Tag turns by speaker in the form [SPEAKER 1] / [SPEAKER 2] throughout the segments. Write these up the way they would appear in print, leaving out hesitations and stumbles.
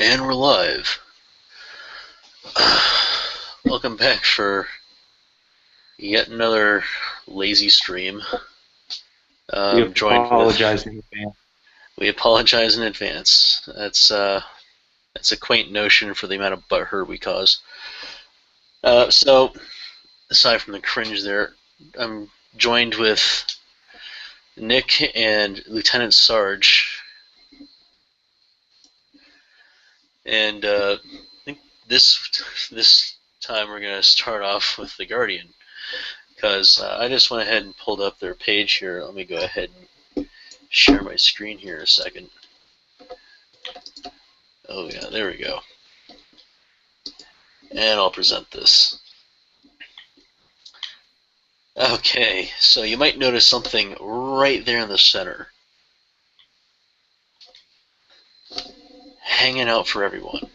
[SPEAKER 1] And we're live. Welcome back for yet another lazy stream.
[SPEAKER 2] We
[SPEAKER 1] Joined with.
[SPEAKER 2] apologize in advance.
[SPEAKER 1] We apologize in advance. That's a quaint notion for the amount of butthurt we cause. So, aside from the cringe there, I'm joined with Nick and Lieutenant Sarge. And I think this time we're going to start off with the Guardian. Because I just went ahead and pulled up their page here. Let me go ahead and share my screen here a second. Oh yeah, there we go. And I'll present this. Okay, so you might notice something right there in the center. Hanging out for everyone.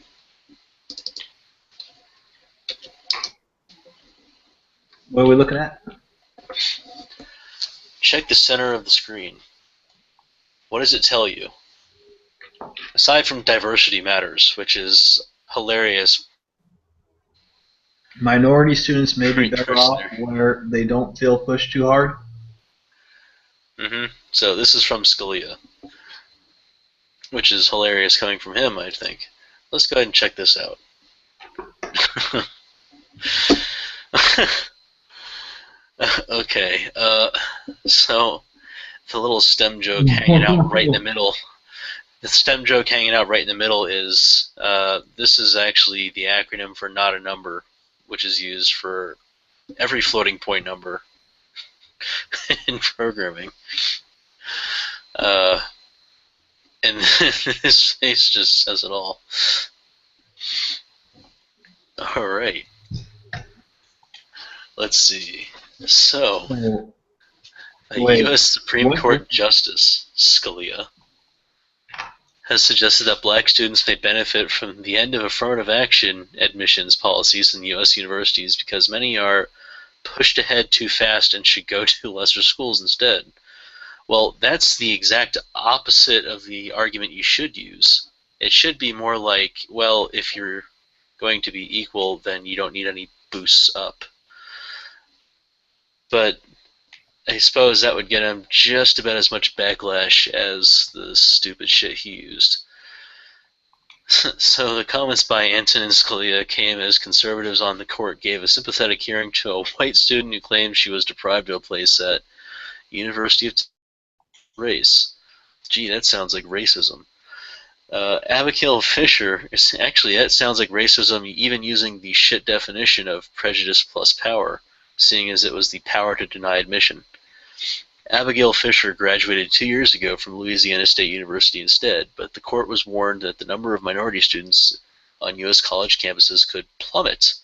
[SPEAKER 2] What are we looking at?
[SPEAKER 1] Check the center of the screen. What does it tell you? Aside from diversity matters, which is hilarious.
[SPEAKER 2] Minority students may be better
[SPEAKER 1] Person
[SPEAKER 2] off
[SPEAKER 1] there.
[SPEAKER 2] where they don't feel pushed too hard.
[SPEAKER 1] So this is from Scalia, which is hilarious coming from him, I think. Let's go ahead and check this out. Okay, so the little STEM joke hanging out right in the middle. The STEM joke hanging out right in the middle is this is actually the acronym for not a number, which is used for every floating point number in programming. And this face just says it all. All right. Let's see. So, a U.S. Supreme Court Justice, Scalia, has suggested that black students may benefit from the end of affirmative action admissions policies in U.S. universities because many are pushed ahead too fast and should go to lesser schools instead. Well, that's the exact opposite of the argument you should use. It should be more like, well, if you're going to be equal, then you don't need any boosts up. But I suppose that would get him just about as much backlash as the stupid shit he used. So the comments by Antonin Scalia came as conservatives on the court gave a sympathetic hearing to a white student who claimed she was deprived of a place at University of Race. Gee, that sounds like racism. Abigail Fisher, actually that sounds like racism even using the shit definition of prejudice plus power, seeing as it was the power to deny admission. Abigail Fisher graduated 2 years ago from Louisiana State University instead, but the court was warned that the number of minority students on U.S. college campuses could plummet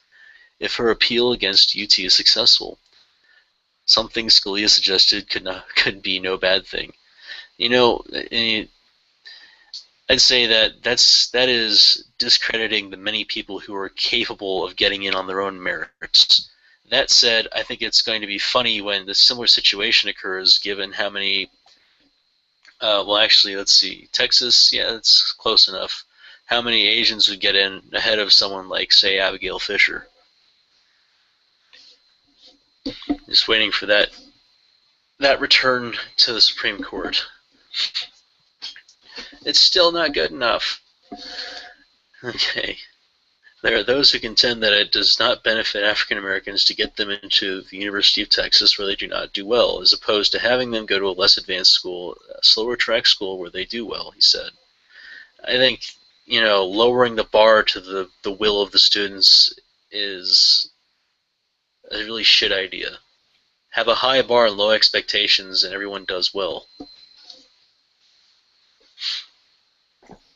[SPEAKER 1] if her appeal against UT is successful. Something Scalia suggested could be no bad thing. You know, I'd say that is discrediting the many people who are capable of getting in on their own merits. That said, I think it's going to be funny when the similar situation occurs, given how many. Well, actually, let's see. Texas, yeah, that's close enough. How many Asians would get in ahead of someone like, say, Abigail Fisher? Just waiting for that return to the Supreme Court. It's still not good enough. Okay. There are those who contend that it does not benefit African Americans to get them into the University of Texas where they do not do well, as opposed to having them go to a less advanced school, a slower track school where they do well, he said. I think, lowering the bar to the will of the students is a really shit idea. Have a high bar and low expectations and everyone does well.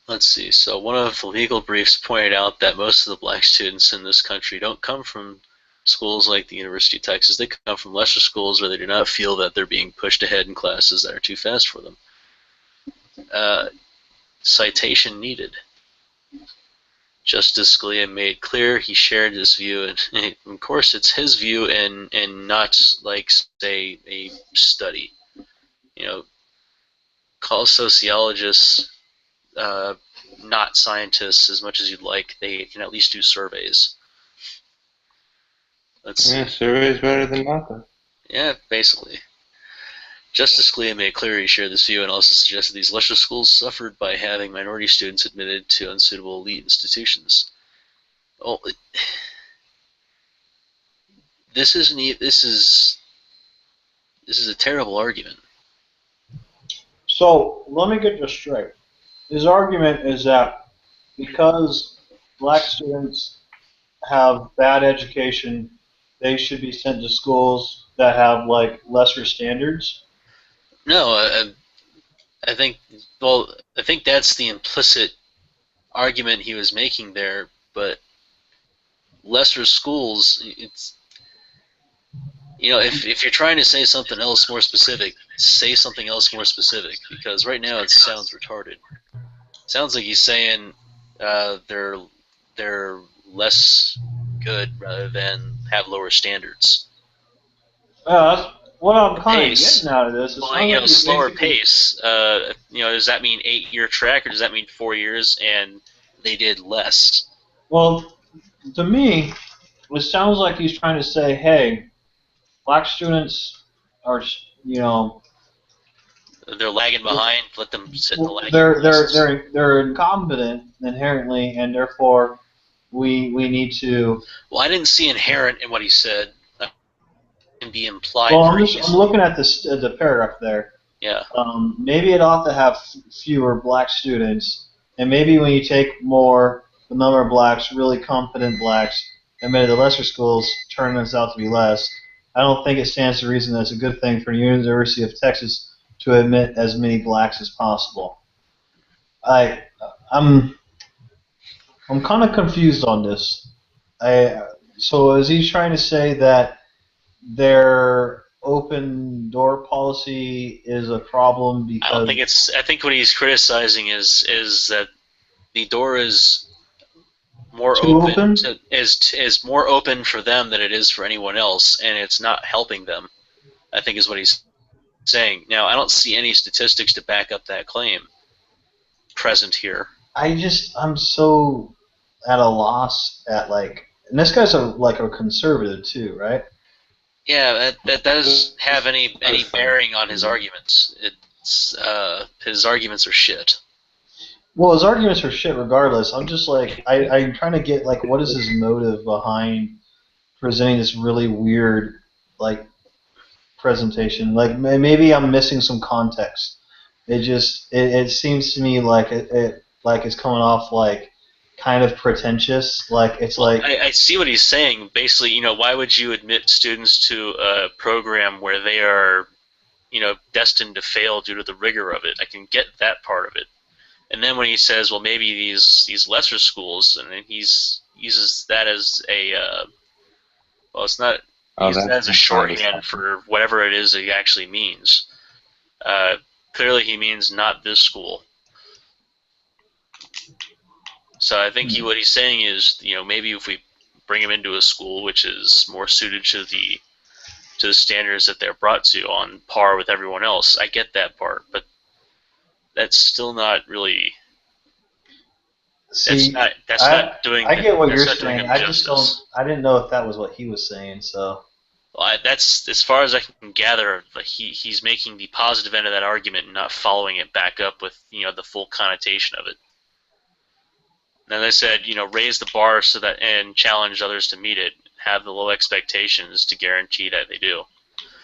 [SPEAKER 1] Let's see, so one of the legal briefs pointed out that most of the black students in this country don't come from schools like the University of Texas. They come from lesser schools where they do not feel that they're being pushed ahead in classes that are too fast for them. Citation needed. Justice Scalia made clear he shared this view, and of course it's his view and not like, say, a study. Call sociologists not not scientists as much as you'd like, they can at least do surveys.
[SPEAKER 3] Survey's better than nothing.
[SPEAKER 1] Yeah, basically. Justice Scalia made clear he shared this view and also suggested these lesser schools suffered by having minority students admitted to unsuitable elite institutions. Well, this is a terrible argument.
[SPEAKER 2] So let me get this straight. His argument is that because black students have bad education, they should be sent to schools that have like lesser standards.
[SPEAKER 1] No, I think I think that's the implicit argument he was making there, but lesser schools, it's if you're trying to say something else more specific, say something else more specific, because right now it sounds retarded. It sounds like he's saying they're less good rather than have lower standards.
[SPEAKER 2] That's what I'm kind of
[SPEAKER 1] Pace.
[SPEAKER 2] getting out of this.
[SPEAKER 1] Well, slower pace. Does that mean 8-year track, or does that mean 4 years and they did less?
[SPEAKER 2] Well, to me, it sounds like he's trying to say, hey, black students are,
[SPEAKER 1] they're lagging behind. Let them sit in the lagging
[SPEAKER 2] they're incompetent inherently, and therefore we need to.
[SPEAKER 1] Well, I didn't see inherent in what he said. Can be implied.
[SPEAKER 2] Well, I'm looking at the paragraph there.
[SPEAKER 1] Yeah.
[SPEAKER 2] Maybe it ought to have fewer black students, and maybe when you take the number of blacks, really competent blacks, and many of the lesser schools turn this out to be less. I don't think it stands to reason that it's a good thing for the University of Texas to admit as many blacks as possible. I'm kind of confused on this. So is he trying to say that their open door policy is a problem because
[SPEAKER 1] I don't think it's. I think what he's criticizing is that the door is more open. Is more open for them than it is for anyone else, and it's not helping them. I think is what he's saying. Now, I don't see any statistics to back up that claim present here.
[SPEAKER 2] I'm so at a loss at and this guy's a conservative too, right?
[SPEAKER 1] Yeah, that does have any bearing on his arguments. It's his arguments are shit.
[SPEAKER 2] Well, his arguments are shit regardless. I'm just I'm trying to get what is his motive behind presenting this really weird presentation. Maybe I'm missing some context. It seems to me like it's coming off kind of pretentious.
[SPEAKER 1] I see what he's saying. Basically, why would you admit students to a program where they are, destined to fail due to the rigor of it? I can get that part of it. And then when he says, well, maybe these lesser schools, and then he uses that as a, it's not. He uses that as a shorthand for whatever it is that he actually means. Clearly, he means not this school. So I think what he's saying is, maybe if we bring him into a school which is more suited to the standards that they're brought to on par with everyone else, I get that part, but that's still not really.
[SPEAKER 2] See,
[SPEAKER 1] that's not doing.
[SPEAKER 2] I get what you're saying. I just don't. I didn't know if that was what he was saying. So.
[SPEAKER 1] Well, that's as far as I can gather. He's making the positive end of that argument and not following it back up with the full connotation of it. And they said, raise the bar so that and challenge others to meet it. Have the low expectations to guarantee that they do.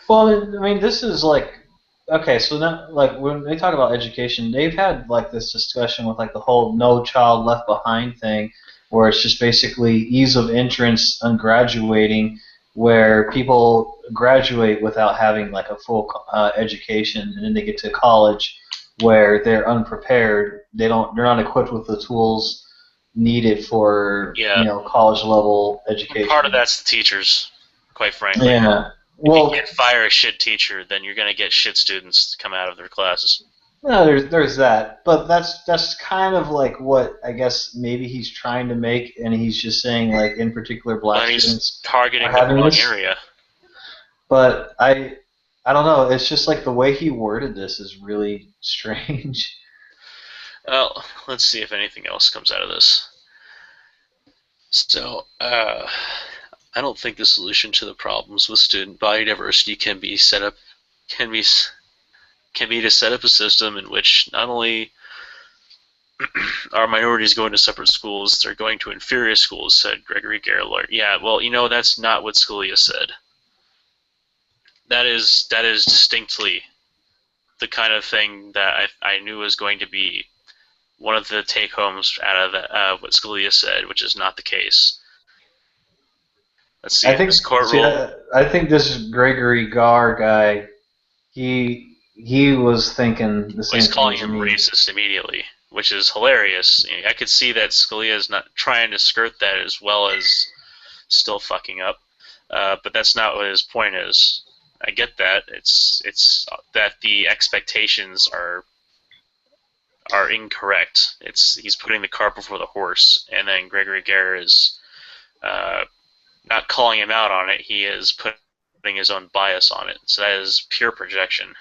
[SPEAKER 2] Well, I mean, this is okay. So now, when they talk about education, they've had this discussion with the whole "No Child Left Behind" thing, where it's just basically ease of entrance on graduating, where people graduate without having a full education, and then they get to college where they're unprepared. They're not equipped with the tools needed for college level education.
[SPEAKER 1] Part of that's the teachers, quite frankly.
[SPEAKER 2] Yeah.
[SPEAKER 1] Well, if you can't fire a shit teacher, then you're going to get shit students to come out of their classes.
[SPEAKER 2] No, there's that, but that's kind of what I guess maybe he's trying to make, and he's just saying in particular black students
[SPEAKER 1] targeting the wrong area.
[SPEAKER 2] But I don't know. It's just the way he worded this is really strange.
[SPEAKER 1] Well, let's see if anything else comes out of this. So, I don't think the solution to the problems with student body diversity can be can be to set up a system in which not only are minorities going to separate schools, they're going to inferior schools, said Gregory Gerlach. Yeah, well, that's not what Scalia said. That is distinctly the kind of thing that I knew was going to be one of the take-homes out of what Scalia said, which is not the case. Let's see if this court rule.
[SPEAKER 2] I think this Gregory Gar guy, he was thinking the same
[SPEAKER 1] He's
[SPEAKER 2] thing
[SPEAKER 1] calling
[SPEAKER 2] as
[SPEAKER 1] him
[SPEAKER 2] me.
[SPEAKER 1] racist immediately, which is hilarious. I could see that Scalia is not trying to skirt that as well as still fucking up, but that's not what his point is. I get that. It's that the expectations are incorrect. He's putting the cart before the horse, and then Gregory Gare is not calling him out on it. He is putting his own bias on it. So that is pure projection.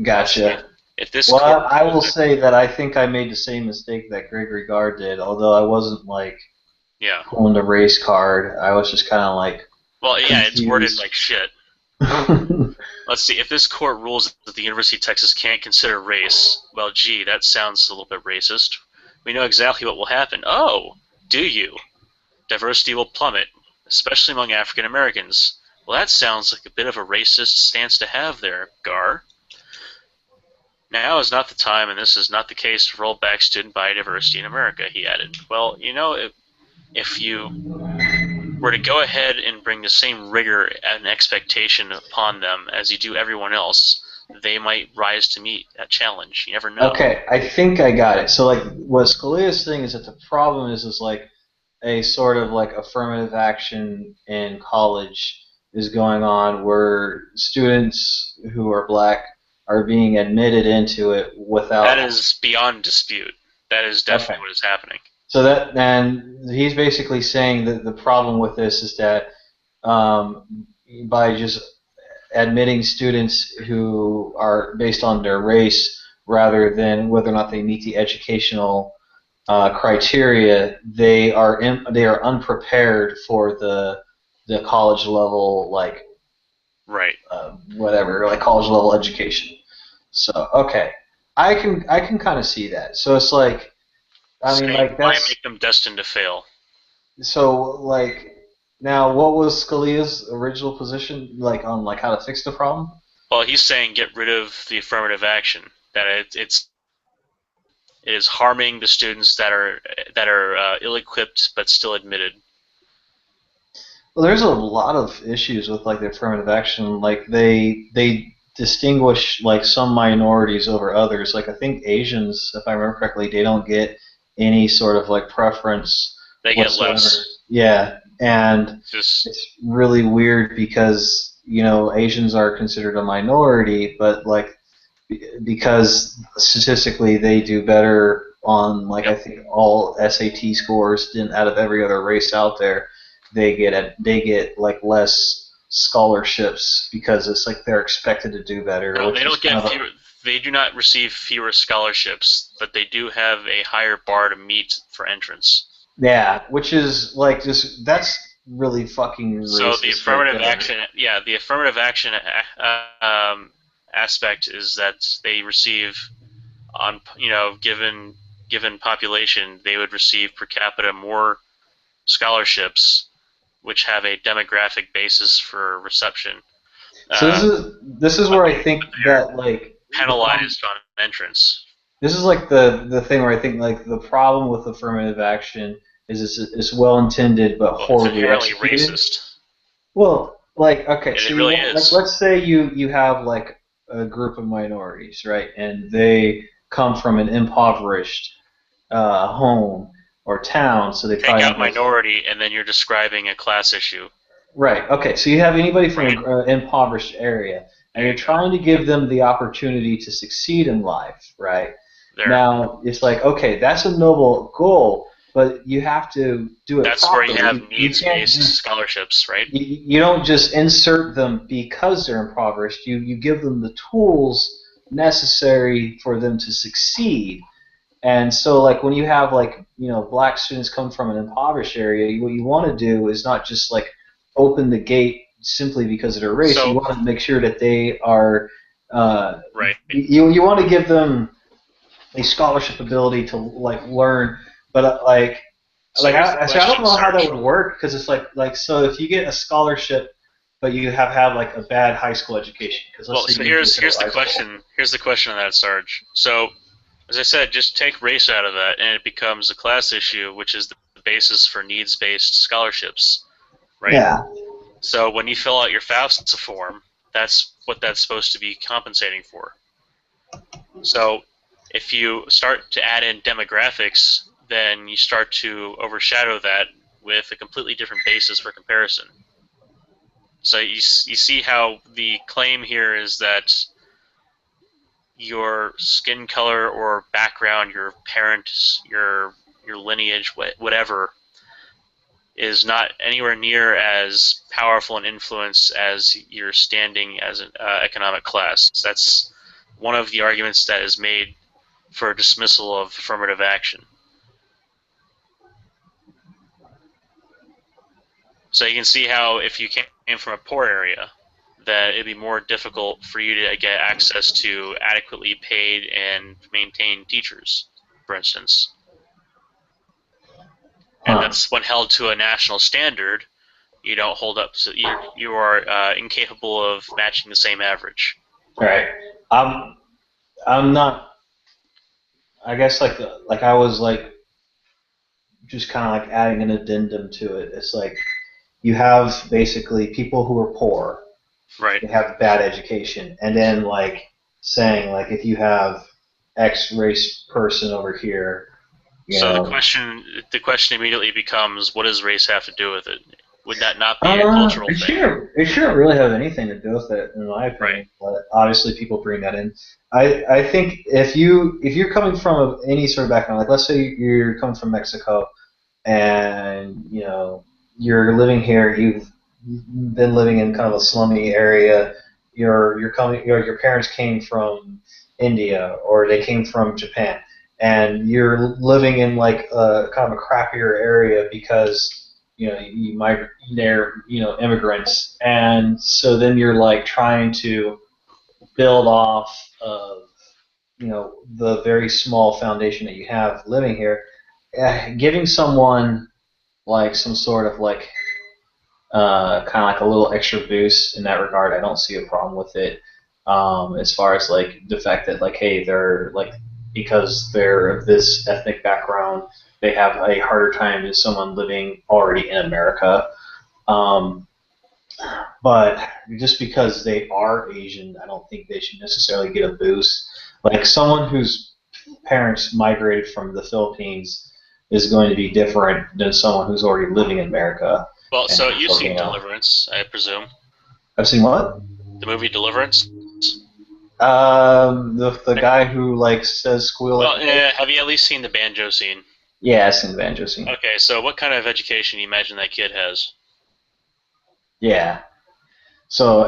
[SPEAKER 2] Gotcha.
[SPEAKER 1] If this
[SPEAKER 2] well, I will say that I think I made the same mistake that Gregory Gar did, although I wasn't like pulling the race card. I was just kind of like confused.
[SPEAKER 1] It's worded like shit. Let's see. If this court rules that the University of Texas can't consider race, well, gee, that sounds a little bit racist. We know exactly what will happen. Oh, do you? Diversity will plummet, especially among African Americans. Well, that sounds like a bit of a racist stance to have there, Gar. Now is not the time, and this is not the case to roll back student body diversity in America, he added. Well, if you were to go ahead and bring the same rigor and expectation upon them as you do everyone else, they might rise to meet that challenge. You never know.
[SPEAKER 2] Okay, I think I got it. So, like, what Scalia's saying is that the problem is like a sort of like affirmative action in college is going on where students who are black are being admitted into it without...
[SPEAKER 1] That is beyond dispute. That is definitely what is happening.
[SPEAKER 2] So and he's basically saying that the problem with this is that by just admitting students who are based on their race rather than whether or not they meet the educational criteria, they are unprepared for the college level, like whatever, like college level education. So okay, I can kind of see that. So it's like, I mean, like,
[SPEAKER 1] why make them destined to fail?
[SPEAKER 2] So, like, now what was Scalia's original position, like, on like how to fix the problem?
[SPEAKER 1] Well, he's saying get rid of the affirmative action. That it is harming the students that are ill-equipped but still admitted.
[SPEAKER 2] Well, there's a lot of issues with like the affirmative action. Like they distinguish like some minorities over others. Like I think Asians, if I remember correctly, they don't get any sort of like preference.
[SPEAKER 1] They
[SPEAKER 2] whatsoever.
[SPEAKER 1] Get less.
[SPEAKER 2] Yeah, and it's really weird because Asians are considered a minority, but like because statistically they do better on like I think all SAT scores than out of every other race out there. They get like less scholarships because it's like they're expected to do better.
[SPEAKER 1] No, they don't get fewer. They do not receive fewer scholarships, but they do have a higher bar to meet for entrance.
[SPEAKER 2] Yeah, which is like that's really fucking racist.
[SPEAKER 1] So the affirmative action, the affirmative action aspect is that they receive on given population, they would receive per capita more scholarships, which have a demographic basis for reception.
[SPEAKER 2] So this is where I think that like
[SPEAKER 1] penalized on entrance.
[SPEAKER 2] This is like the thing where I think like the problem with affirmative action is it's well intended but horribly executed.
[SPEAKER 1] Racist.
[SPEAKER 2] Well, like okay,
[SPEAKER 1] so it really is.
[SPEAKER 2] Like, let's say you have like a group of minorities, right, and they come from an impoverished home or town, so they
[SPEAKER 1] take out minority, and then you're describing a class issue.
[SPEAKER 2] Right. Okay. So you have anybody from an impoverished area, and you're trying to give them the opportunity to succeed in life, right? Now it's like, okay, that's a noble goal, but you have to do it.
[SPEAKER 1] That's
[SPEAKER 2] properly.
[SPEAKER 1] where you have needs-based scholarships, right?
[SPEAKER 2] You don't just insert them because they're impoverished. You give them the tools necessary for them to succeed. And so, like, when you have, like, black students come from an impoverished area, what you want to do is not just, like, open the gate simply because of their race.
[SPEAKER 1] So-
[SPEAKER 2] You want to make sure that they are,
[SPEAKER 1] Right.
[SPEAKER 2] you want to give them a scholarship ability to, like, learn, but,
[SPEAKER 1] So here's the
[SPEAKER 2] I don't
[SPEAKER 1] question,
[SPEAKER 2] know how that
[SPEAKER 1] Sarge.
[SPEAKER 2] would work, because it's like so if you get a scholarship, but you have like a bad high school education, because let's
[SPEAKER 1] Well,
[SPEAKER 2] say
[SPEAKER 1] so
[SPEAKER 2] you
[SPEAKER 1] here's
[SPEAKER 2] just
[SPEAKER 1] the
[SPEAKER 2] high school.
[SPEAKER 1] question. Here's the question on that, Sarge. So, as I said, just take race out of that, and it becomes a class issue, which is the basis for needs-based scholarships, right?
[SPEAKER 2] Yeah.
[SPEAKER 1] So when you fill out your FAFSA form, that's what that's supposed to be compensating for. So if you start to add in demographics, then you start to overshadow that with a completely different basis for comparison. So you see how the claim here is that your skin color or background, your parents, your lineage, whatever, is not anywhere near as powerful an influence as your standing as an economic class. That's one of the arguments that is made for dismissal of affirmative action. So you can see how if you came from a poor area, that it'd be more difficult for you to get access to adequately paid and maintained teachers, for instance. And thus, when held to a national standard, you don't hold up. So you are incapable of matching the same average.
[SPEAKER 2] Right. I'm not. I guess like I was like just kind of like adding an addendum to it. It's like you have basically people who are poor,
[SPEAKER 1] Right.
[SPEAKER 2] they have bad education, and then like saying like if you have X race person over here,
[SPEAKER 1] So the question immediately becomes, what does race have to do with it? Would that not be a cultural thing?
[SPEAKER 2] It shouldn't really have anything to do with it, in my opinion.
[SPEAKER 1] Right.
[SPEAKER 2] But obviously, people bring that in. I think if you're coming from any sort of background, like let's say you're coming from Mexico, and you're living here, you've been living in kind of a slummy area. Your parents came from India or they came from Japan, and you're living in like a kind of a crappier area because you migrate, they're immigrants, and so then you're like trying to build off of the very small foundation that you have living here. Giving someone like some sort of like kind of like a little extra boost in that regard, I don't see a problem with it. As far as like the fact that like, hey, they're like because they're of this ethnic background, they have a harder time than someone living already in America. But just because they are Asian, I don't think they should necessarily get a boost. Like someone whose parents migrated from the Philippines is going to be different than someone who's already living in America.
[SPEAKER 1] Well, so you've seen Deliverance, I presume.
[SPEAKER 2] I've seen what?
[SPEAKER 1] The movie Deliverance?
[SPEAKER 2] The guy who like says squeal.
[SPEAKER 1] Well, have you at least seen the banjo scene?
[SPEAKER 2] Yeah, I've seen the banjo scene.
[SPEAKER 1] Okay, so what kind of education do you imagine that kid has?
[SPEAKER 2] Yeah. So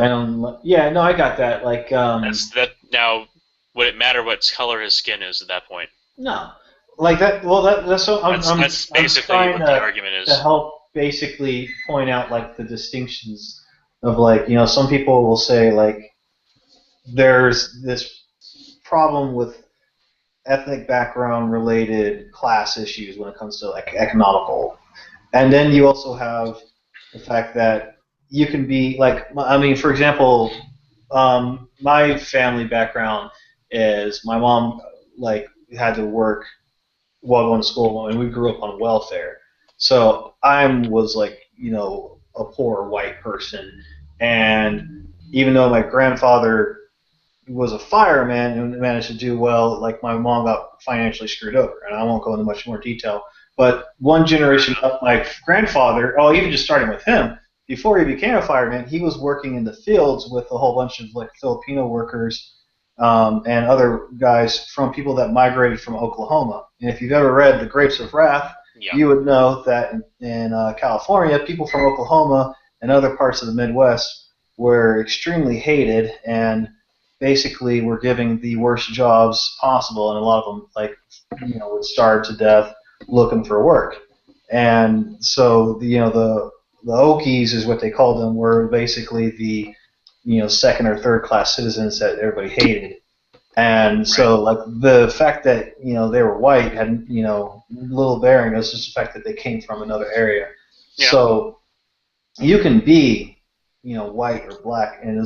[SPEAKER 2] yeah, no, I got that. Like
[SPEAKER 1] That's that. Now, would it matter what color his skin is at that point?
[SPEAKER 2] No, like that. Well, that's what
[SPEAKER 1] That's basically
[SPEAKER 2] I'm
[SPEAKER 1] what the argument is.
[SPEAKER 2] To help basically point out like the distinctions of like some people will say like there's this problem with ethnic background related class issues when it comes to like economical, and then you also have the fact that you can be like, I mean, for example, my family background is my mom like had to work while going to school, and we grew up on welfare. So I was like, a poor white person, and even though my grandfather was a fireman and managed to do well, like my mom got financially screwed over, and I won't go into much more detail. But one generation up, my grandfather, even just starting with him, before he became a fireman, he was working in the fields with a whole bunch of like Filipino workers and other guys from people that migrated from Oklahoma. And if you've ever read The Grapes of Wrath, you would know that in California, people from Oklahoma and other parts of the Midwest were extremely hated, and basically were giving the worst jobs possible, and a lot of them would starve to death looking for work. And so the Okies is what they called them, were basically the second or third class citizens that everybody hated. And so, like, the fact that they were white had little bearing. It was just the fact that they came from another area.
[SPEAKER 1] Yeah.
[SPEAKER 2] So you can be white or black, and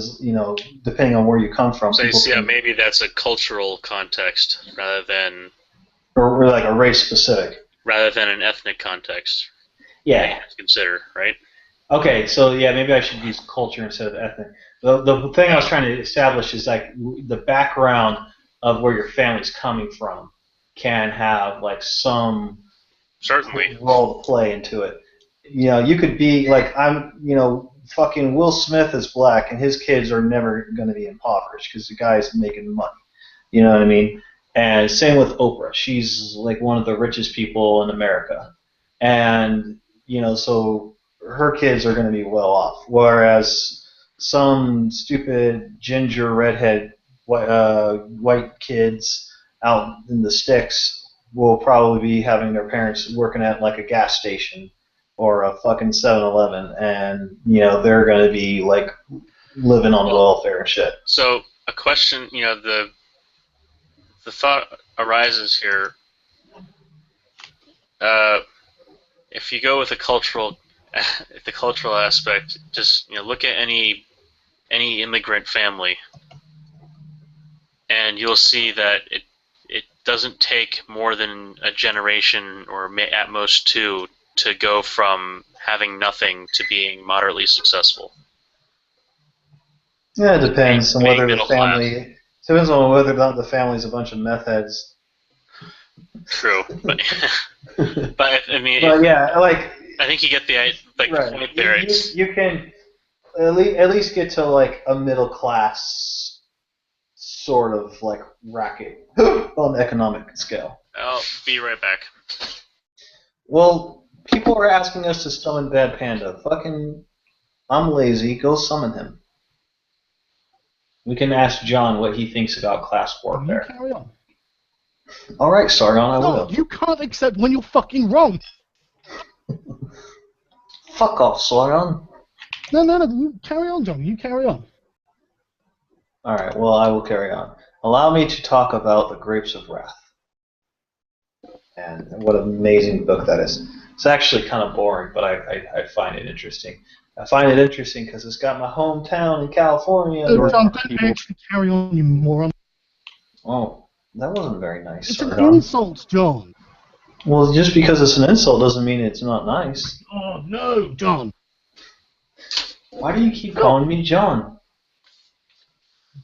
[SPEAKER 2] depending on where you come from.
[SPEAKER 1] So maybe that's a cultural context rather than
[SPEAKER 2] or like a race specific.
[SPEAKER 1] Rather than an ethnic context.
[SPEAKER 2] Yeah.
[SPEAKER 1] To consider, right?
[SPEAKER 2] Okay, so yeah, maybe I should use culture instead of ethnic. The thing I was trying to establish is like the background of where your family's coming from can have like some
[SPEAKER 1] certainly
[SPEAKER 2] role to play into it. You could be like fucking Will Smith is black and his kids are never going to be impoverished because the guy's making money. You know what I mean? And same with Oprah. She's like one of the richest people in America. And, so her kids are going to be well off. Whereas some stupid ginger redhead white kids out in the sticks will probably be having their parents working at like a gas station or a fucking 7-Eleven, and they're going to be like living on welfare and shit.
[SPEAKER 1] So a question, the thought arises here. If you go with the cultural aspect, just look at any immigrant family, and you'll see that it doesn't take more than a generation or at most two to go from having nothing to being moderately successful.
[SPEAKER 2] Yeah, it depends on whether the family. Depends on whether or not the family's a bunch of meth heads.
[SPEAKER 1] True, but I mean.
[SPEAKER 2] But yeah, like.
[SPEAKER 1] I think you get the
[SPEAKER 2] right.
[SPEAKER 1] point there.
[SPEAKER 2] You can at least get to like a middle class sort of like racket on the economic scale.
[SPEAKER 1] I'll be right back.
[SPEAKER 2] Well, people are asking us to summon Bad Panda. Fucking, I'm lazy. Go summon him. We can ask John what he thinks about class warfare.
[SPEAKER 4] You carry on.
[SPEAKER 2] All right, Sargon, I will.
[SPEAKER 4] You can't accept when you're fucking wrong.
[SPEAKER 2] Fuck off, Sargon.
[SPEAKER 4] No, you carry on, John. You carry on.
[SPEAKER 2] All right, well, I will carry on. Allow me to talk about The Grapes of Wrath. And what an amazing book that is. It's actually kind of boring, but I find it interesting. I find it interesting because it's got my hometown in California.
[SPEAKER 4] John, don't actually carry on, you moron.
[SPEAKER 2] Oh, that wasn't very nice.
[SPEAKER 4] It's an insult, John.
[SPEAKER 2] Well, just because it's an insult doesn't mean it's not nice.
[SPEAKER 4] Oh, no, John.
[SPEAKER 2] Why do you keep calling me John?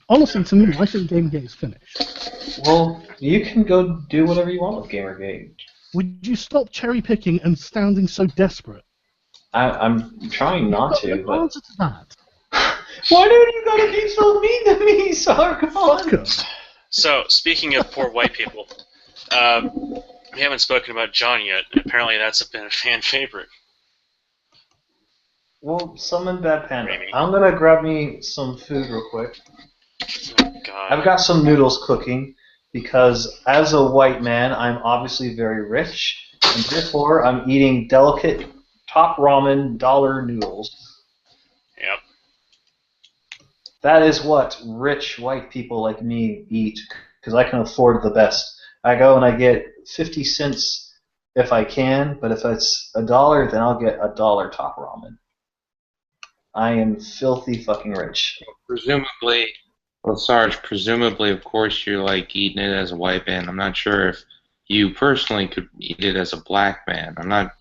[SPEAKER 4] Honestly, to me, I think Gamergate is finished.
[SPEAKER 2] Well, you can go do whatever you want with Gamergate.
[SPEAKER 4] Would you stop cherry-picking and sounding so desperate?
[SPEAKER 2] I'm trying not to, but...
[SPEAKER 4] answer to that.
[SPEAKER 2] Why do you gotta be so mean to me, Sargon?
[SPEAKER 4] Fucker.
[SPEAKER 1] So, speaking of poor white people, we haven't spoken about John yet. Apparently that's been a fan favorite.
[SPEAKER 2] Well, summon Bad Panda.
[SPEAKER 1] Maybe.
[SPEAKER 2] I'm gonna grab me some food real quick.
[SPEAKER 1] Oh, God.
[SPEAKER 2] I've got some noodles cooking, because as a white man, I'm obviously very rich, and therefore I'm eating delicate top ramen dollar noodles.
[SPEAKER 1] Yep.
[SPEAKER 2] That is what rich white people like me eat, because I can afford the best. I go and I get 50 cents if I can, but if it's $1, then I'll get $1 top ramen. I am filthy fucking rich.
[SPEAKER 3] Presumably, well, Sarge, presumably, of course, you're like eating it as a white man. I'm not sure if you personally could eat it as a black man. I'm not,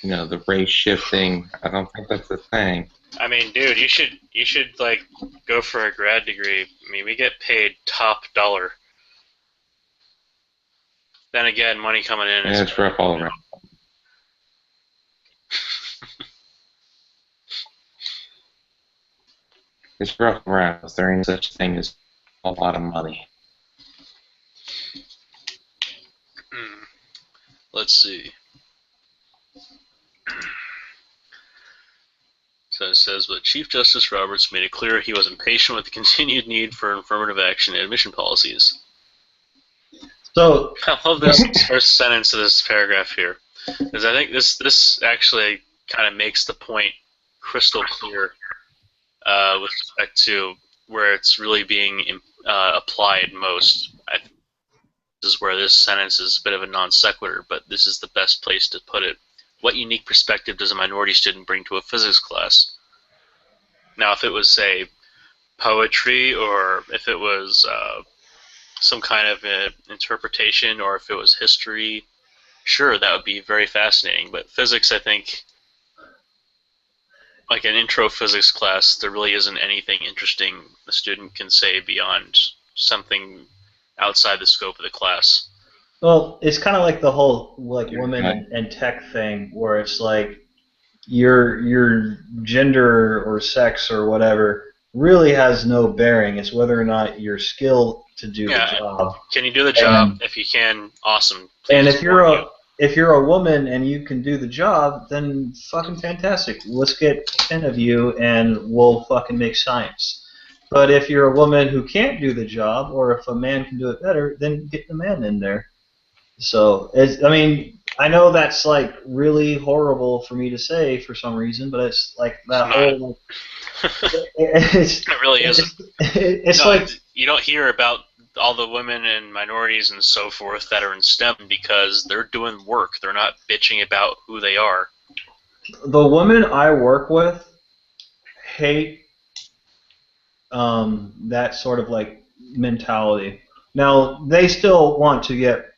[SPEAKER 3] the race shifting. I don't think that's a thing.
[SPEAKER 1] I mean, dude, you should like go for a grad degree. I mean, we get paid top dollar. Then again, money coming in.
[SPEAKER 3] Yeah, it's rough all around. It's rough around. There ain't such thing as a lot of money.
[SPEAKER 1] Let's see. So it says, but Chief Justice Roberts made it clear he was impatient with the continued need for affirmative action and admission policies.
[SPEAKER 2] So
[SPEAKER 1] I love this first sentence of this paragraph here, because I think this actually kind of makes the point crystal clear with respect to where it's really being applied most. I think this is where this sentence is a bit of a non sequitur, but this is the best place to put it. What unique perspective does a minority student bring to a physics class? Now, if it was, say, poetry, or if it was some kind of interpretation, or if it was history, sure, that would be very fascinating. But physics, I think, like an intro physics class, there really isn't anything interesting the student can say beyond something outside the scope of the class.
[SPEAKER 2] well, it's kind of like the whole like women and tech thing, where it's like your gender or sex or whatever really has no bearing. It's whether or not you're skilled to do the job.
[SPEAKER 1] Can you do the job? If you can, awesome.
[SPEAKER 2] And if you're a woman and you can do the job, then fucking fantastic. Let's get 10 of you and we'll fucking make science. But if you're a woman who can't do the job, or if a man can do it better, then get the man in there. So, I mean, I know that's like really horrible for me to say for some reason, but it's like that whole.
[SPEAKER 1] It really isn't.
[SPEAKER 2] It's
[SPEAKER 1] no,
[SPEAKER 2] like
[SPEAKER 1] you don't hear about all the women and minorities and so forth that are in STEM because they're doing work. They're not bitching about who they are.
[SPEAKER 2] The women I work with hate that sort of like mentality. Now they still want to get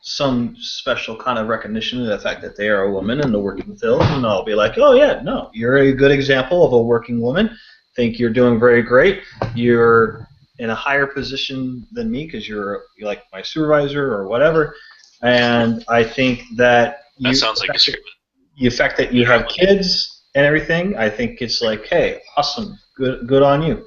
[SPEAKER 2] some special kind of recognition of the fact that they are a woman in the working field, and I'll be like, oh yeah, no, you're a good example of a working woman. Think you're doing very great. You're in a higher position than me because you're like my supervisor or whatever, and I think that
[SPEAKER 1] that sounds like
[SPEAKER 2] the fact that you have kids and everything, I think it's like, hey, awesome, good on you.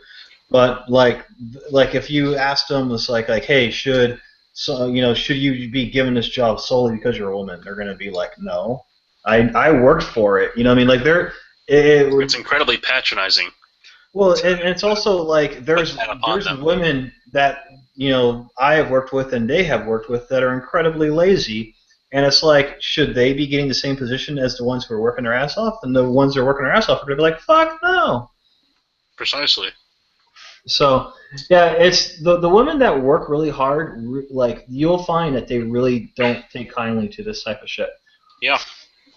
[SPEAKER 2] But like if you asked them, it's like hey, should you be given this job solely because you're a woman? They're gonna be like, no, I worked for it. You know what I mean? Like
[SPEAKER 1] it's incredibly patronizing.
[SPEAKER 2] Well, and it's also like there's women that I have worked with and they have worked with that are incredibly lazy. And it's like, should they be getting the same position as the ones who are working their ass off? And the ones who are working their ass off are going to be like, fuck no.
[SPEAKER 1] Precisely.
[SPEAKER 2] So, yeah, it's the women that work really hard, like, you'll find that they really don't take kindly to this type of shit.
[SPEAKER 1] Yeah.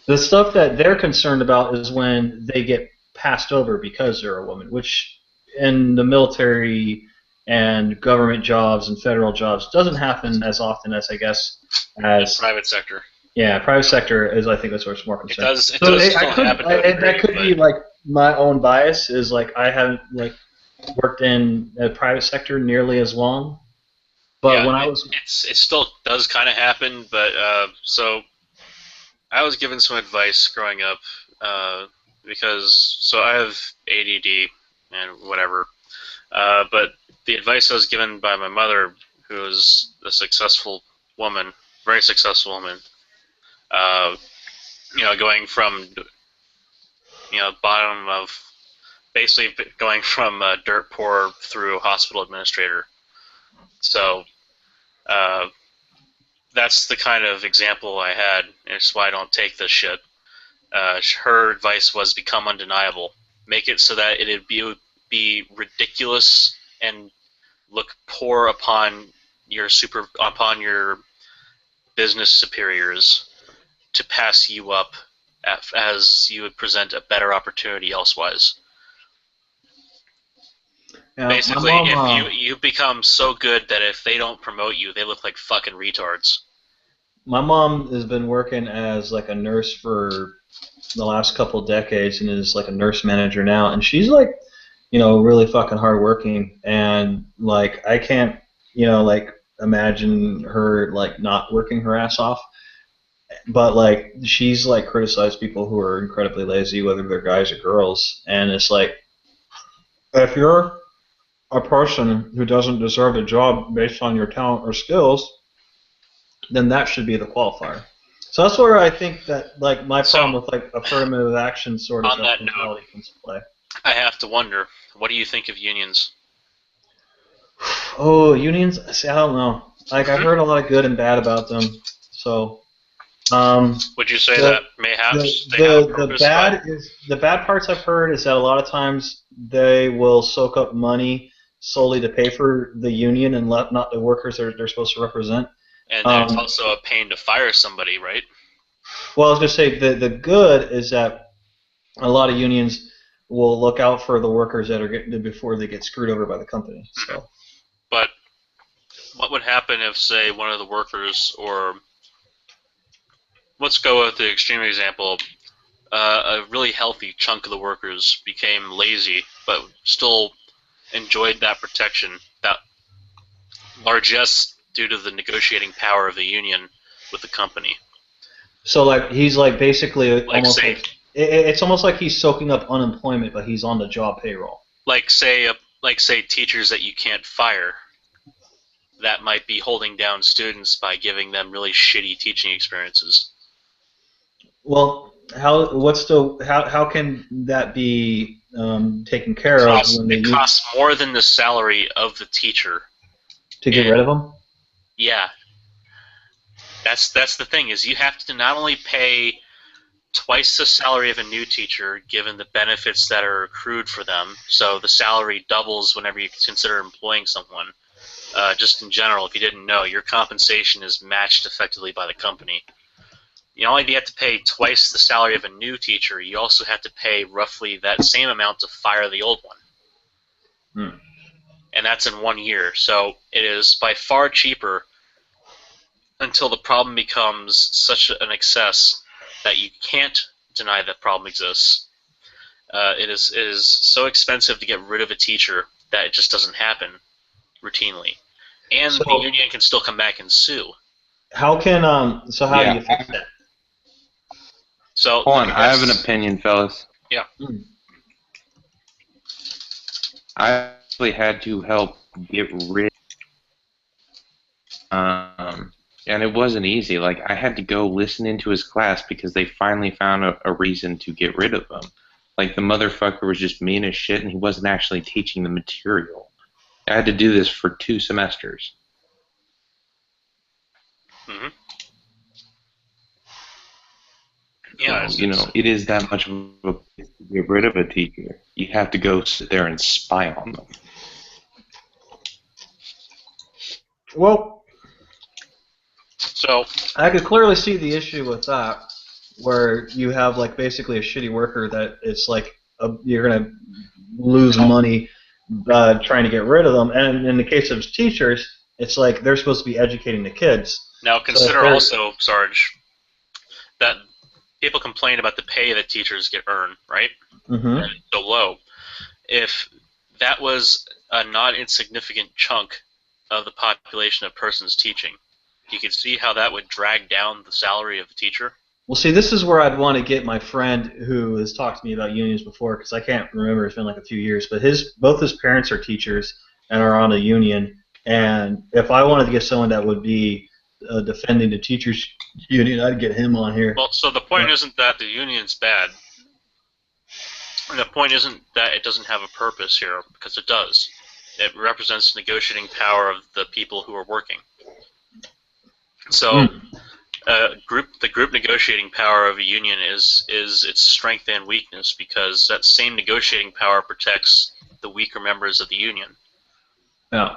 [SPEAKER 2] The stuff that they're concerned about is when they get passed over because they're a woman, which in the military and government jobs and federal jobs doesn't happen as often as I guess as
[SPEAKER 1] private sector.
[SPEAKER 2] Yeah, private sector is, I think, that's where it's more concerned.
[SPEAKER 1] It does happen.
[SPEAKER 2] That could be like my own bias is like I haven't like worked in the private sector nearly as long, but when I was
[SPEAKER 1] it still does kind of happen. But so I was given some advice growing up because I have ADD and whatever, but the advice I was given by my mother, who is a successful woman, very successful woman, going from bottom of basically going from dirt poor through hospital administrator. So that's the kind of example I had, and it's why I don't take this shit. Her advice was become undeniable. Make it so that it would be ridiculous and look poor upon your business superiors to pass you up as you would present a better opportunity elsewise. Yeah, basically, if you become so good that if they don't promote you, they look like fucking retards.
[SPEAKER 2] My mom has been working as like a nurse for the last couple decades and is like a nurse manager now, and she's like, really fucking hardworking, and like I can't, like imagine her like not working her ass off. But like she's like criticized people who are incredibly lazy, whether they're guys or girls, and it's like if you're a person who doesn't deserve a job based on your talent or skills, then that should be the qualifier. So that's where I think that like my problem with like affirmative action sort of
[SPEAKER 1] on that
[SPEAKER 2] mentality comes into play.
[SPEAKER 1] I have to wonder, what do you think of unions?
[SPEAKER 2] Oh, unions. See, I don't know. Like I've heard a lot of good and bad about them. So,
[SPEAKER 1] Would you say
[SPEAKER 2] the
[SPEAKER 1] that mayhaps they have a
[SPEAKER 2] the
[SPEAKER 1] purpose?
[SPEAKER 2] bad is the bad parts I've heard is that a lot of times they will soak up money solely to pay for the union and let not the workers they're supposed to represent.
[SPEAKER 1] And then it's also a pain to fire somebody, right?
[SPEAKER 2] Well, I was going to say the good is that a lot of unions will look out for the workers that are getting before they get screwed over by the company. So,
[SPEAKER 1] but what would happen if, say, one of the workers, or let's go with the extreme example, a really healthy chunk of the workers became lazy, but still enjoyed that protection, that largesse due to the negotiating power of the union with the company.
[SPEAKER 2] So like he's like basically
[SPEAKER 1] Like
[SPEAKER 2] almost
[SPEAKER 1] say,
[SPEAKER 2] like it's almost like he's soaking up unemployment, but he's on the job payroll.
[SPEAKER 1] like say teachers that you can't fire, that might be holding down students by giving them really shitty teaching experiences.
[SPEAKER 2] Well, how can that be taken care of when
[SPEAKER 1] It costs more than the salary of the teacher
[SPEAKER 2] to get rid of them?
[SPEAKER 1] Yeah, that's the thing, is you have to not only pay twice the salary of a new teacher given the benefits that are accrued for them, so the salary doubles whenever you consider employing someone. Just in general, if you didn't know, your compensation is matched effectively by the company. You not only do you have to pay twice the salary of a new teacher, you also have to pay roughly that same amount to fire the old one. And that's in 1 year. So it is by far cheaper until the problem becomes such an excess that you can't deny that problem exists. It is so expensive to get rid of a teacher that it just doesn't happen routinely. And the union can still come back and sue.
[SPEAKER 2] How can so how do you fix that?
[SPEAKER 1] So
[SPEAKER 3] hold on, I have an opinion, fellas.
[SPEAKER 1] Yeah.
[SPEAKER 3] I actually had to help get rid and it wasn't easy. Like, I had to go listen into his class because they finally found a reason to get rid of him. Like, the motherfucker was just mean as shit, and he wasn't actually teaching the material. I had to do this for 2 semesters.
[SPEAKER 1] Yeah,
[SPEAKER 3] so, you know, it is that much of a place to get rid of a teacher. You have to go sit there and spy on them.
[SPEAKER 2] Well,
[SPEAKER 1] so
[SPEAKER 2] I could clearly see the issue with that, where you have like basically a shitty worker that it's like you're gonna lose money trying to get rid of them. And in the case of teachers, it's like they're supposed to be educating the kids.
[SPEAKER 1] Now consider also, Sarge, that people complain about the pay that teachers get earned, right?
[SPEAKER 2] Mm-hmm.
[SPEAKER 1] And so low. If that was a not insignificant chunk of the population of persons teaching, you could see how that would drag down the salary of the teacher.
[SPEAKER 2] Well, see, this is where I'd want to get my friend who has talked to me about unions before, because I can't remember, it's been like a few years, but both his parents are teachers and are on a union, and if I wanted to get someone that would be defending the teachers union, I'd get him on here.
[SPEAKER 1] Well, so the point isn't that the union's bad. The point isn't that it doesn't have a purpose here, because it does. It represents negotiating power of the people who are working. So, the group negotiating power of a union is its strength and weakness, because that same negotiating power protects the weaker members of the union.
[SPEAKER 2] Yeah.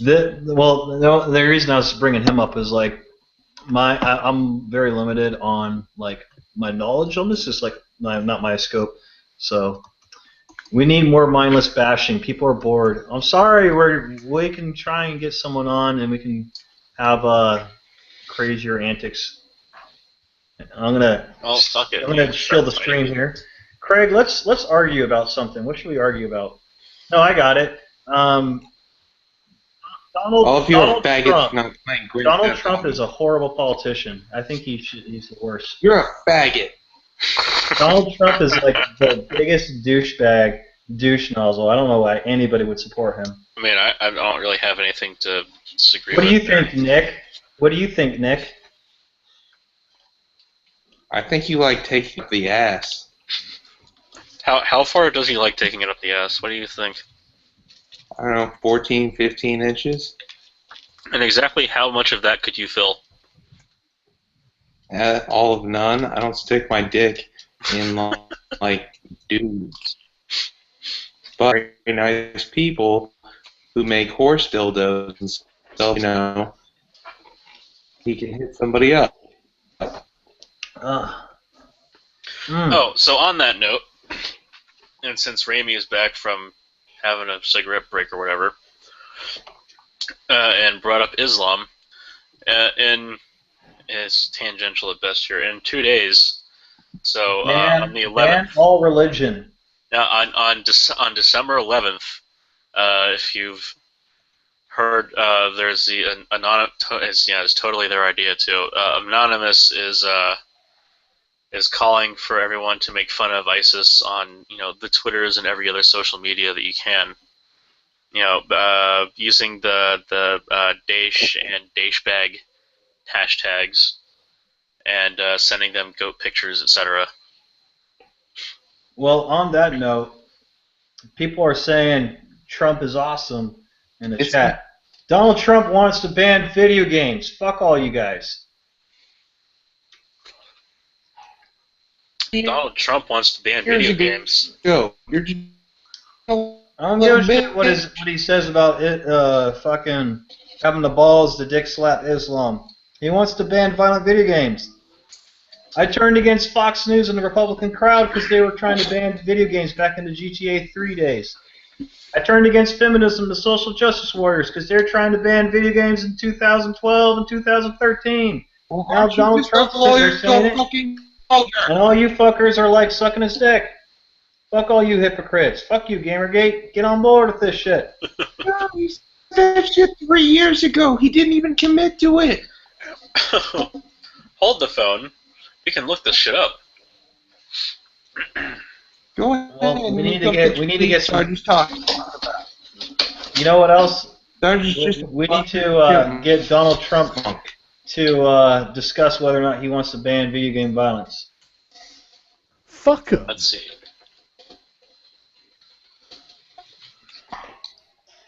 [SPEAKER 2] The reason I was bringing him up is like I'm very limited on like my knowledge on this. Is like not my scope. So we need more mindless bashing. People are bored. I'm sorry. We can try and get someone on, and we can have crazier antics. I'm gonna kill the stream here. Craig, let's argue about something. What should we argue about? No, I got it. Donald Trump is a horrible politician. I think he's the worst.
[SPEAKER 3] You're a faggot.
[SPEAKER 2] Donald Trump is like the biggest douche nozzle. I don't know why anybody would support him.
[SPEAKER 1] I mean, I don't really have anything to disagree
[SPEAKER 2] with.
[SPEAKER 1] What do you
[SPEAKER 2] think, Nick? What do you think, Nick?
[SPEAKER 3] I think you like taking the ass.
[SPEAKER 1] How far does he like taking it up the ass? What do you think?
[SPEAKER 3] I don't know, 14, 15 inches?
[SPEAKER 1] And exactly how much of that could you fill?
[SPEAKER 3] All of none. I don't stick my dick in like dudes. But very nice people who make horse dildos and stuff, you know, he can hit somebody up.
[SPEAKER 1] Oh, so on that note, and since Raimi is back from having a cigarette break or whatever, and brought up Islam, and it's tangential at best here, in 2 days, so on the 11th,
[SPEAKER 2] ban all religion.
[SPEAKER 1] on December 11th, if you've heard, there's the anonymous. It's totally their idea too. Anonymous is calling for everyone to make fun of ISIS on the Twitters and every other social media that you can. Using the Daesh and Daeshbag hashtags and sending them goat pictures, etc.
[SPEAKER 2] Well, on that note, people are saying Trump is awesome in the chat. Donald Trump wants to ban video games. Fuck all you guys.
[SPEAKER 1] Donald Trump wants to ban video games.
[SPEAKER 3] Go. You're
[SPEAKER 2] I don't give a shit what he says about it, fucking having the balls to dick slap Islam. He wants to ban violent video games. I turned against Fox News and the Republican crowd because they were trying to ban video games back in the GTA 3 days. I turned against feminism, the social justice warriors, because they're trying to ban video games in 2012 and 2013.
[SPEAKER 3] Well,
[SPEAKER 2] now Donald Trump's sitting there saying it, and all you fuckers are like sucking his dick. Fuck all you hypocrites. Fuck you, Gamergate. Get on board with this shit.
[SPEAKER 3] No, he said that shit 3 years ago. He didn't even commit to it.
[SPEAKER 1] Hold the phone. We can look this shit up.
[SPEAKER 3] Go ahead.
[SPEAKER 2] Well, we need to get some.
[SPEAKER 3] Talking.
[SPEAKER 2] You know what else?
[SPEAKER 3] We
[SPEAKER 2] need to get Donald Trump to discuss whether or not he wants to ban video game violence.
[SPEAKER 4] Fucker.
[SPEAKER 1] Let's see.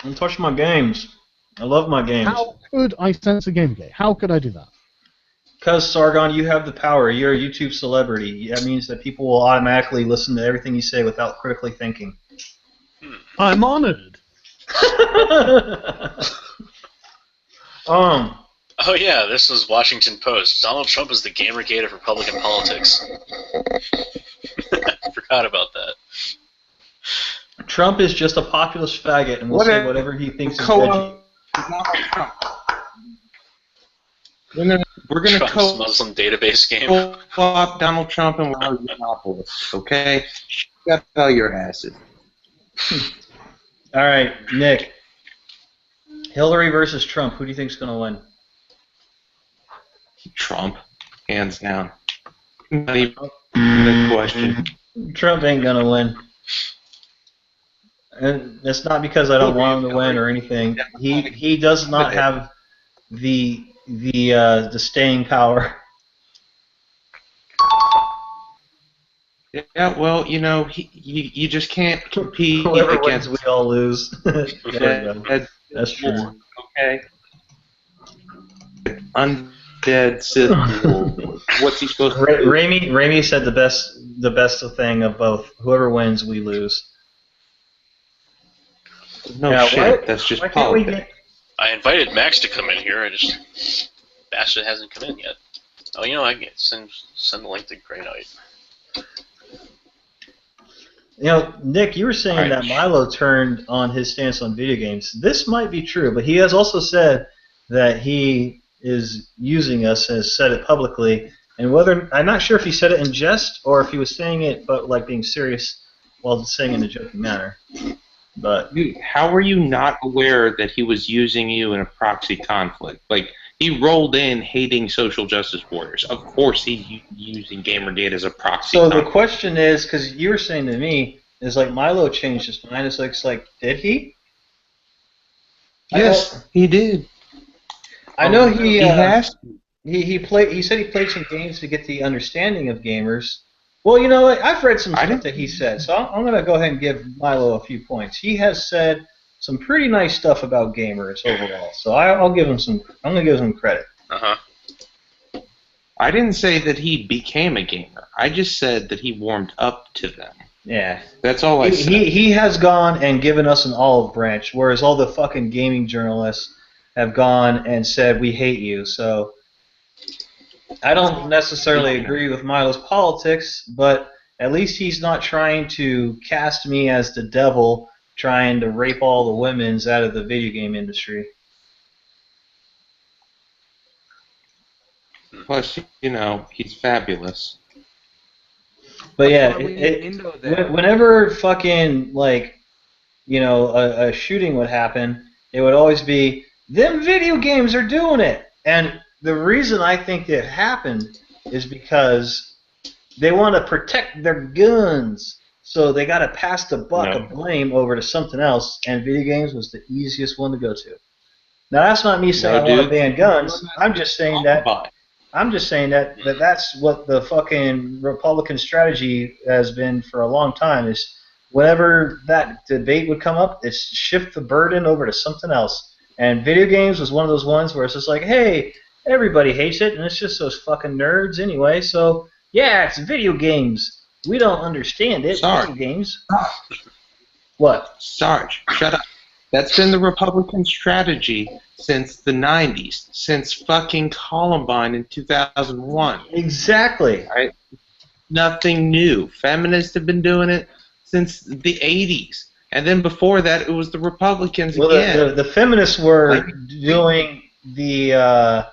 [SPEAKER 2] Don't touch my games. I love my games.
[SPEAKER 4] How could I censor Gamergate? How could I do that?
[SPEAKER 2] Because, Sargon, you have the power. You're a YouTube celebrity. That means that people will automatically listen to everything you say without critically thinking.
[SPEAKER 4] I'm honored.
[SPEAKER 1] Oh yeah, this was Washington Post. Donald Trump is the Gamergate of Republican politics. I forgot about that.
[SPEAKER 2] Trump is just a populist faggot and will say whatever he thinks is edgy.
[SPEAKER 3] We're going to
[SPEAKER 1] Trump's Muslim database game.
[SPEAKER 3] Co-op Donald Trump and we're monopolists, okay? Got all your asses.
[SPEAKER 2] All right, Nick. Hillary versus Trump. Who do you think's going to win?
[SPEAKER 3] Trump, hands down. Not even a question.
[SPEAKER 2] Trump ain't going to win. And that's not because I don't want him to win or anything. He does not have the staying power.
[SPEAKER 3] Yeah, well, you just can't compete
[SPEAKER 2] Whoever
[SPEAKER 3] against.
[SPEAKER 2] wins, we all lose. That's true.
[SPEAKER 3] Okay. Undead system. What's he supposed to do?
[SPEAKER 2] Raimi said the best thing of both. Whoever wins, we lose.
[SPEAKER 3] No shit. That's just politics.
[SPEAKER 1] I invited Max to come in here. Bastard hasn't come in yet. Oh, I can send the link to Grey Knight.
[SPEAKER 2] Nick, you were saying that Milo turned on his stance on video games. This might be true, but he has also said that he is using us and has said it publicly. And I'm not sure if he said it in jest or if he was saying it, but like being serious while saying it in a joking manner. But
[SPEAKER 3] dude, how were you not aware that he was using you in a proxy conflict? Like, he rolled in hating social justice warriors. Of course he's using Gamergate as a proxy conflict.
[SPEAKER 2] The question is, because you were saying to me, is like Milo changed his mind. It's like, did he?
[SPEAKER 3] Yes, he did.
[SPEAKER 2] I know he
[SPEAKER 3] has to.
[SPEAKER 2] He said he played some games to get the understanding of gamers. Well, you know what? I've read some
[SPEAKER 3] I
[SPEAKER 2] stuff
[SPEAKER 3] didn't.
[SPEAKER 2] that he said, so I'm going to go ahead and give Milo a few points. He has said some pretty nice stuff about gamers overall, so I'll give him some. I'm going to give him credit.
[SPEAKER 3] I didn't say that he became a gamer. I just said that he warmed up to them.
[SPEAKER 2] Yeah.
[SPEAKER 3] That's all I said.
[SPEAKER 2] He has gone and given us an olive branch, whereas all the fucking gaming journalists have gone and said we hate you. So I don't necessarily agree with Milo's politics, but at least he's not trying to cast me as the devil trying to rape all the women's out of the video game industry.
[SPEAKER 3] Plus, you know, he's fabulous.
[SPEAKER 2] But
[SPEAKER 5] That's why
[SPEAKER 2] yeah,
[SPEAKER 5] we need Indo there.
[SPEAKER 2] whenever fucking like a shooting would happen, it would always be them video games are doing it. And the reason I think it happened is because they want to protect their guns. So they got to pass the buck of blame over to something else, and video games was the easiest one to go to. Now that's not me saying I want to ban guns. I'm just saying that that's what the fucking Republican strategy has been for a long time. Is whenever that debate would come up, it's shift the burden over to something else. And video games was one of those ones where it's just like, hey, everybody hates it, and it's just those fucking nerds anyway. So yeah, it's video games. We don't understand it.
[SPEAKER 3] Sorry.
[SPEAKER 2] Video games. What?
[SPEAKER 3] Sarge, shut up. That's been the Republican strategy since the 90s, since fucking Columbine in 2001.
[SPEAKER 2] Exactly.
[SPEAKER 3] Right? Nothing new. Feminists have been doing it since the 80s. And then before that, it was the Republicans again.
[SPEAKER 2] The feminists were doing the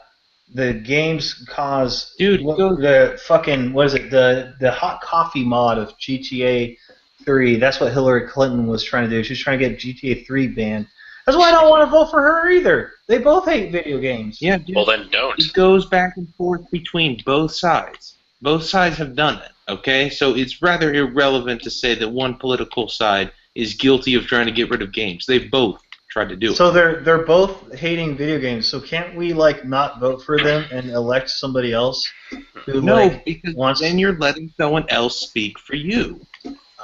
[SPEAKER 2] games cause the fucking what is it the hot coffee mod of GTA 3. That's what Hillary Clinton was trying to do. She was trying to get GTA 3 banned. That's why I don't want to vote for her either. They both hate video games.
[SPEAKER 3] Yeah, dude,
[SPEAKER 1] well then don't.
[SPEAKER 3] It goes back and forth between both sides. Both sides have done it, okay? So it's rather irrelevant to say that one political side is guilty of trying to get rid of games. They both tried to do it.
[SPEAKER 2] So they're both hating video games. So can't we like not vote for them and elect somebody else who
[SPEAKER 3] because then you're letting someone else speak for you.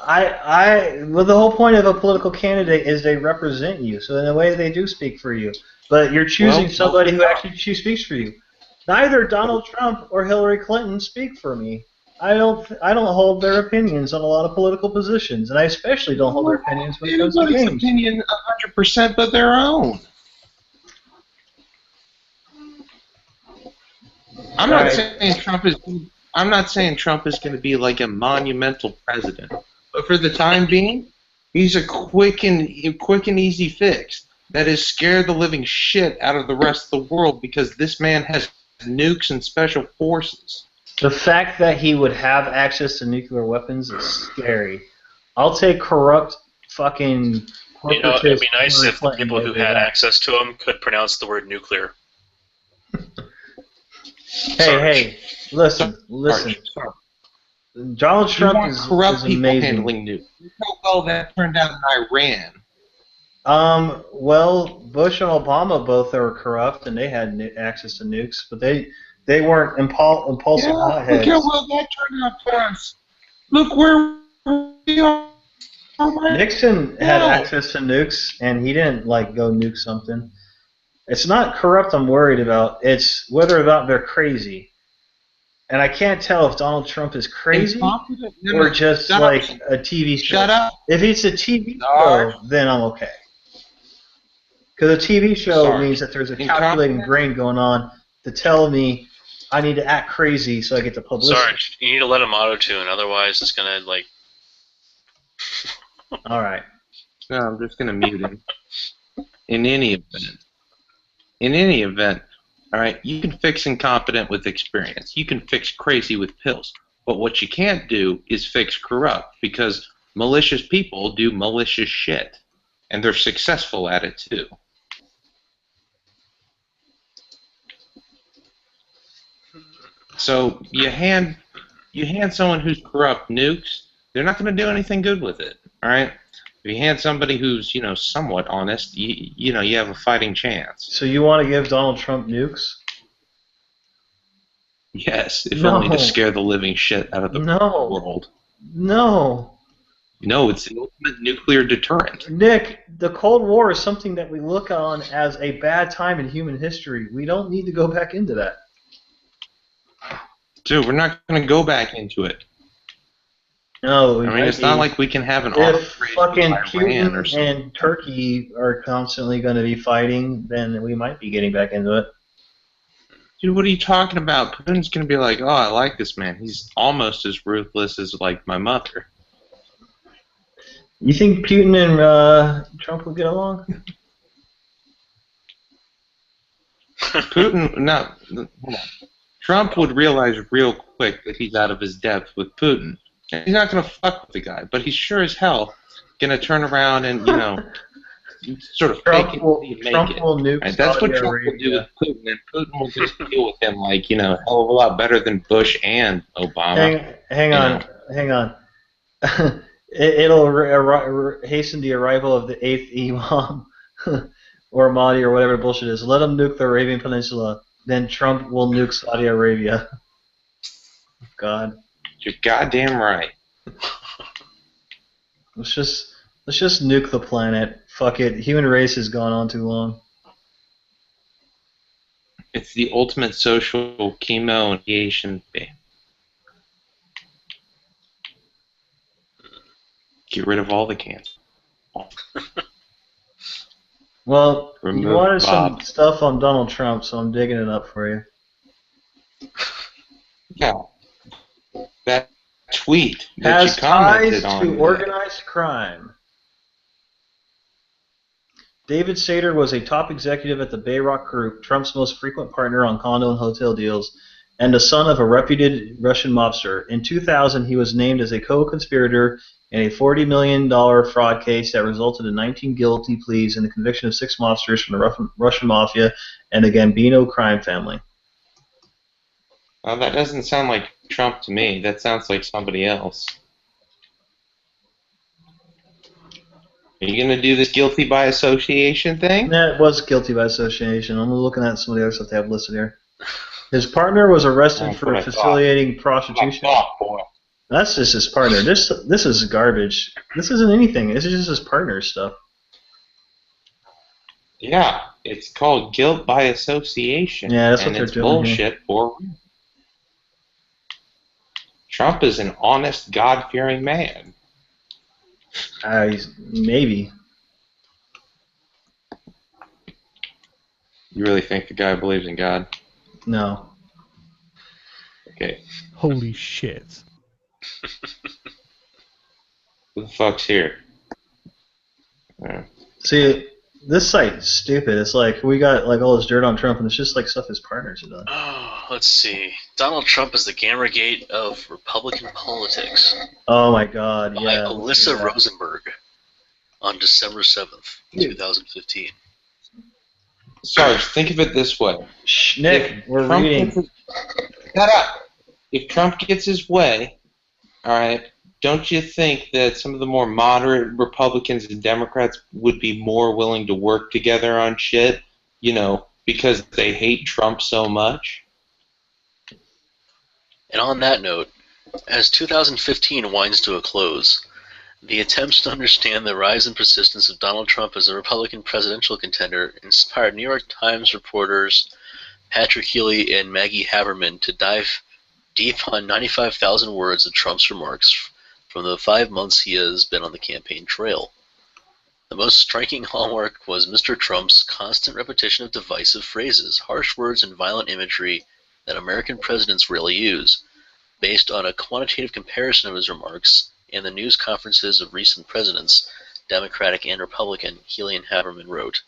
[SPEAKER 2] Well, the whole point of a political candidate is they represent you, so in a way they do speak for you. But you're choosing somebody who actually speaks for you. Neither Donald Trump or Hillary Clinton speak for me. I don't hold their opinions on a lot of political positions, and I especially don't hold their opinions when it comes to games.
[SPEAKER 3] Opinion 100% but their own. I'm not saying Trump is going to be like a monumental president. But for the time being, he's a quick and easy fix that has scared the living shit out of the rest of the world because this man has nukes and special forces.
[SPEAKER 2] The fact that he would have access to nuclear weapons is scary. I'll take corrupt fucking corporatist.
[SPEAKER 1] You know, it'd be nice if the people who had access to him could pronounce the word nuclear.
[SPEAKER 2] Hey, listen. Donald Trump is
[SPEAKER 3] people
[SPEAKER 2] amazing.
[SPEAKER 3] Handling nukes. Look how well that turned out in Iran.
[SPEAKER 2] Well, Bush and Obama both are corrupt, and they had access to nukes, but they weren't impulsive hotheads.
[SPEAKER 3] Look how well that turned out for us. Look where we are.
[SPEAKER 2] Nixon had access to nukes, and he didn't go nuke something. It's not corrupt I'm worried about. It's whether or not they're crazy. And I can't tell if Donald Trump is crazy or just like a TV show.
[SPEAKER 3] Shut up.
[SPEAKER 2] If it's a TV show, then I'm okay. Because a TV show means that there's a calculating brain going on to tell me I need to act crazy so I get the publicity.
[SPEAKER 1] Sarge, you need to let him auto-tune, otherwise it's going to,
[SPEAKER 2] All right.
[SPEAKER 3] No, I'm just going to mute him. In any event, all right, you can fix incompetent with experience. You can fix crazy with pills. But what you can't do is fix corrupt, because malicious people do malicious shit. And they're successful at it, too. So you hand someone who's corrupt nukes, they're not going to do anything good with it, all right? If you hand somebody who's, somewhat honest, you have a fighting chance.
[SPEAKER 2] So you want to give Donald Trump nukes?
[SPEAKER 3] Yes, if only to
[SPEAKER 2] No.
[SPEAKER 3] scare the living shit out of the
[SPEAKER 2] No.
[SPEAKER 3] world.
[SPEAKER 2] No.
[SPEAKER 3] No, it's the ultimate nuclear deterrent.
[SPEAKER 2] Nick, the Cold War is something that we look on as a bad time in human history. We don't need to go back into that.
[SPEAKER 3] Dude, we're not going to go back into it.
[SPEAKER 2] No, we
[SPEAKER 3] I mean,
[SPEAKER 2] might
[SPEAKER 3] it's
[SPEAKER 2] be.
[SPEAKER 3] not like we can have an
[SPEAKER 2] If
[SPEAKER 3] arms race
[SPEAKER 2] fucking
[SPEAKER 3] with Iran or
[SPEAKER 2] Putin
[SPEAKER 3] something.
[SPEAKER 2] and Turkey are constantly going to be fighting, then we might be getting back into it.
[SPEAKER 3] Dude, what are you talking about? Putin's going to be like, oh, I like this man. He's almost as ruthless as, like, my mother.
[SPEAKER 2] You think Putin and Trump will get along?
[SPEAKER 3] Putin, no, hold on. Trump would realize real quick that he's out of his depth with Putin. And he's not going to fuck with the guy, but he's sure as hell going to turn around and, sort of fake it until you make
[SPEAKER 2] Trump
[SPEAKER 3] it.
[SPEAKER 2] will nuke
[SPEAKER 3] Right? That's what
[SPEAKER 2] Saudi
[SPEAKER 3] Trump will do
[SPEAKER 2] Arabia.
[SPEAKER 3] with Putin, and Putin will just deal with him like, a hell of a lot better than Bush and Obama.
[SPEAKER 2] Hang on. It'll hasten the arrival of the 8th Imam or Mahdi or whatever bullshit is. Let them nuke the Arabian Peninsula. Then Trump will nuke Saudi Arabia. God.
[SPEAKER 3] You're goddamn right.
[SPEAKER 2] Let's just nuke the planet. Fuck it. Human race has gone on too long.
[SPEAKER 3] It's the ultimate social chemo initiation thing. Get rid of all the cancer.
[SPEAKER 2] Well,
[SPEAKER 3] Remove
[SPEAKER 2] you wanted some
[SPEAKER 3] Bob.
[SPEAKER 2] stuff on Donald Trump, so I'm digging it up for you.
[SPEAKER 3] Yeah. That tweet that
[SPEAKER 2] Has
[SPEAKER 3] you commented
[SPEAKER 2] ties
[SPEAKER 3] on.
[SPEAKER 2] to organized crime. David Sater was a top executive at the Bayrock Group, Trump's most frequent partner on condo and hotel deals, and the son of a reputed Russian mobster. In 2000, he was named as a co-conspirator in a $40 million fraud case that resulted in 19 guilty pleas and the conviction of 6 mobsters from the Russian mafia and the Gambino crime family.
[SPEAKER 3] Well, that doesn't sound like Trump to me. That sounds like somebody else. Are you going to do this guilty by association thing?
[SPEAKER 2] That was guilty by association. I'm looking at some of the other stuff they have listed here. His partner was arrested for facilitating prostitution. That's just his partner. This is garbage. This isn't anything. This is just his partner stuff.
[SPEAKER 3] Yeah, it's called guilt by association.
[SPEAKER 2] Yeah, that's what they're doing.
[SPEAKER 3] And it's bullshit for real. Trump is an honest, God-fearing man.
[SPEAKER 2] Maybe.
[SPEAKER 3] You really think the guy believes in God?
[SPEAKER 2] No.
[SPEAKER 3] Okay.
[SPEAKER 4] Holy shit.
[SPEAKER 3] Who the fuck's here?
[SPEAKER 2] See, this site's stupid. It's like we got like all this dirt on Trump, and it's just like stuff his partners have done.
[SPEAKER 1] Oh, let's see. Donald Trump is the Gamergate of Republican politics.
[SPEAKER 2] Oh my God!
[SPEAKER 1] By
[SPEAKER 2] Yeah.
[SPEAKER 1] Alyssa Rosenberg on December 7th, 2015.
[SPEAKER 3] Sarge, think of it this way.
[SPEAKER 2] Shh, Nick, we're reading.
[SPEAKER 3] Shut up. If Trump gets his way, all right, don't you think that some of the more moderate Republicans and Democrats would be more willing to work together on shit, because they hate Trump so much?
[SPEAKER 1] And on that note, as 2015 winds to a close, the attempts to understand the rise and persistence of Donald Trump as a Republican presidential contender inspired New York Times reporters Patrick Healy and Maggie Haberman to dive deep on 95,000 words of Trump's remarks from the 5 months he has been on the campaign trail. The most striking hallmark was Mr. Trump's constant repetition of divisive phrases, harsh words, and violent imagery that American presidents rarely use, based on a quantitative comparison of his remarks and the news conferences of recent presidents, Democratic and Republican, Healy and Haberman wrote.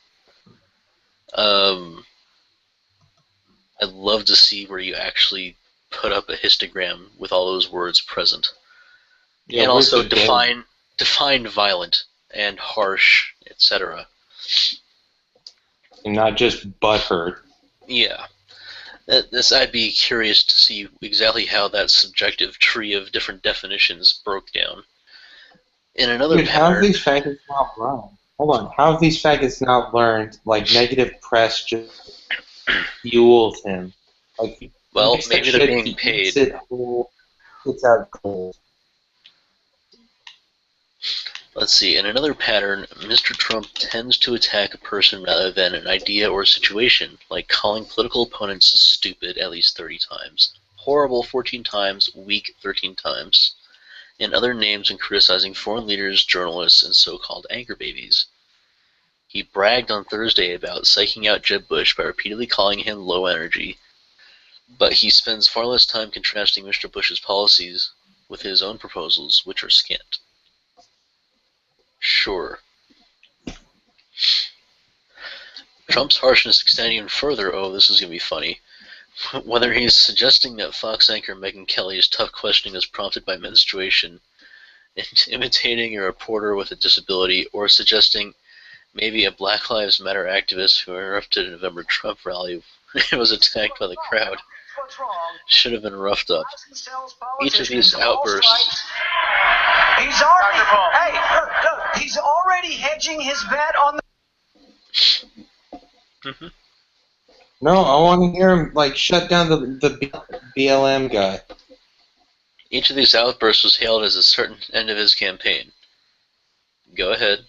[SPEAKER 1] I'd love to see where you actually put up a histogram with all those words present.
[SPEAKER 3] Yeah,
[SPEAKER 1] and also define violent and harsh, etc.
[SPEAKER 3] And not just butthurt.
[SPEAKER 1] Yeah. I'd be curious to see exactly how that subjective tree of different definitions broke down. In another
[SPEAKER 3] Dude, how have these faggots not learned? Hold on. How have these faggots not learned, like, negative press just fuels him? Like,
[SPEAKER 1] Well,
[SPEAKER 3] Makes that
[SPEAKER 1] maybe they're
[SPEAKER 3] shit,
[SPEAKER 1] being
[SPEAKER 3] he
[SPEAKER 1] paid.
[SPEAKER 3] eats it whole, puts out gold.
[SPEAKER 1] Let's see. In another pattern, Mr. Trump tends to attack a person rather than an idea or situation, like calling political opponents stupid at least 30 times, horrible 14 times, weak 13 times, and other names and criticizing foreign leaders, journalists, and so-called anchor babies. He bragged on Thursday about psyching out Jeb Bush by repeatedly calling him low energy, but he spends far less time contrasting Mr. Bush's policies with his own proposals, which are scant. Sure. Trump's harshness extended even further. Oh, this is going to be funny. Whether he's suggesting that Fox anchor Megyn Kelly's tough questioning is prompted by menstruation, imitating a reporter with a disability, or suggesting maybe a Black Lives Matter activist who interrupted a November Trump rally and was attacked by the crowd should have been roughed up. Each of these outbursts...
[SPEAKER 5] He's already, hey, look, he's already hedging his bet on the...
[SPEAKER 3] No, I want to hear him, like, shut down the BLM guy.
[SPEAKER 1] Each of these outbursts was hailed as a certain end of his campaign. Go ahead.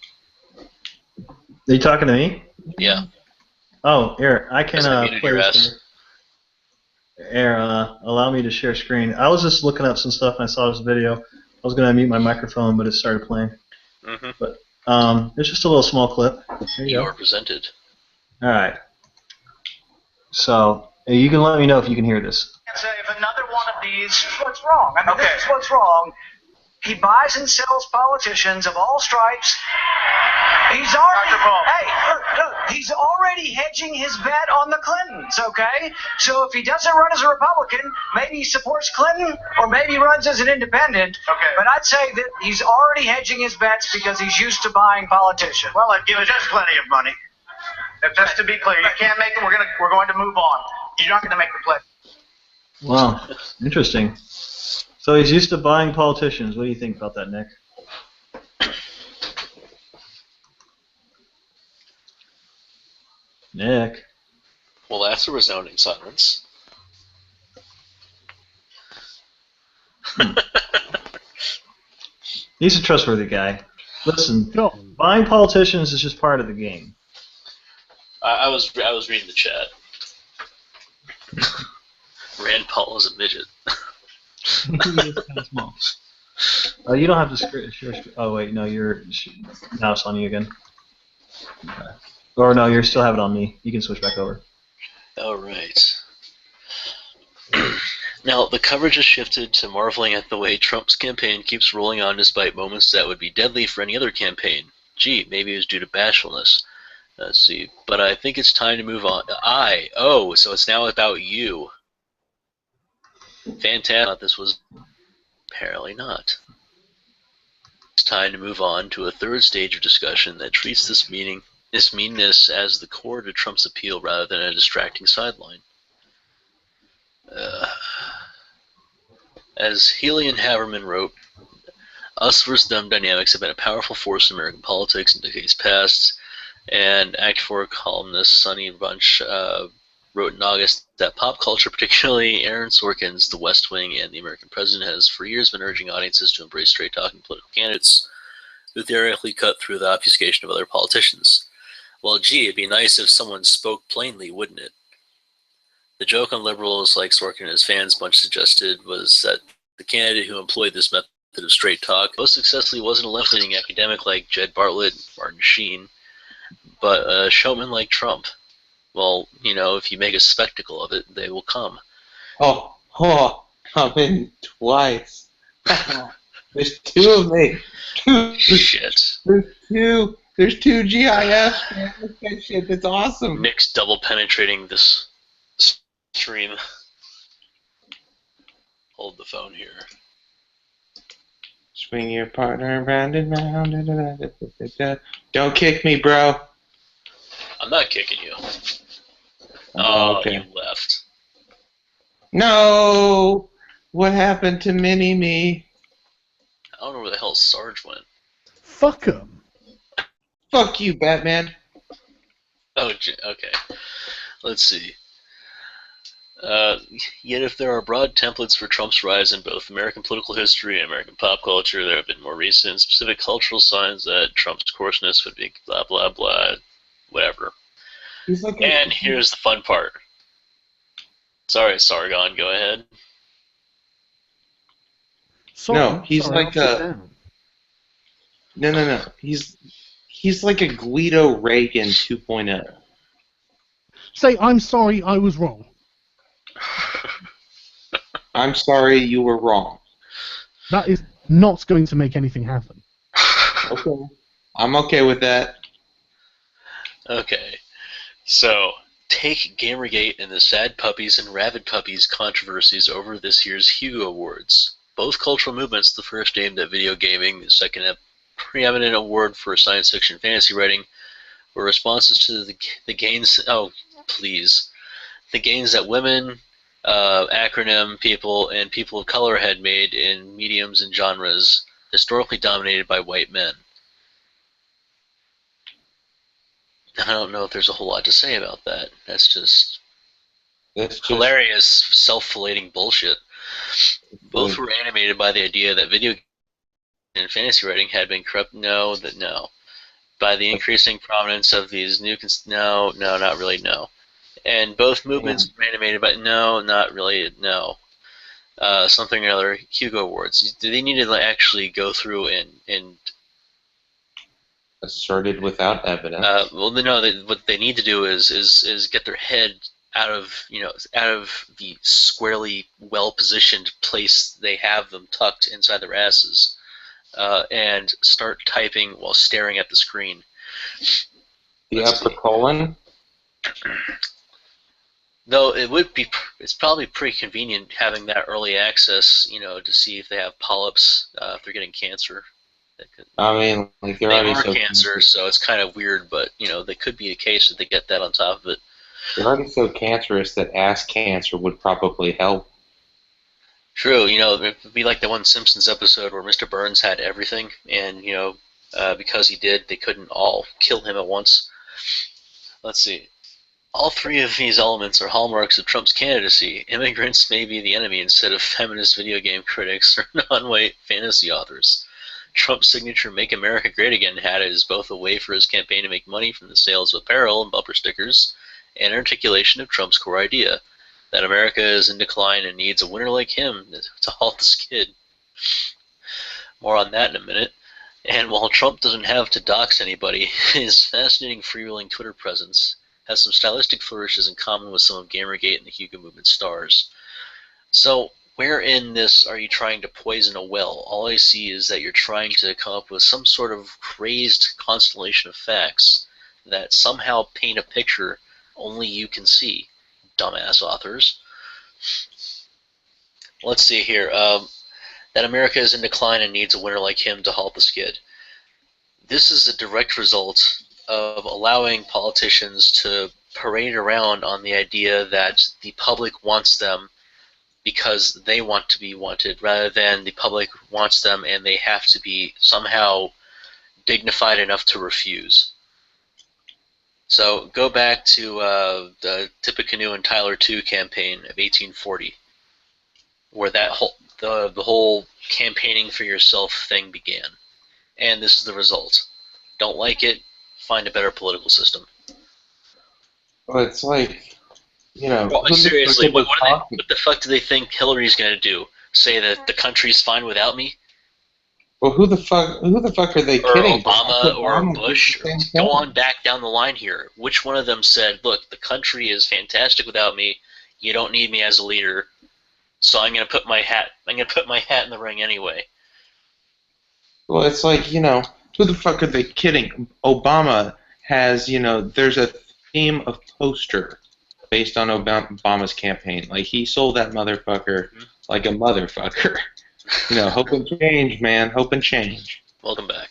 [SPEAKER 2] Are you talking to me?
[SPEAKER 1] Yeah.
[SPEAKER 2] Oh, here, I can
[SPEAKER 1] muted
[SPEAKER 2] play
[SPEAKER 1] your
[SPEAKER 2] this.
[SPEAKER 1] ass.
[SPEAKER 2] Here, allow me to share screen. I was just looking up some stuff and I saw this video. I was going to mute my microphone, but it started playing.
[SPEAKER 1] Mm-hmm.
[SPEAKER 2] But it's just a little small clip. Here you
[SPEAKER 1] You
[SPEAKER 2] go.
[SPEAKER 1] are presented.
[SPEAKER 2] All right. So you can let me know if you can hear this.
[SPEAKER 5] Say if another one of these, what's wrong? I mean, this is what's wrong. He buys and sells politicians of all stripes. He's already, hey, look, he's already hedging his bet on the Clintons, okay? So if he doesn't run as a Republican, maybe he supports Clinton, or maybe he runs as an independent. Okay. But I'd say that he's already hedging his bets because he's used to buying politicians. Well, it gives us plenty of money. Just to be clear, you can't make it. We're going to move on. You're not going to make the play.
[SPEAKER 2] Wow, interesting. So he's used to buying politicians. What do you think about that, Nick? Nick.
[SPEAKER 1] Well, that's a resounding silence.
[SPEAKER 2] He's a trustworthy guy. Listen,
[SPEAKER 4] John.
[SPEAKER 2] buying politicians is just part of the game.
[SPEAKER 1] I was reading the chat. Rand Paul is a midget.
[SPEAKER 2] He is kind of small. You don't have to share. Oh wait, no, now it's on you again. Okay. Or no, you still have it on me. You can switch back over.
[SPEAKER 1] All right. Now, the coverage has shifted to marveling at the way Trump's campaign keeps rolling on despite moments that would be deadly for any other campaign. Gee, maybe it was due to bashfulness. Let's see. But I think it's time to move on. Oh, so it's now about you. Fantastic. I thought this was... Apparently not. It's time to move on to a third stage of discussion that treats this meanness as the core to Trump's appeal rather than a distracting sideline. As Healy and Haberman wrote, us versus them dynamics have been a powerful force in American politics in decades past, and Act 4 columnist Sonny Bunch wrote in August that pop culture, particularly Aaron Sorkin's The West Wing and The American President, has for years been urging audiences to embrace straight-talking political candidates who theoretically cut through the obfuscation of other politicians. Well, gee, it'd be nice if someone spoke plainly, wouldn't it? The joke on liberals like Sorkin and his fans Bunch suggested was that the candidate who employed this method of straight talk most successfully wasn't a left-leaning academic like Jed Bartlett, Martin Sheen, but a showman like Trump. Well, you know, if you make a spectacle of it, they will come.
[SPEAKER 3] Oh, I'm in twice. There's two of me.
[SPEAKER 1] Shit.
[SPEAKER 3] There's two GIFs. Man. Look at that shit. That's awesome.
[SPEAKER 1] Nick's double penetrating this stream. Hold the phone here.
[SPEAKER 3] Swing your partner round and round. Don't kick me, bro.
[SPEAKER 1] I'm not kicking you.
[SPEAKER 3] Okay.
[SPEAKER 1] You left.
[SPEAKER 3] No! What happened to Mini-Me?
[SPEAKER 1] I don't know where the hell Sarge went.
[SPEAKER 4] Fuck him.
[SPEAKER 3] Fuck you, Batman.
[SPEAKER 1] Oh, okay. Let's see. Uh, Yet if there are broad templates for Trump's rise in both American political history and American pop culture, there have been more recent specific cultural signs that Trump's coarseness would be blah, blah, blah, whatever.
[SPEAKER 3] He's like
[SPEAKER 1] And here's the fun part. Sorry, Sargon, go ahead.
[SPEAKER 4] Sorry,
[SPEAKER 3] No, he's
[SPEAKER 4] sorry,
[SPEAKER 3] like
[SPEAKER 4] I'll sit
[SPEAKER 3] a
[SPEAKER 4] down.
[SPEAKER 3] no. He's like a Guido Reagan 2.0.
[SPEAKER 4] Say, I'm sorry, I was wrong.
[SPEAKER 3] I'm sorry, you were wrong.
[SPEAKER 4] That is not going to make anything happen.
[SPEAKER 3] Okay. I'm okay with that.
[SPEAKER 1] Okay, so take Gamergate and the sad puppies and rabid puppies controversies over this year's Hugo Awards. Both cultural movements, the first aimed at video gaming, the second a preeminent award for science fiction fantasy writing, were responses to the gains. Oh, please, the gains that women, acronym people, and people of color had made in mediums and genres historically dominated by white men. I don't know if there's a whole lot to say about that. That's just hilarious, self-flating bullshit. Both were animated by the idea that video and fantasy writing had been corrupt. No. By the increasing prominence of these new no, not really, no. And both movements were animated by no, not really, no. Something or other, Hugo Awards. Do they need to actually go through and
[SPEAKER 3] asserted without evidence?
[SPEAKER 1] Well, no. What they need to do is get their head out of the squarely well positioned place they have them tucked inside their asses, and start typing while staring at the screen.
[SPEAKER 3] The upper colon.
[SPEAKER 1] Though it's probably pretty convenient having that early access, to see if they have polyps, if they're getting cancer.
[SPEAKER 3] I mean, like they're
[SPEAKER 1] they
[SPEAKER 3] already
[SPEAKER 1] are
[SPEAKER 3] so
[SPEAKER 1] cancer, so it's kind of weird, but they could be a case that they get that on top of it.
[SPEAKER 3] They're already so cancerous that ass cancer would probably help.
[SPEAKER 1] True, it would be like the one Simpsons episode where Mr. Burns had everything, and because he did, they couldn't all kill him at once. Let's see. All three of these elements are hallmarks of Trump's candidacy. Immigrants may be the enemy instead of feminist video game critics or non-white fantasy authors. Trump's signature Make America Great Again hat is both a way for his campaign to make money from the sales of apparel and bumper stickers, and an articulation of Trump's core idea, that America is in decline and needs a winner like him to halt the skid. More on that in a minute. And while Trump doesn't have to dox anybody, his fascinating freewheeling Twitter presence has some stylistic flourishes in common with some of Gamergate and the Hugo Movement stars. So, where in this are you trying to poison a well? All I see is that you're trying to come up with some sort of crazed constellation of facts that somehow paint a picture only you can see, dumbass authors. Let's see here. That America is in decline and needs a winner like him to halt the skid. This is a direct result of allowing politicians to parade around on the idea that the public wants them because they want to be wanted, rather than the public wants them and they have to be somehow dignified enough to refuse. So go back to the Tippecanoe and Tyler 2 campaign of 1840, where that the whole campaigning for yourself thing began. And this is the result. Don't like it, find a better political system.
[SPEAKER 3] Well, it's like,
[SPEAKER 1] seriously, what the fuck do they think Hillary's going to do? Say that the country's fine without me?
[SPEAKER 3] Well, who the fuck are they
[SPEAKER 1] or
[SPEAKER 3] kidding?
[SPEAKER 1] Obama or Bush? Go on back down the line here. Which one of them said, look, the country is fantastic without me. You don't need me as a leader. So I'm going to put my hat in the ring anyway.
[SPEAKER 3] Well, it's like, who the fuck are they kidding? Obama has, there's a theme of poster based on Obama's campaign. Like, he sold that motherfucker like a motherfucker. Hope and change, man. Hope and change.
[SPEAKER 1] Welcome back.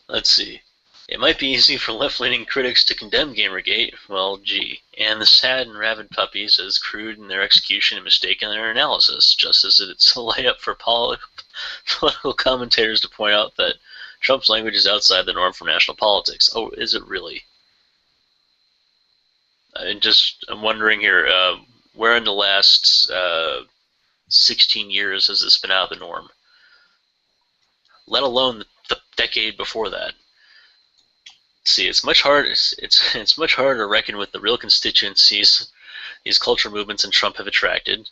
[SPEAKER 1] Let's see. It might be easy for left-leaning critics to condemn Gamergate, well, gee, and the sad and rabid puppies as crude in their execution and mistaken in their analysis, just as it's a layup for political commentators to point out that Trump's language is outside the norm for national politics. Oh, is it really? I'm wondering here, Where in the last 16 years has this been out of the norm? Let alone the decade before that. See, it's much harder. It's much harder to reckon with the real constituencies these cultural movements and Trump have attracted.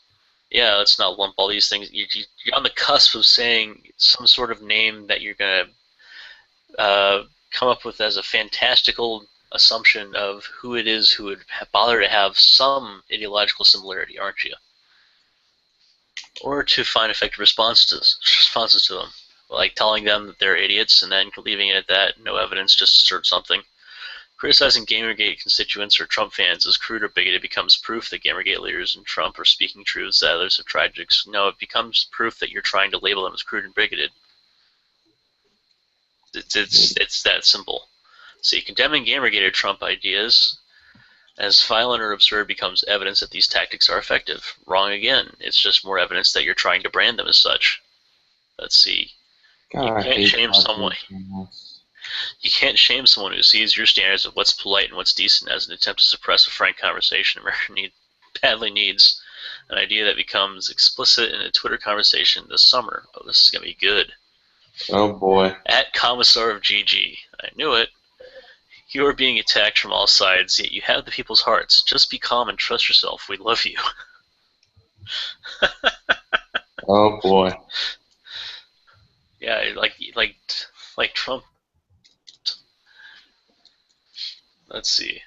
[SPEAKER 1] Yeah, let's not lump all these things. You're on the cusp of saying some sort of name that you're gonna come up with as a fantastical assumption of who it is who would bother to have some ideological similarity, aren't you? Or to find effective responses to them, like telling them that they're idiots and then leaving it at that, no evidence, just assert something. Criticizing Gamergate constituents or Trump fans as crude or bigoted becomes proof that Gamergate leaders and Trump are speaking truths that others have tried to. No, it becomes proof that you're trying to label them as crude and bigoted. It's that simple. See, condemning Gamergate or Trump ideas as violent or absurd becomes evidence that these tactics are effective. Wrong again. It's just more evidence that you're trying to brand them as such. Let's see.
[SPEAKER 3] God,
[SPEAKER 1] You can't shame someone. You can't shame someone who sees your standards of what's polite and what's decent as an attempt to suppress a frank conversation America badly needs. An idea that becomes explicit in a Twitter conversation this summer. Oh, this is going to be good.
[SPEAKER 3] Oh boy.
[SPEAKER 1] At Commissar of GG. I knew it. You are being attacked from all sides, yet you have the people's hearts. Just be calm and trust yourself. We love you.
[SPEAKER 3] Oh boy.
[SPEAKER 1] Yeah, like Trump. Let's see.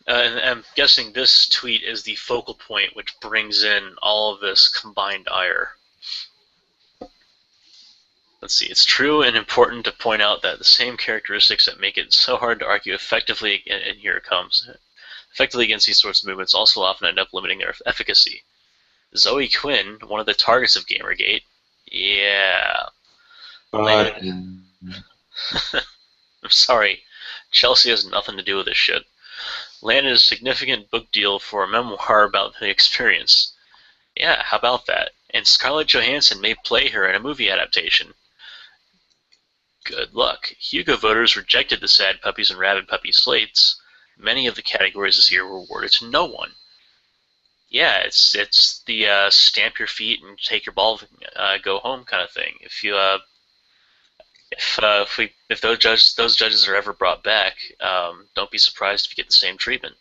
[SPEAKER 1] And I'm guessing this tweet is the focal point which brings in all of this combined ire. Let's see. It's true and important to point out that the same characteristics that make it so hard to argue effectively, and here it comes, effectively against these sorts of movements also often end up limiting their efficacy. Zoe Quinn, one of the targets of Gamergate, yeah. I'm sorry, Chelsea has nothing to do with this shit. Landed a significant book deal for a memoir about the experience. Yeah, how about that? And Scarlett Johansson may play her in a movie adaptation. Good luck. Hugo voters rejected the Sad Puppies and Rabid Puppy slates. Many of the categories this year were awarded to no one. Yeah, it's the stamp your feet and take your ball, go home kind of thing. If those judges are ever brought back, don't be surprised if you get the same treatment.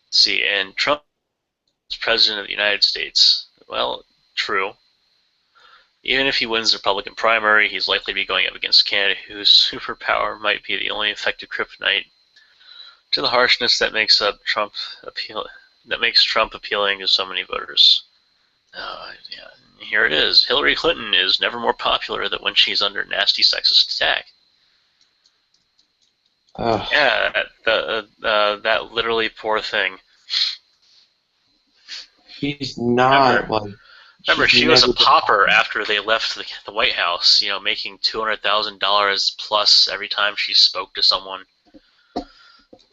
[SPEAKER 1] See, and Trump is president of the United States. Well, true. Even if he wins the Republican primary, he's likely to be going up against a candidate whose superpower might be the only effective kryptonite to the harshness that makes Trump appealing to so many voters. Yeah, here it is. Hillary Clinton is never more popular than when she's under nasty sexist attack. Yeah, that literally poor thing.
[SPEAKER 3] She's not
[SPEAKER 1] Remember, she was a pauper after they left the White House, making $200,000 plus every time she spoke to someone.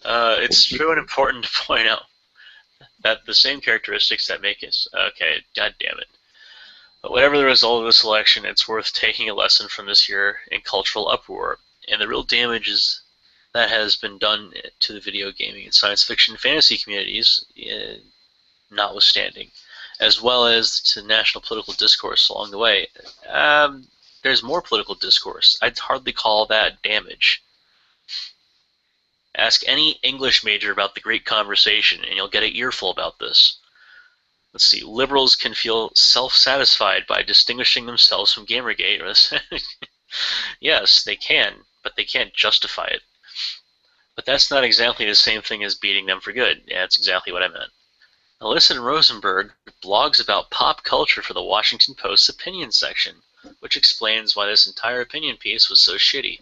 [SPEAKER 1] It's true and important to point out that the same characteristics that make us... Okay, god damn it. But whatever the result of this election, it's worth taking a lesson from this year in cultural uproar, and the real damage that has been done to the video gaming and science fiction and fantasy communities, notwithstanding, as well as to national political discourse along the way. There's more political discourse. I'd hardly call that damage. Ask any English major about the Great Conversation, and you'll get an earful about this. Let's see. Liberals can feel self-satisfied by distinguishing themselves from Gamergate. Yes, they can, but they can't justify it. But that's not exactly the same thing as beating them for good. Yeah, that's exactly what I meant. Alyssa Rosenberg blogs about pop culture for the Washington Post's opinion section, which explains why this entire opinion piece was so shitty.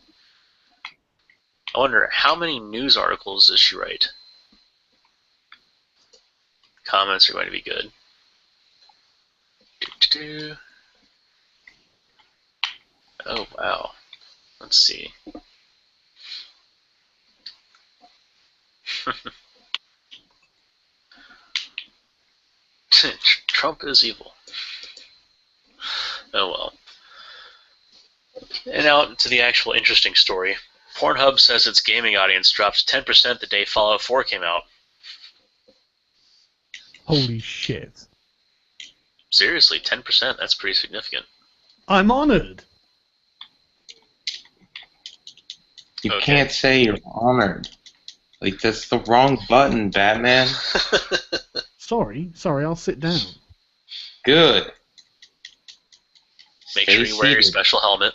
[SPEAKER 1] I wonder, how many news articles does she write? Comments are going to be good. Oh, wow. Let's see. Trump is evil. Oh well. And now to the actual interesting story. Pornhub says its gaming audience dropped 10% the day Fallout 4 came out.
[SPEAKER 4] Holy shit.
[SPEAKER 1] Seriously, 10%, that's pretty significant.
[SPEAKER 4] I'm honored.
[SPEAKER 3] You
[SPEAKER 1] Okay.
[SPEAKER 3] can't say you're honored. Like, that's the wrong button, Batman.
[SPEAKER 4] Sorry, I'll sit down.
[SPEAKER 3] Good.
[SPEAKER 1] Make
[SPEAKER 3] Stay
[SPEAKER 1] sure you wear your
[SPEAKER 3] seated.
[SPEAKER 1] special helmet.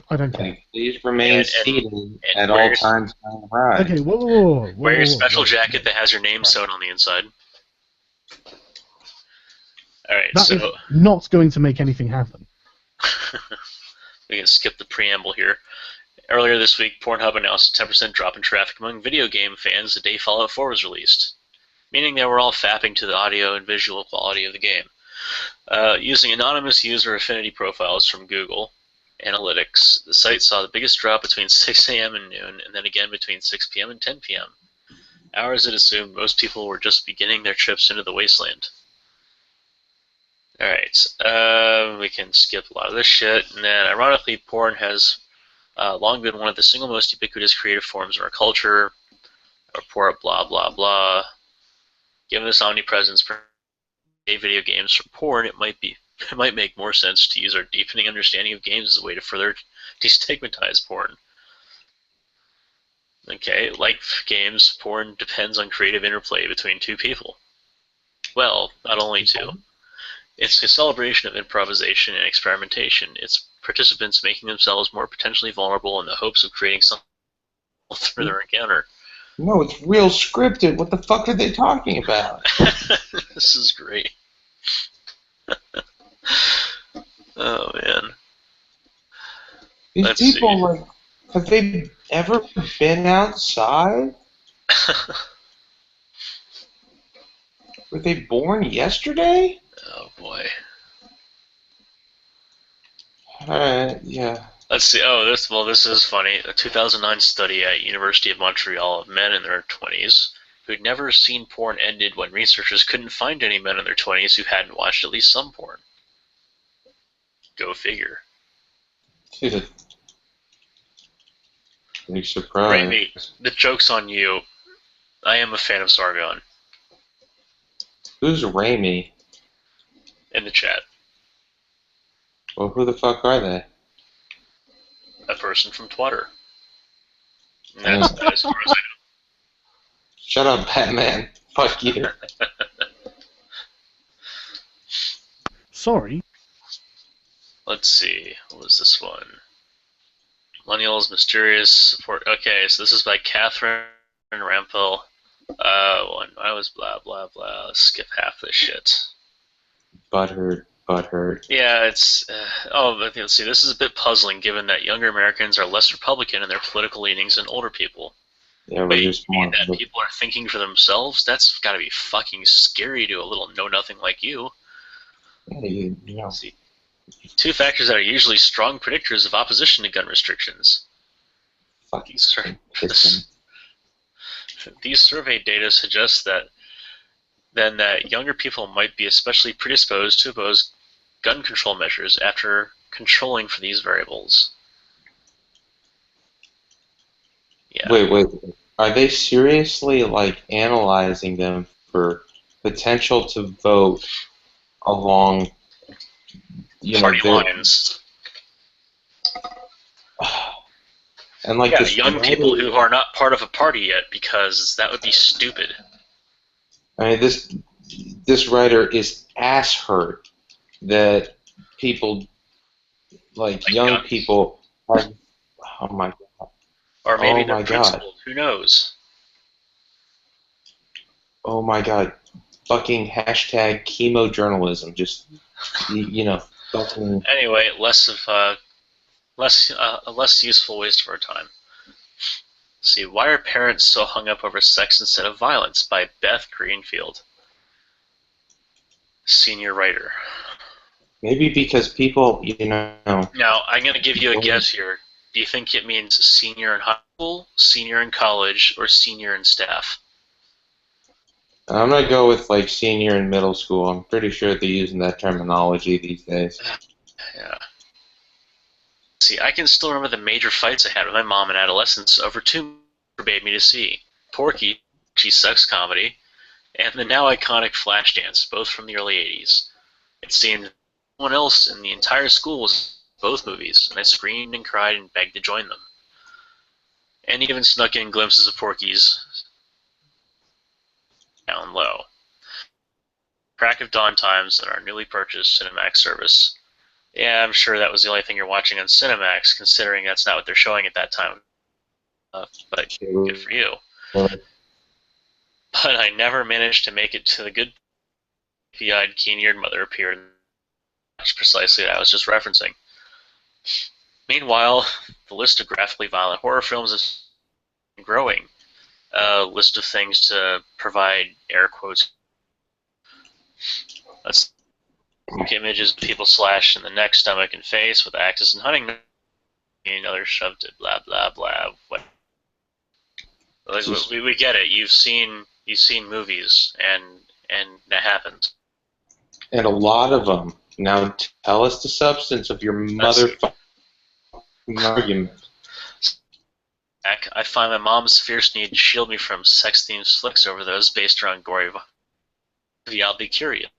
[SPEAKER 4] I don't care.
[SPEAKER 3] Like, please remain
[SPEAKER 1] And
[SPEAKER 3] seated at
[SPEAKER 1] wear
[SPEAKER 3] all
[SPEAKER 1] your-
[SPEAKER 3] times on the ride.
[SPEAKER 4] Okay, whoa.
[SPEAKER 1] Wear your special jacket that has your name sewn on the inside. Alright,
[SPEAKER 4] That
[SPEAKER 1] so
[SPEAKER 4] is not going to make anything happen.
[SPEAKER 1] we can skip the preamble here. Earlier this week, Pornhub announced a 10% drop in traffic among video game fans the day Fallout 4 was released, meaning they were all fapping to the audio and visual quality of the game. Using anonymous user affinity profiles from Google Analytics, the site saw the biggest drop between 6 a.m. and noon, and then again between 6 p.m. and 10 p.m. Hours it assumed most people were just beginning their trips into the wasteland. Alright, we can skip a lot of this shit, and then ironically, porn has long been one of the single most ubiquitous creative forms in our culture. Report blah blah blah. Given this omnipresence for video games from porn, it might make more sense to use our deepening understanding of games as a way to further destigmatize porn. Okay, like games, porn depends on creative interplay between two people. Well, not only two. It's a celebration of improvisation and experimentation. It's participants making themselves more potentially vulnerable in the hopes of creating something through their encounter.
[SPEAKER 3] No, it's real scripted. What the fuck are they talking about?
[SPEAKER 1] This is great. Oh, man.
[SPEAKER 3] These
[SPEAKER 1] Let's
[SPEAKER 3] people,
[SPEAKER 1] see.
[SPEAKER 3] like, have they ever been outside? Were they born yesterday?
[SPEAKER 1] Oh, boy.
[SPEAKER 3] Alright, yeah.
[SPEAKER 1] Let's see. Oh, this is funny. A 2009 study at University of Montreal of men in their 20s who'd never seen porn ended when researchers couldn't find any men in their 20s who hadn't watched at least some porn. Go figure.
[SPEAKER 3] Dude, big surprise.
[SPEAKER 1] Raimi, the joke's on you. I am a fan of Sargon.
[SPEAKER 3] Who's Raimi?
[SPEAKER 1] In the chat.
[SPEAKER 3] Well, who the fuck are they?
[SPEAKER 1] A person from Twitter. And that's as far as I
[SPEAKER 3] Shut up, Batman. Fuck you.
[SPEAKER 1] know.
[SPEAKER 4] Sorry.
[SPEAKER 1] Let's see. What was this one? Millennials, Mysterious Support. Okay, so this is by Catherine Rampel. I was blah, blah, blah. Let's skip half this shit.
[SPEAKER 3] Butthurt.
[SPEAKER 1] Yeah, it's... let's see. This is a bit puzzling given that younger Americans are less Republican in their political leanings than older people.
[SPEAKER 3] Yeah, we're
[SPEAKER 1] Wait,
[SPEAKER 3] just
[SPEAKER 1] you mean
[SPEAKER 3] more...
[SPEAKER 1] that people are thinking for themselves? That's gotta be fucking scary to a little know-nothing like you.
[SPEAKER 3] Yeah, you know.
[SPEAKER 1] See, two factors that are usually strong predictors of opposition to gun restrictions.
[SPEAKER 3] Fucking
[SPEAKER 1] These survey data suggest that younger people might be especially predisposed to oppose gun control measures after controlling for these variables. Yeah.
[SPEAKER 3] Wait. Are they seriously, like, analyzing them for potential to vote along,
[SPEAKER 1] Party lines.
[SPEAKER 3] And like
[SPEAKER 1] Yeah,
[SPEAKER 3] this
[SPEAKER 1] young people who are not part of a party yet, because that would be stupid.
[SPEAKER 3] I mean, this writer is ass hurt that people, like young
[SPEAKER 1] guns.
[SPEAKER 3] people, are. Oh my god.
[SPEAKER 1] Or maybe
[SPEAKER 3] Oh
[SPEAKER 1] they're
[SPEAKER 3] my God.
[SPEAKER 1] principled. Who knows?
[SPEAKER 3] Oh my god. Fucking hashtag chemo journalism. Just fucking.
[SPEAKER 1] Anyway, a less useful waste of our time. Let's see, why are parents so hung up over sex instead of violence? By Beth Greenfield, senior writer.
[SPEAKER 3] Maybe because people,
[SPEAKER 1] Now, I'm going to give you a guess here. Do you think it means senior in high school, senior in college, or senior in staff?
[SPEAKER 3] I'm gonna go with like senior in middle school. I'm pretty sure they're using that terminology these days.
[SPEAKER 1] Yeah. See, I can still remember the major fights I had with my mom in adolescence over two movies she forbade me to see. Porky, she's sex comedy, and the now iconic Flashdance, both from the early 80s. It seemed no one else in the entire school was in both movies, and I screamed and cried and begged to join them. And even snuck in glimpses of Porky's down low. Crack of dawn times at our newly purchased Cinemax service. Yeah, I'm sure that was the only thing you're watching on Cinemax, considering that's not what they're showing at that time. But good for you. But I never managed to make it to the good pea-eyed, keen-eared mother appeared. That's precisely what I was just referencing. Meanwhile, the list of graphically violent horror films is growing. A list of things to provide air quotes. Let's look images of people slashed in the neck, stomach, and face with axes and hunting knives. Another shoved it, blah blah blah. What? Like, we get it. You've seen movies, and that happens.
[SPEAKER 3] And a lot of them. Now tell us the substance of your motherfucking argument.
[SPEAKER 1] I find my mom's fierce need to shield me from sex-themed flicks over those based around gory violence. I'll be curious.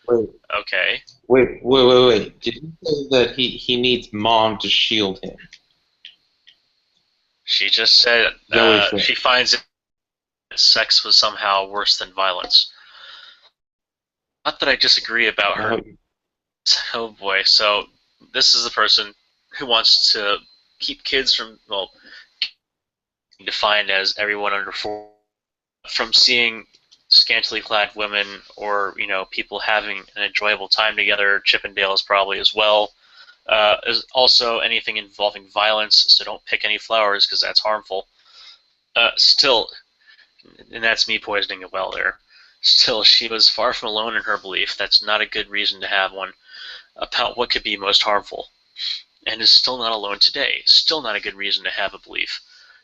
[SPEAKER 3] Wait.
[SPEAKER 1] Okay.
[SPEAKER 3] Wait. Did you say that he needs mom to shield him?
[SPEAKER 1] She just said she finds that sex was somehow worse than violence. Not that I disagree about her. Oh boy, so this is the person who wants to keep kids from, well, defined as everyone under 4, from seeing scantily clad women or, people having an enjoyable time together. Chippendales probably as well. Is also anything involving violence, so don't pick any flowers because that's harmful. Still, and that's me poisoning a well there. Still, she was far from alone in her belief. That's not a good reason to have one about what could be most harmful. And is still not alone today. Still not a good reason to have a belief,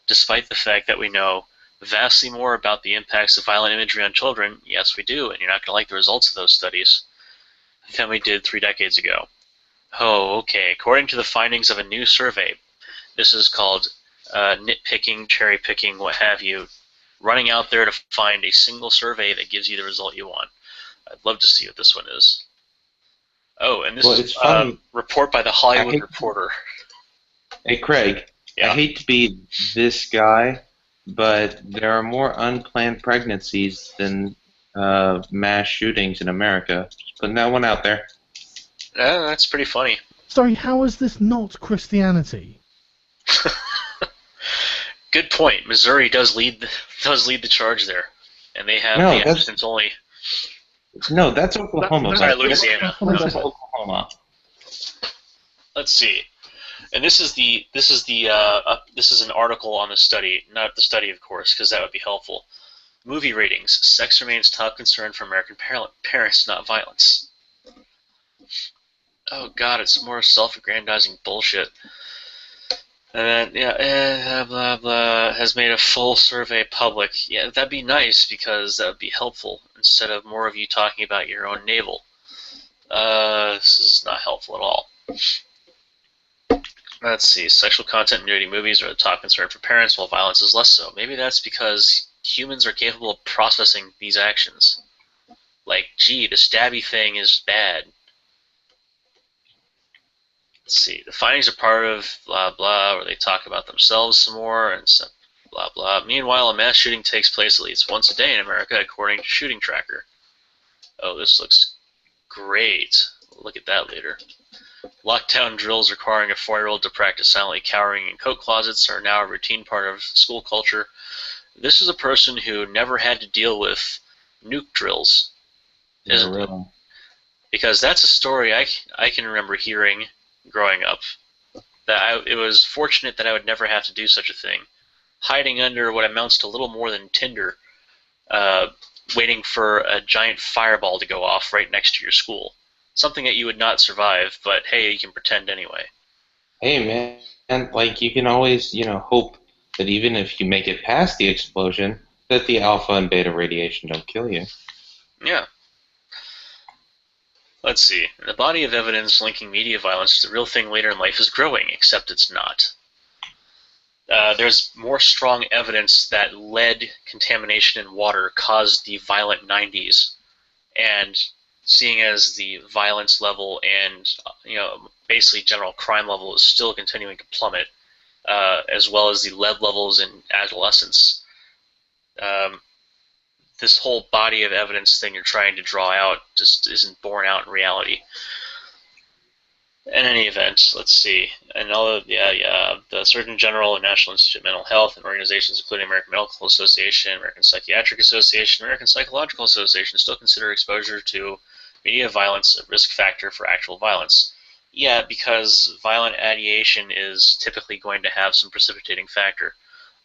[SPEAKER 1] despite the fact that we know vastly more about the impacts of violent imagery on children. Yes, we do, and you're not going to like the results of those studies than we did 3 decades ago. Oh, okay. According to the findings of a new survey, this is called nitpicking, cherry picking, what have you, running out there to find a single survey that gives you the result you want. I'd love to see what this one is. Oh, and this is a report by the Hollywood Reporter.
[SPEAKER 3] Hey, Craig.
[SPEAKER 1] Yeah.
[SPEAKER 3] I hate to be this guy, but there are more unplanned pregnancies than mass shootings in America. Just putting that one out there.
[SPEAKER 1] That's pretty funny.
[SPEAKER 4] Sorry, how is this not Christianity?
[SPEAKER 1] Good point. Missouri does lead the charge there, and they have the absence only.
[SPEAKER 3] No, that's Oklahoma.
[SPEAKER 1] Sorry, Louisiana.
[SPEAKER 3] That's Oklahoma.
[SPEAKER 1] Let's see. And this is an article on the study, not the study, of course, because that would be helpful. Movie ratings: sex remains top concern for American parents, not violence. Oh God, it's more self-aggrandizing bullshit. And then, blah blah, has made a full survey public. Yeah, that'd be nice because that would be helpful instead of more of you talking about your own navel. This is not helpful at all. Let's see. Sexual content and nudity movies are the top concern for parents, while violence is less so. Maybe that's because humans are capable of processing these actions. Like, gee, the stabby thing is bad. Let's see. The findings are part of blah blah, where they talk about themselves some more and some blah blah. Meanwhile, a mass shooting takes place at least once a day in America, according to Shooting Tracker. Oh, this looks great. We'll look at that later. Lockdown drills requiring a 4-year-old to practice silently cowering in coat closets are now a routine part of school culture. This is a person who never had to deal with nuke drills, isn't it? Because that's a story I can remember hearing growing up. That it was fortunate that I would never have to do such a thing. Hiding under what amounts to little more than tinder, waiting for a giant fireball to go off right next to your school. Something that you would not survive, but hey, you can pretend anyway.
[SPEAKER 3] Hey, man, like, you can always, hope that even if you make it past the explosion, that the alpha and beta radiation don't kill you.
[SPEAKER 1] Yeah. Let's see. The body of evidence linking media violence to the real thing later in life is growing, except it's not. there's more strong evidence that lead contamination in water caused the violent 90s. And seeing as the violence level and basically general crime level is still continuing to plummet, as well as the lead levels in adolescence, this whole body of evidence thing you're trying to draw out just isn't borne out in reality. In any event, let's see. And the Surgeon General and National Institute of Mental Health and organizations including American Medical Association, American Psychiatric Association, American Psychological Association still consider exposure to media violence a risk factor for actual violence. Yeah, because violent ideation is typically going to have some precipitating factor.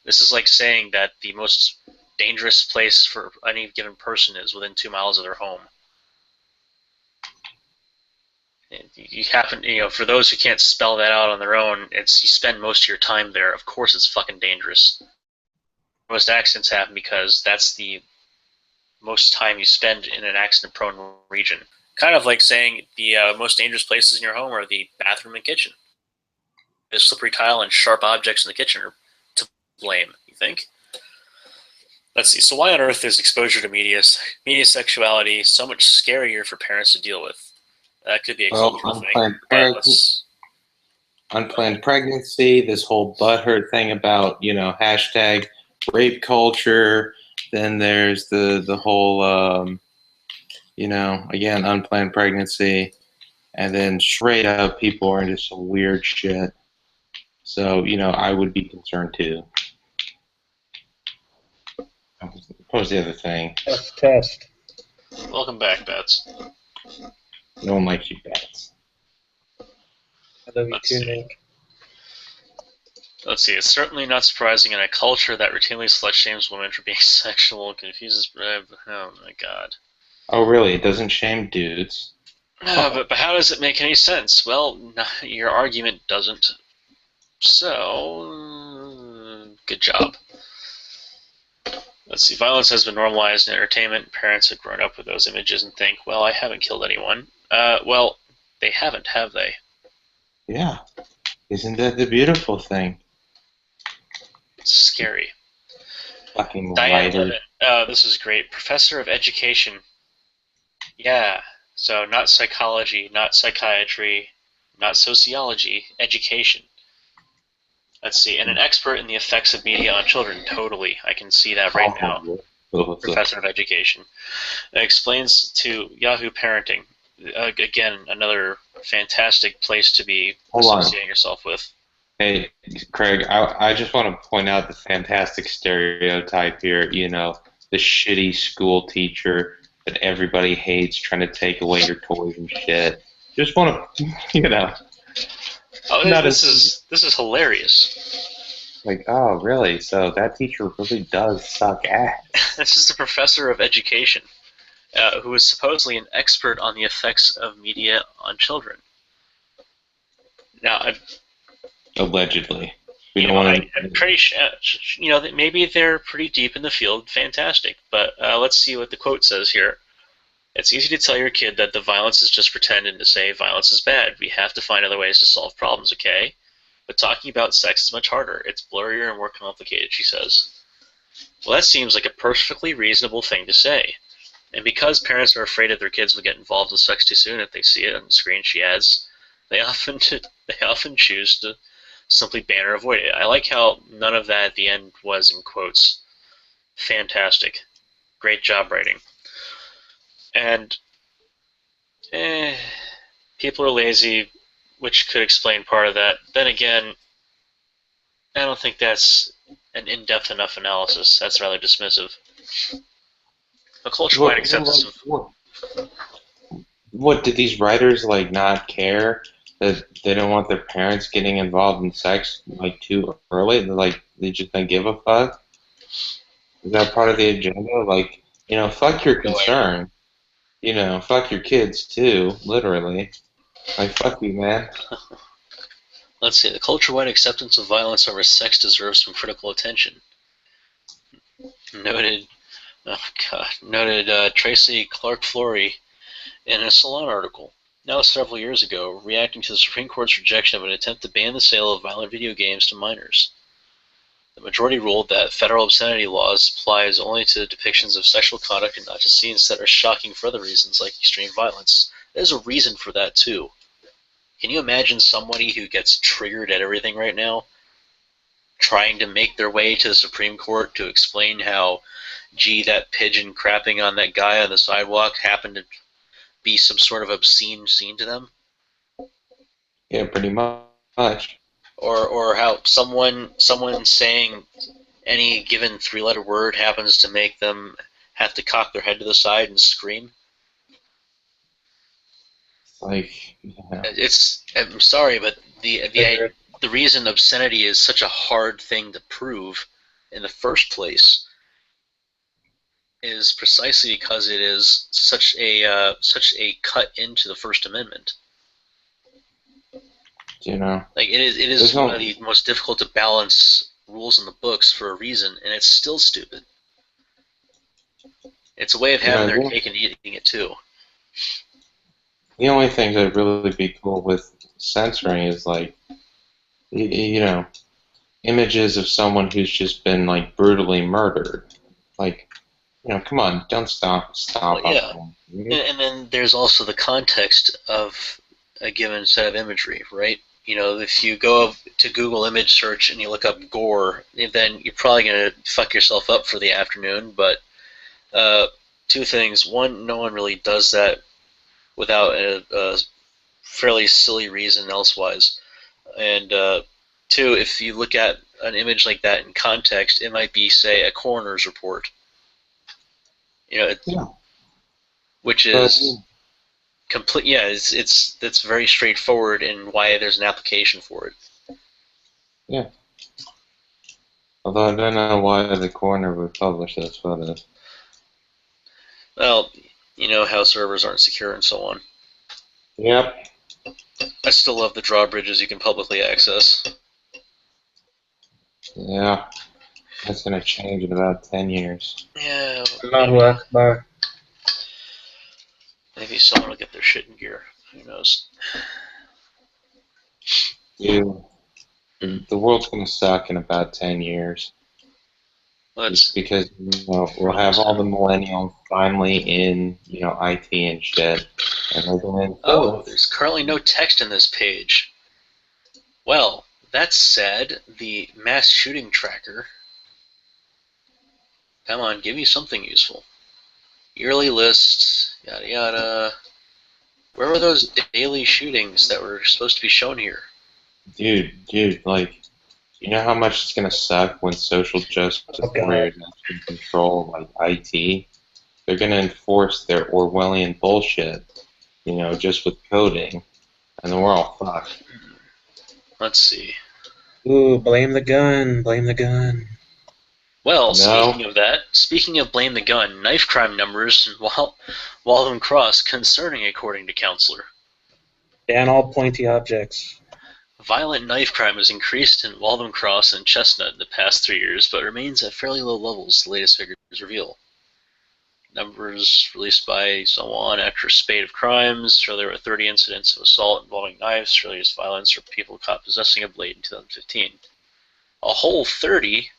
[SPEAKER 1] This is like saying that the most dangerous place for any given person is within 2 miles of their home. You happen, for those who can't spell that out on their own, you spend most of your time there. Of course, it's fucking dangerous. Most accidents happen because that's the most time you spend in an accident-prone region. Kind of like saying the most dangerous places in your home are the bathroom and kitchen. The slippery tile and sharp objects in the kitchen are to blame. You think? Let's see. So why on earth is exposure to media sexuality so much scarier for parents to deal with? That could be a cultural thing.
[SPEAKER 3] Unplanned pregnancy, this whole butthurt thing about, hashtag rape culture. Then there's the whole, again, unplanned pregnancy. And then straight up, people are into some weird shit. So, I would be concerned too. What was the other thing?
[SPEAKER 6] Test.
[SPEAKER 1] Welcome back, Bats.
[SPEAKER 3] No one likes you, Bats.
[SPEAKER 6] I love you too, Nick.
[SPEAKER 1] Let's see. It's certainly not surprising in a culture that routinely slut-shames women for being sexual and confuses... Oh, my God.
[SPEAKER 3] Oh, really? It doesn't shame dudes?
[SPEAKER 1] No, but how does it make any sense? Well, your argument doesn't. So, good job. Let's see. Violence has been normalized in entertainment. Parents have grown up with those images and think, well, I haven't killed anyone. Well, they haven't, have they?
[SPEAKER 3] Yeah. Isn't that the beautiful thing?
[SPEAKER 1] It's scary.
[SPEAKER 3] Fucking
[SPEAKER 1] Diane
[SPEAKER 3] writer.
[SPEAKER 1] Levin. This is great. Professor of Education. Yeah. So not psychology, not psychiatry, not sociology, education. Let's see. And an expert in the effects of media on children. Totally. I can see that right now. Professor of Education. It explains to Yahoo Parenting. Again, another fantastic place to be associating yourself with.
[SPEAKER 3] Hey, Craig, I just want to point out the fantastic stereotype here, the shitty school teacher that everybody hates trying to take away your toys and shit. Just want to,
[SPEAKER 1] Oh, this is hilarious.
[SPEAKER 3] Like, oh, really? So that teacher really does suck ass.
[SPEAKER 1] This is the Professor of Education. Who is supposedly an expert on the effects of media on children. Now,
[SPEAKER 3] allegedly,
[SPEAKER 1] I'm pretty sure, that maybe they're pretty deep in the field. Fantastic, but let's see what the quote says here. It's easy to tell your kid that the violence is just pretend and to say violence is bad. We have to find other ways to solve problems, okay? But talking about sex is much harder. It's blurrier and more complicated, she says. Well, that seems like a perfectly reasonable thing to say. And because parents are afraid that their kids will get involved with sex too soon if they see it on the screen, she adds, they often choose to simply ban or avoid it. I like how none of that at the end was in quotes. Fantastic. Great job writing. And people are lazy, which could explain part of that. Then again, I don't think that's an in-depth enough analysis. That's rather dismissive. A culture-wide acceptance of...
[SPEAKER 3] What, did these writers, not care that they don't want their parents getting involved in sex, too early? They just don't give a fuck? Is that part of the agenda? Fuck your concern. Fuck your kids, too, literally. Fuck you, man.
[SPEAKER 1] Let's see. The culture-wide acceptance of violence over sex deserves some critical attention. Noted Tracy Clark-Flory in a Salon article. Now several years ago, reacting to the Supreme Court's rejection of an attempt to ban the sale of violent video games to minors. The majority ruled that federal obscenity laws applies only to depictions of sexual conduct and not to scenes that are shocking for other reasons like extreme violence. There's a reason for that too. Can you imagine somebody who gets triggered at everything right now trying to make their way to the Supreme Court to explain how, gee, that pigeon crapping on that guy on the sidewalk happened to be some sort of obscene scene to them?
[SPEAKER 3] Yeah, pretty much.
[SPEAKER 1] Or how someone saying any given three-letter word happens to make them have to cock their head to the side and scream.
[SPEAKER 3] Like, yeah.
[SPEAKER 1] I'm sorry, but the reason obscenity is such a hard thing to prove in the first place is precisely because it is such a cut into the First Amendment.
[SPEAKER 3] You know,
[SPEAKER 1] like it is one of the most difficult to balance rules in the books for a reason, and it's still stupid. It's a way of having their cake and eating it too.
[SPEAKER 3] The only thing that'd really be cool with censoring is like, you know, images of someone who's just been like brutally murdered. Like, you know, come on, don't stop.
[SPEAKER 1] Well, yeah, and then there's also the context of a given set of imagery, right? You know, if you go to Google image search and you look up gore, then you're probably going to fuck yourself up for the afternoon. But two things. One, no one really does that without a fairly silly reason elsewise. And two, if you look at an image like that in context, it might be, say, a coroner's report. You know, which is complete. Yeah, it's very straightforward in why there's an application for it.
[SPEAKER 3] Yeah. Although I don't know why the coroner would publish those photos.
[SPEAKER 1] Well, you know how servers aren't secure and so on.
[SPEAKER 3] Yep.
[SPEAKER 1] I still love the drawbridges you can publicly access.
[SPEAKER 3] Yeah. That's going to change in about 10 years.
[SPEAKER 1] Yeah.
[SPEAKER 6] Allahu Akbar.
[SPEAKER 1] Maybe someone will get their shit in gear. Who knows?
[SPEAKER 3] Dude, the world's going to suck in about 10 years. Just because, you know, we'll have all the millennials finally in, you know, IT and shit. And they're going to...
[SPEAKER 1] Oh, there's currently no text in this page. Well, that's sad. The mass shooting tracker. Come on, give me something useful. Yearly lists, yada yada. Where were those daily shootings that were supposed to be shown here?
[SPEAKER 3] Dude, like, you know how much it's going to suck when social justice warriors actually control, like, IT? They're going to enforce their Orwellian bullshit, you know, just with coding. And then we're all fucked.
[SPEAKER 1] Let's see.
[SPEAKER 6] Ooh, blame the gun, blame the gun.
[SPEAKER 1] Well, speaking of blame the gun, knife crime numbers in Waltham Cross concerning, according to Counselor.
[SPEAKER 6] Ban all pointy objects.
[SPEAKER 1] Violent knife crime has increased in Waltham Cross and Chestnut in the past 3 years, but remains at fairly low levels, the latest figures reveal. Numbers released by someone after a spate of crimes show there were 30 incidents of assault involving knives, serious violence, or people caught possessing a blade in 2015. A whole 30?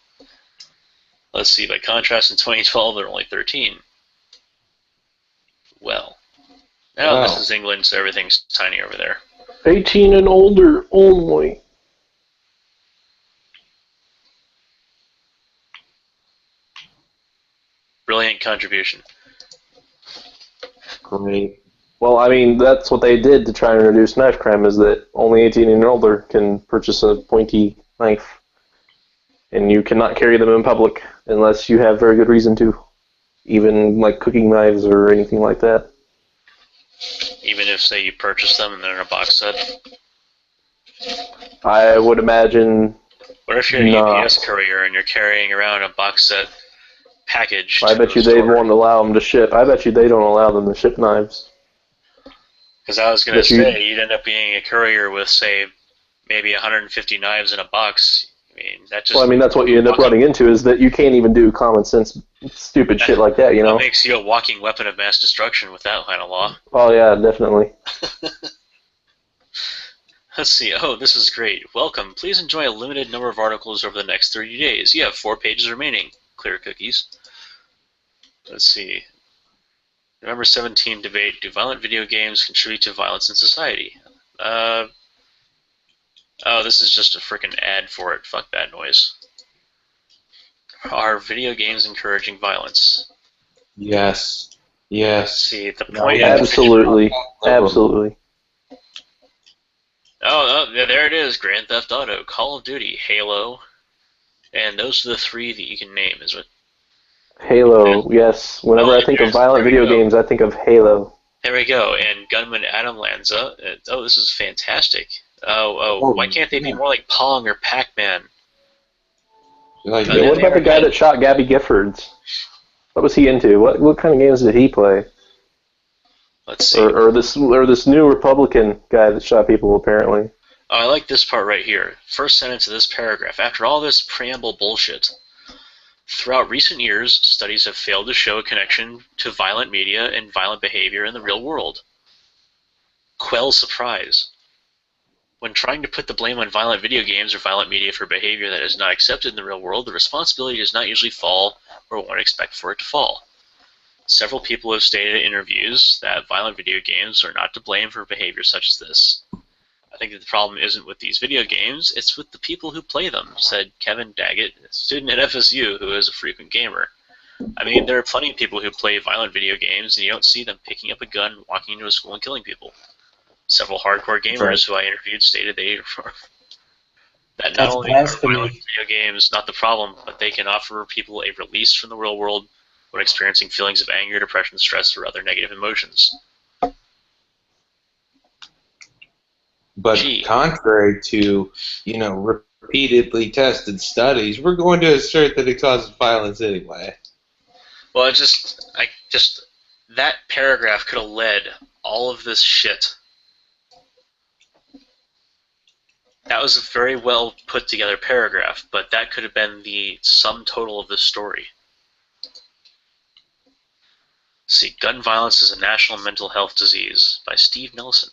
[SPEAKER 1] Let's see, by contrast, in 2012 there were only 13. Well. Now this is England, so everything's tiny over there.
[SPEAKER 7] 18 and older only.
[SPEAKER 1] Brilliant contribution.
[SPEAKER 3] Great.
[SPEAKER 7] Well, I mean, that's what they did to try and reduce knife crime, is that only 18 and older can purchase a pointy knife. And you cannot carry them in public unless you have very good reason to. Even, like, cooking knives or anything like that.
[SPEAKER 1] Even if, say, you purchase them and they're in a box set?
[SPEAKER 7] I would imagine.
[SPEAKER 1] What if you're a UPS courier and you're carrying around a box set package?
[SPEAKER 7] I bet you they won't allow them to ship. I bet you they don't allow them to ship knives.
[SPEAKER 1] Because I was going to say, you'd end up being a courier with, say, maybe 150 knives in a box. I mean, that just...
[SPEAKER 7] Well, I mean, that's what you end up running into, is that you can't even do common sense, stupid shit like that, you know?
[SPEAKER 1] That makes you a walking weapon of mass destruction with that kind of law.
[SPEAKER 7] Oh, yeah, definitely.
[SPEAKER 1] Let's see. Oh, this is great. Welcome. Please enjoy a limited number of articles over the next 30 days. You have 4 pages remaining. Clear cookies. Let's see. November 17 debate. Do violent video games contribute to violence in society? Oh, this is just a freaking ad for it. Fuck that noise. Are video games encouraging violence?
[SPEAKER 3] Yes.
[SPEAKER 1] Let's
[SPEAKER 3] Yes.
[SPEAKER 1] see. The
[SPEAKER 3] No,
[SPEAKER 1] point.
[SPEAKER 3] yeah.
[SPEAKER 7] Absolutely. Absolutely.
[SPEAKER 1] Oh, there it is. Grand Theft Auto, Call of Duty, Halo, and those are the 3 that you can name. Is what?
[SPEAKER 7] Halo, yes. Whenever I think of violent video games, I think of Halo.
[SPEAKER 1] There we go. And Gunman Adam Lanza. Oh, this is fantastic. Oh, why can't they be more like Pong or Pac-Man?
[SPEAKER 3] Like,
[SPEAKER 7] Yeah, what about the guy that shot Gabby Giffords? What was he into? What kind of games did he play?
[SPEAKER 1] Let's see.
[SPEAKER 7] Or this new Republican guy that shot people, apparently.
[SPEAKER 1] Oh, I like this part right here. First sentence of this paragraph. After all this preamble bullshit, throughout recent years, studies have failed to show a connection to violent media and violent behavior in the real world. Quell surprise. When trying to put the blame on violent video games or violent media for behavior that is not accepted in the real world, the responsibility does not usually fall where one would expect for it to fall. Several people have stated in interviews that violent video games are not to blame for behavior such as this. I think that the problem isn't with these video games, it's with the people who play them, said Kevin Daggett, a student at FSU who is a frequent gamer. I mean, there are plenty of people who play violent video games and you don't see them picking up a gun, walking into a school and killing people. Several hardcore gamers who I interviewed stated that not only are violent video games not the problem, but they can offer people a release from the real world when experiencing feelings of anger, depression, stress, or other negative emotions.
[SPEAKER 3] But contrary to, repeatedly tested studies, we're going to assert that it causes violence anyway.
[SPEAKER 1] Well, that paragraph could have led all of this shit. That was a very well put together paragraph, but that could have been the sum total of this story. See, Gun Violence is a National Mental Health Disease by Steve Nelson.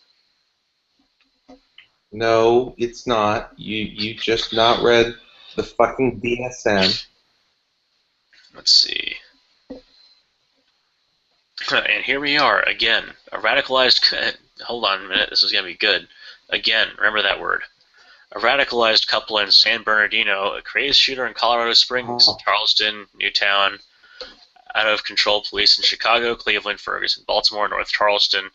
[SPEAKER 3] No, it's not. You just not read the fucking DSM.
[SPEAKER 1] Let's see. And here we are, again. A radicalized... Hold on a minute, this is going to be good. Again, remember that word. A radicalized couple in San Bernardino, a crazed shooter in Colorado Springs, Charleston, Newtown, out-of-control police in Chicago, Cleveland, Ferguson, Baltimore, North Charleston.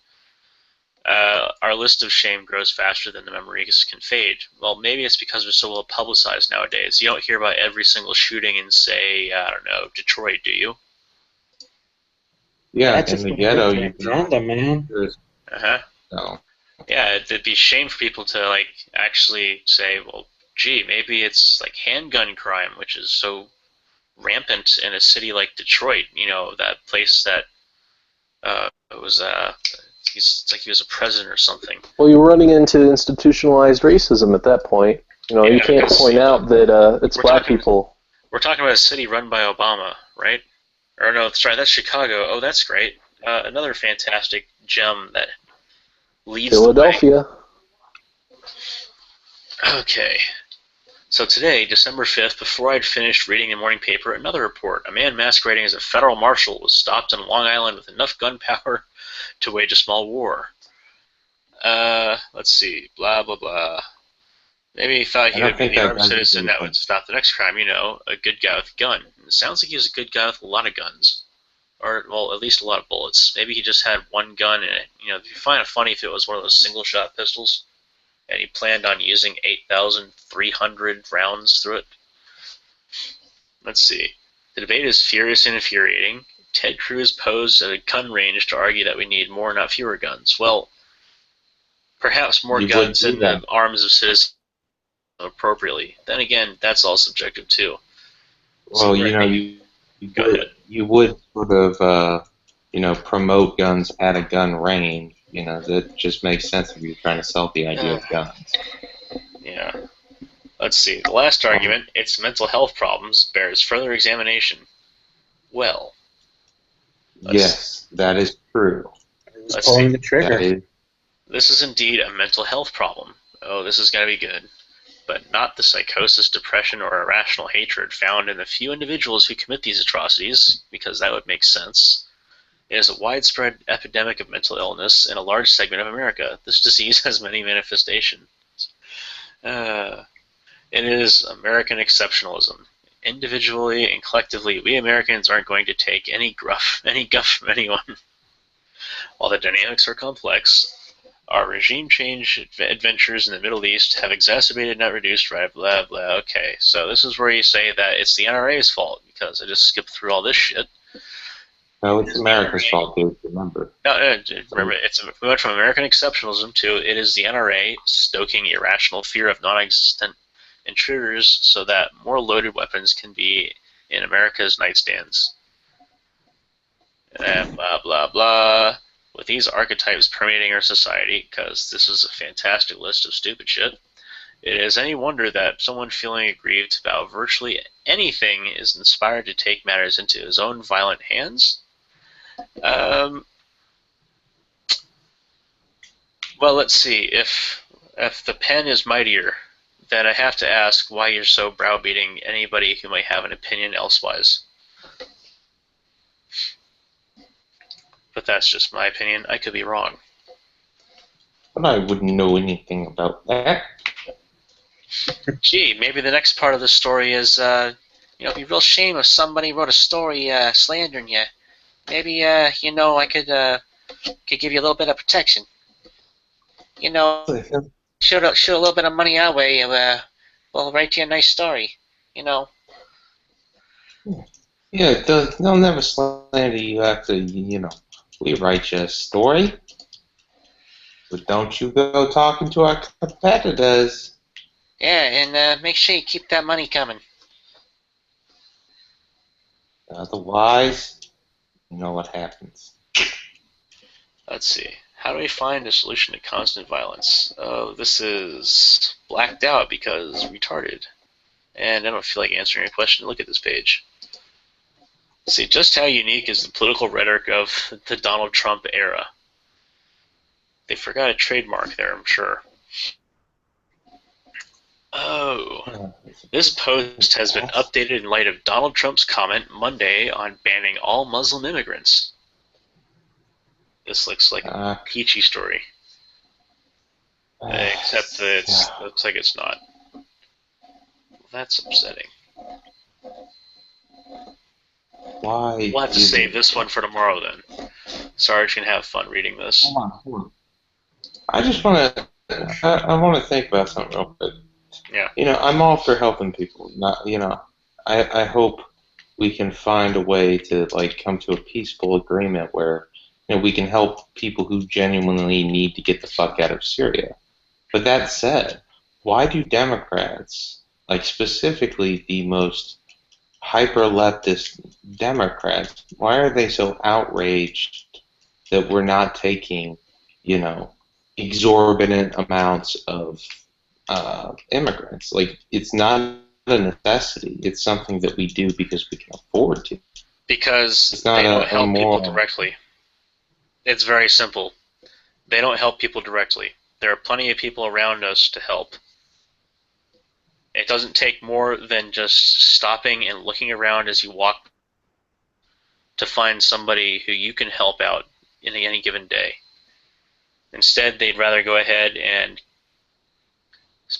[SPEAKER 1] Our list of shame grows faster than the memories can fade. Well, maybe it's because they're so well publicized nowadays. You don't hear about every single shooting in, say, I don't know, Detroit, do you?
[SPEAKER 3] Yeah, in the ghetto, you
[SPEAKER 6] agenda, man.
[SPEAKER 1] Uh-huh.
[SPEAKER 3] No.
[SPEAKER 1] Yeah, it'd be shame for people to, actually say, well, gee, maybe it's, handgun crime, which is so rampant in a city like Detroit, that place that was it's like he was a president or something.
[SPEAKER 7] Well, you're running into institutionalized racism at that point. You can't point out that it's black people.
[SPEAKER 1] We're talking about a city run by Obama, right? Or no, sorry, that's Chicago. Oh, that's great. Another fantastic gem that leads
[SPEAKER 7] Philadelphia.
[SPEAKER 1] Okay. So today, December 5th, before I'd finished reading the morning paper, another report. A man masquerading as a federal marshal was stopped on Long Island with enough gunpowder to wage a small war. Let's see. Blah, blah, blah. Maybe he thought he would be the armed citizen that would stop the next crime, a good guy with a gun. It sounds like he was a good guy with a lot of guns. Or, well, at least a lot of bullets. Maybe he just had one gun in it. If you find it funny if it was one of those single-shot pistols, and he planned on using 8,300 rounds through it. Let's see. The debate is furious and infuriating. Ted Cruz posed at a gun range to argue that we need more, not fewer guns. Well, perhaps more guns in the arms of citizens appropriately. Then again, that's all subjective too.
[SPEAKER 3] Well, you would sort of, promote guns at a gun range. That just makes sense if you're trying to sell the idea of guns.
[SPEAKER 1] Yeah. Let's see. The last argument, its mental health problems, bears further examination. Well.
[SPEAKER 3] Yes, that is true.
[SPEAKER 6] Pulling the trigger.
[SPEAKER 1] This is indeed a mental health problem. Oh, this is going to be good. But not the psychosis, depression, or irrational hatred found in the few individuals who commit these atrocities, because that would make sense. It is a widespread epidemic of mental illness in a large segment of America. This disease has many manifestations. It is American exceptionalism. Individually and collectively, we Americans aren't going to take any guff from anyone. While the dynamics are complex, our regime change adventures in the Middle East have exacerbated, not reduced, right, blah, blah. Okay, so this is where you say that it's the NRA's fault, because I just skipped through all this shit.
[SPEAKER 3] No, it's America's fault, dude. Remember.
[SPEAKER 1] No, remember, we went from American exceptionalism to it is the NRA stoking irrational fear of non-existent intruders so that more loaded weapons can be in America's nightstands. And blah, blah, blah. With these archetypes permeating our society, because this is a fantastic list of stupid shit, it is any wonder that someone feeling aggrieved about virtually anything is inspired to take matters into his own violent hands. Well, let's see. If the pen is mightier, then I have to ask why you're so browbeating anybody who might have an opinion elsewise. But that's just my opinion. I could be wrong.
[SPEAKER 3] But I wouldn't know anything about that.
[SPEAKER 1] Gee, maybe the next part of the story is, it'd be a real shame if somebody wrote a story slandering you. Maybe, I could give you a little bit of protection. Shoot a little bit of money our way. We'll write you a nice story.
[SPEAKER 3] Yeah, they'll never slander you after, we write you a story. But don't you go talking to our competitors.
[SPEAKER 1] Yeah, and make sure you keep that money coming.
[SPEAKER 3] Otherwise, you know what happens.
[SPEAKER 1] Let's see. How do we find a solution to constant violence? Oh, this is blacked out because retarded. And I don't feel like answering your question. Look at this page. See, just how unique is the political rhetoric of the Donald Trump era? They forgot a trademark there, I'm sure. Oh. This post has been updated in light of Donald Trump's comment Monday on banning all Muslim immigrants. This looks like a peachy story. Except that it looks like it's not. That's upsetting.
[SPEAKER 3] Why?
[SPEAKER 1] We'll have to save this one for tomorrow then. Sarge can have fun reading this.
[SPEAKER 3] Hold on. I just want to. I want to think about something real quick.
[SPEAKER 1] Yeah.
[SPEAKER 3] I'm all for helping people. I hope we can find a way to come to a peaceful agreement where we can help people who genuinely need to get the fuck out of Syria. But that said, why do Democrats, specifically the most hyper-leftist Democrats, why are they so outraged that we're not taking, exorbitant amounts of immigrants? It's not a necessity. It's something that we do because we can afford to.
[SPEAKER 1] Because they don't help people directly. It's very simple. They don't help people directly. There are plenty of people around us to help. It doesn't take more than just stopping and looking around as you walk to find somebody who you can help out in any given day. Instead, they'd rather go ahead and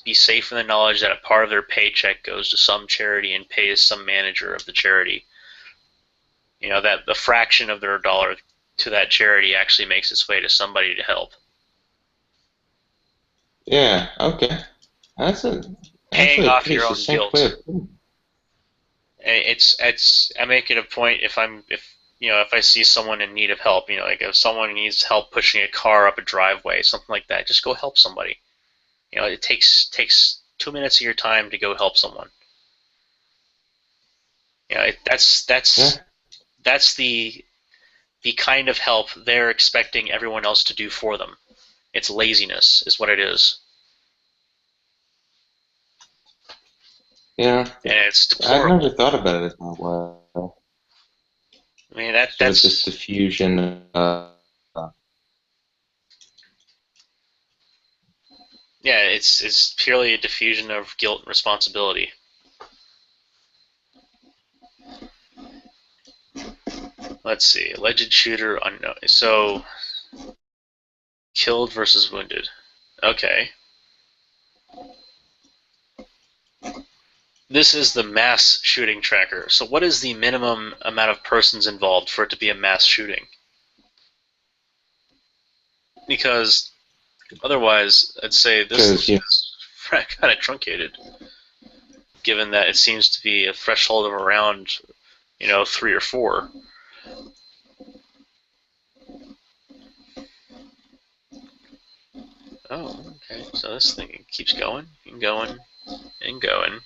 [SPEAKER 1] be safe in the knowledge that a part of their paycheck goes to some charity and pays some manager of the charity. That the fraction of their dollar to that charity actually makes its way to somebody to help.
[SPEAKER 3] Yeah, okay. That's
[SPEAKER 1] paying off your own guilt. I make it a point if I see someone in need of help, if someone needs help pushing a car up a driveway, something like that, just go help somebody. It takes 2 minutes of your time to go help someone. That's the kind of help they're expecting everyone else to do for them. It's laziness, is what it is.
[SPEAKER 3] Yeah.
[SPEAKER 1] And it's deplorable.
[SPEAKER 3] I've never thought about it that way.
[SPEAKER 1] I mean, that's
[SPEAKER 3] this diffusion.
[SPEAKER 1] Yeah, it's purely a diffusion of guilt and responsibility. Let's see. Alleged shooter unknown. So, killed versus wounded. Okay. This is the mass shooting tracker. So what is the minimum amount of persons involved for it to be a mass shooting? Because otherwise, I'd say this is kind of truncated, given that it seems to be a threshold of around, 3 or 4. Oh, okay. So this thing keeps going and going and going.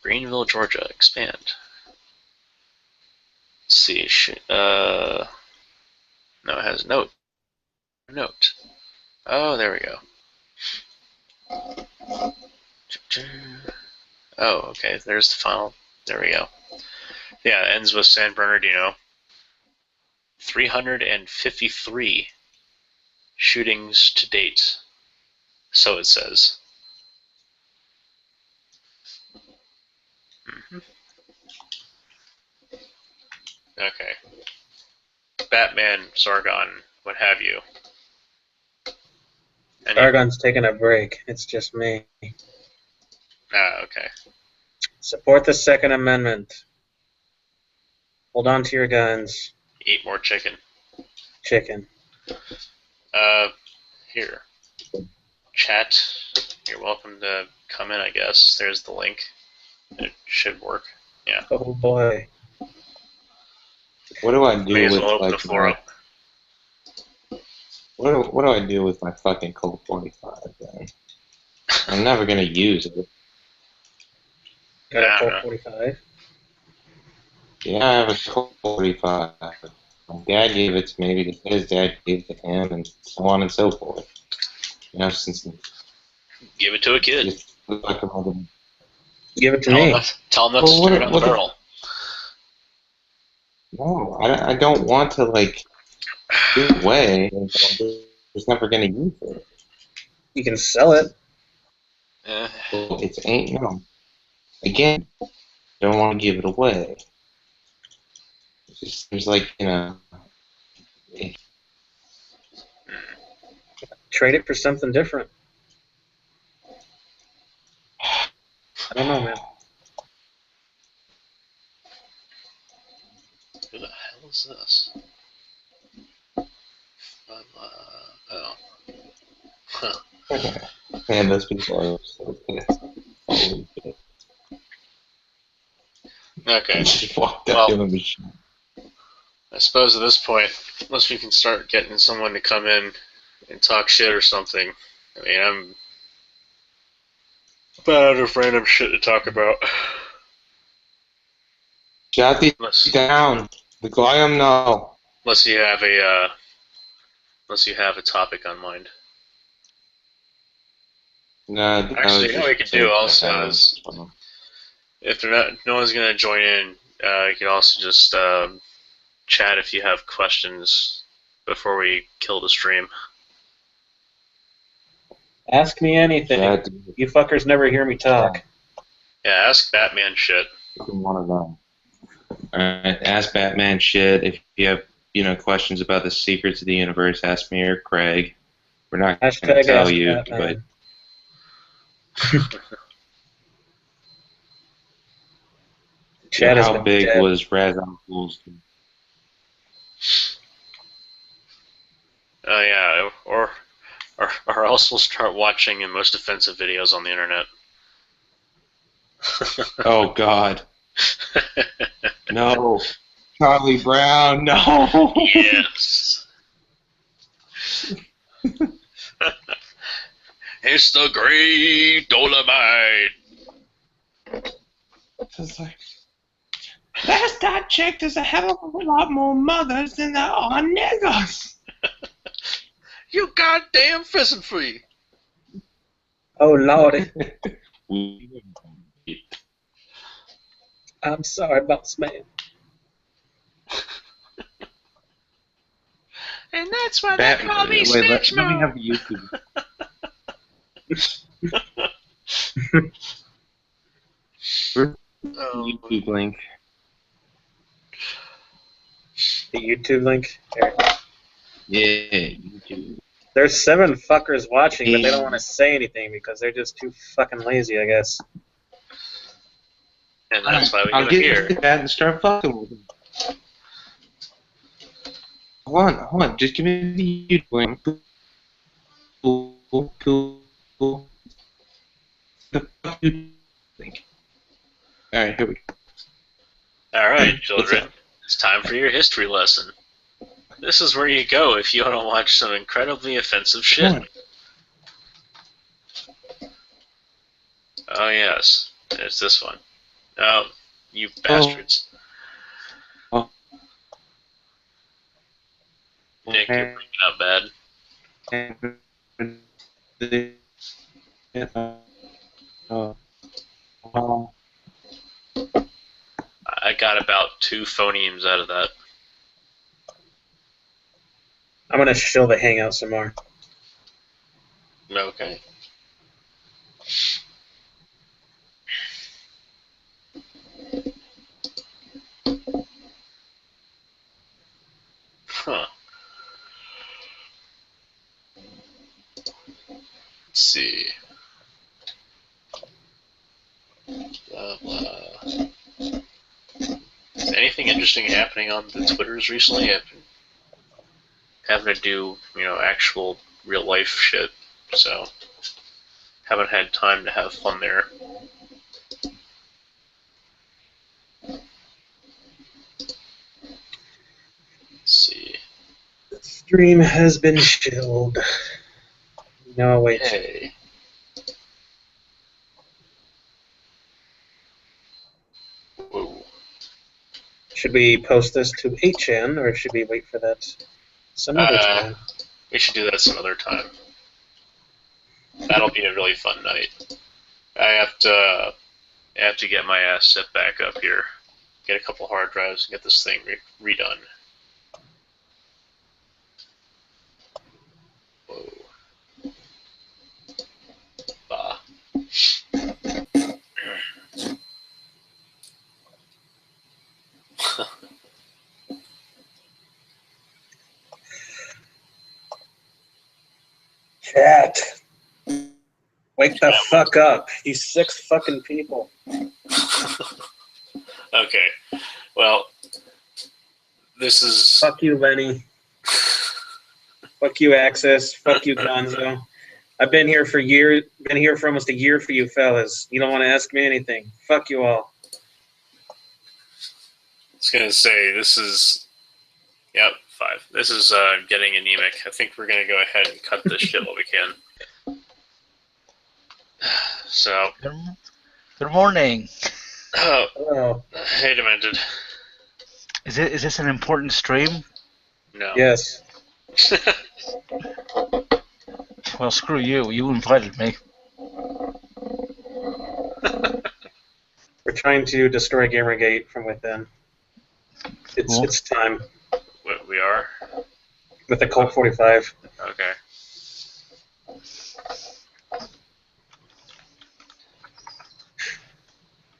[SPEAKER 1] Greenville, Georgia. Expand. Let's see. No, it has note. Note. Oh, there we go. Oh, okay. There's the final. There we go. Yeah, it ends with San Bernardino. 353 shootings to date. So it says. Okay. Batman, Sargon, what have you.
[SPEAKER 6] Sargon's taking a break. It's just me.
[SPEAKER 1] Ah, okay.
[SPEAKER 6] Support the Second Amendment. Hold on to your guns.
[SPEAKER 1] Eat more chicken.
[SPEAKER 6] Chicken.
[SPEAKER 1] Here. Chat. You're welcome to come in, I guess. There's the link. It should work. Yeah.
[SPEAKER 6] Oh boy.
[SPEAKER 3] What do I do
[SPEAKER 1] May as
[SPEAKER 3] with
[SPEAKER 1] well open the
[SPEAKER 3] like
[SPEAKER 1] floor up.
[SPEAKER 3] what do I do with my fucking Colt 45 then? I'm never gonna use it.
[SPEAKER 6] Got a Colt
[SPEAKER 1] no.
[SPEAKER 6] 45?
[SPEAKER 3] Yeah, I have a Colt 45. My dad gave it to me because his dad gave it to him, and so on and so forth. Since
[SPEAKER 1] Give it to a kid.
[SPEAKER 3] just like
[SPEAKER 6] Give it to me.
[SPEAKER 1] Tell him not to straight on the barrel.
[SPEAKER 3] No, I don't want to like give it away. I'm just never gonna use it.
[SPEAKER 6] You can sell it.
[SPEAKER 3] Well, it's ain't no. Again, don't want to give it away. It just seems like
[SPEAKER 6] Trade it for something different. I don't know, man.
[SPEAKER 1] Who the hell is this? Oh. Huh.
[SPEAKER 3] Man, those people are so pissed. Holy shit.
[SPEAKER 1] Okay.
[SPEAKER 3] Just walked up to him.
[SPEAKER 1] I suppose at this point, unless we can start getting someone to come in and talk shit or something, I mean, I'm about out of random shit to talk about.
[SPEAKER 3] Shut these down. The Goyim know.
[SPEAKER 1] Unless you have a topic on mind.
[SPEAKER 3] No,
[SPEAKER 1] actually, what we could do also is, if no one's gonna join in, you can also just chat if you have questions before we kill the stream.
[SPEAKER 6] Ask me anything. Yeah, you fuckers never hear me talk.
[SPEAKER 1] Yeah, ask Batman shit.
[SPEAKER 3] One of them. Alright, ask Batman shit. If you have, questions about the secrets of the universe, ask me or Craig. We're not going to tell you,
[SPEAKER 6] Batman.
[SPEAKER 3] but how big was Raz Al Ghul's?
[SPEAKER 1] Oh yeah, or else we'll start watching the most offensive videos on the internet.
[SPEAKER 3] Oh God. No. Charlie Brown, no.
[SPEAKER 1] Yes. It's the great Dolomite.
[SPEAKER 3] It's like, last I checked, there's a hell of a lot more mothers than there are niggas.
[SPEAKER 1] You goddamn pheasant free.
[SPEAKER 6] Oh Lordy. I'm sorry, boss man.
[SPEAKER 1] That's why they call me Smash
[SPEAKER 3] let me
[SPEAKER 1] Mouth.
[SPEAKER 3] have the YouTube. YouTube link.
[SPEAKER 6] The YouTube link. Here.
[SPEAKER 3] Yeah, YouTube.
[SPEAKER 6] There's 7 fuckers watching, but they don't want to say anything because they're just too fucking lazy, I guess.
[SPEAKER 1] And that's why we
[SPEAKER 3] I'll
[SPEAKER 1] go
[SPEAKER 3] get
[SPEAKER 1] here.
[SPEAKER 3] that and start fucking with him. Hold on, just give me the YouTube link. Cool. The YouTube link. Alright, here we go.
[SPEAKER 1] Alright, children. It's time for your history lesson. This is where you go if you want to watch some incredibly offensive shit. Oh yes, there's this one. Oh, you bastards.
[SPEAKER 3] Oh.
[SPEAKER 1] Nick, you're bringing up bad. I got about 2 phonemes out of that.
[SPEAKER 6] I'm gonna shill the hangout some more.
[SPEAKER 1] Okay. Huh. Let's see. Blah, blah. Is anything interesting happening on the Twitters recently? I've been having to do, actual real life shit, so haven't had time to have fun there. Let's see.
[SPEAKER 6] The stream has been shilled. No, wait.
[SPEAKER 1] Hey. Whoa.
[SPEAKER 6] Should we post this to 8chan, or should we wait for that some other time?
[SPEAKER 1] We should do that some other time. That'll be a really fun night. I have to get my ass set back up here, get a couple hard drives, and get this thing redone. Whoa. Bah.
[SPEAKER 6] Chat. Wake the fuck up, you 6 fucking people.
[SPEAKER 1] Okay. Well, this is...
[SPEAKER 6] Fuck you, Lenny. Fuck you, Access. Fuck you, Gonzo. I've been here for years. Been here for almost a year for you fellas. You don't want to ask me anything. Fuck you all.
[SPEAKER 1] I was gonna say, this is... Yep, 5. This is getting anemic. I think we're gonna go ahead and cut this shit while we can. So...
[SPEAKER 8] Good morning.
[SPEAKER 6] Oh.
[SPEAKER 1] Hey, Demented.
[SPEAKER 8] Is this an important stream?
[SPEAKER 1] No.
[SPEAKER 6] Yes.
[SPEAKER 8] Well, screw you. You invited me.
[SPEAKER 6] We're trying to destroy Gamergate from within. It's time.
[SPEAKER 1] We are?
[SPEAKER 6] With the Colt 45.
[SPEAKER 1] Okay.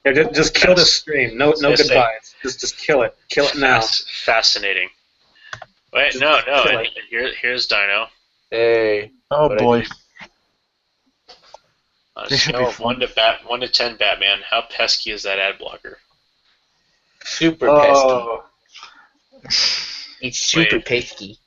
[SPEAKER 6] Yeah, just kill this stream. No goodbyes. Just kill it. Kill it now.
[SPEAKER 1] Fascinating. Wait, no. Here's Dino.
[SPEAKER 9] Hey.
[SPEAKER 8] Oh boy.
[SPEAKER 1] On a scale of 1 to 10 Batman, how pesky is that ad blocker?
[SPEAKER 9] Super pesky. It's super pesky.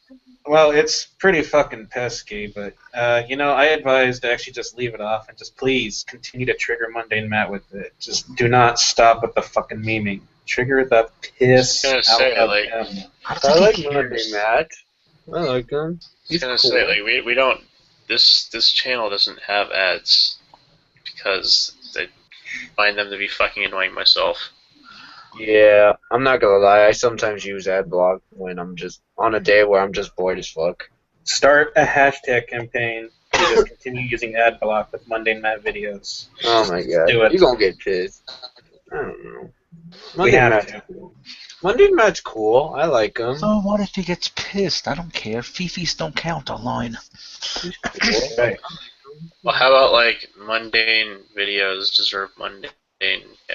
[SPEAKER 6] Well, it's pretty fucking pesky, but, I advise to actually just leave it off and just please continue to trigger Mundane Matt with it. Just do not stop with the fucking memeing. Trigger the piss out of him.
[SPEAKER 9] I like Mundane Matt. I like him.
[SPEAKER 1] He's cool. Say, we don't... This channel doesn't have ads because I find them to be fucking annoying myself.
[SPEAKER 9] Yeah, I'm not gonna lie, I sometimes use adblock when I'm just on a day where I'm just bored as fuck.
[SPEAKER 6] Start a hashtag campaign to just continue using adblock with Mundane Matt videos.
[SPEAKER 9] Oh my god,
[SPEAKER 6] do it.
[SPEAKER 9] You're gonna get pissed. I don't know.
[SPEAKER 6] We have to.
[SPEAKER 9] Mundane Matt's cool. I like him.
[SPEAKER 8] So what if he gets pissed? I don't care. Fifis don't count online.
[SPEAKER 9] He's cool.
[SPEAKER 6] Right.
[SPEAKER 1] Well, how about like mundane videos deserve mundane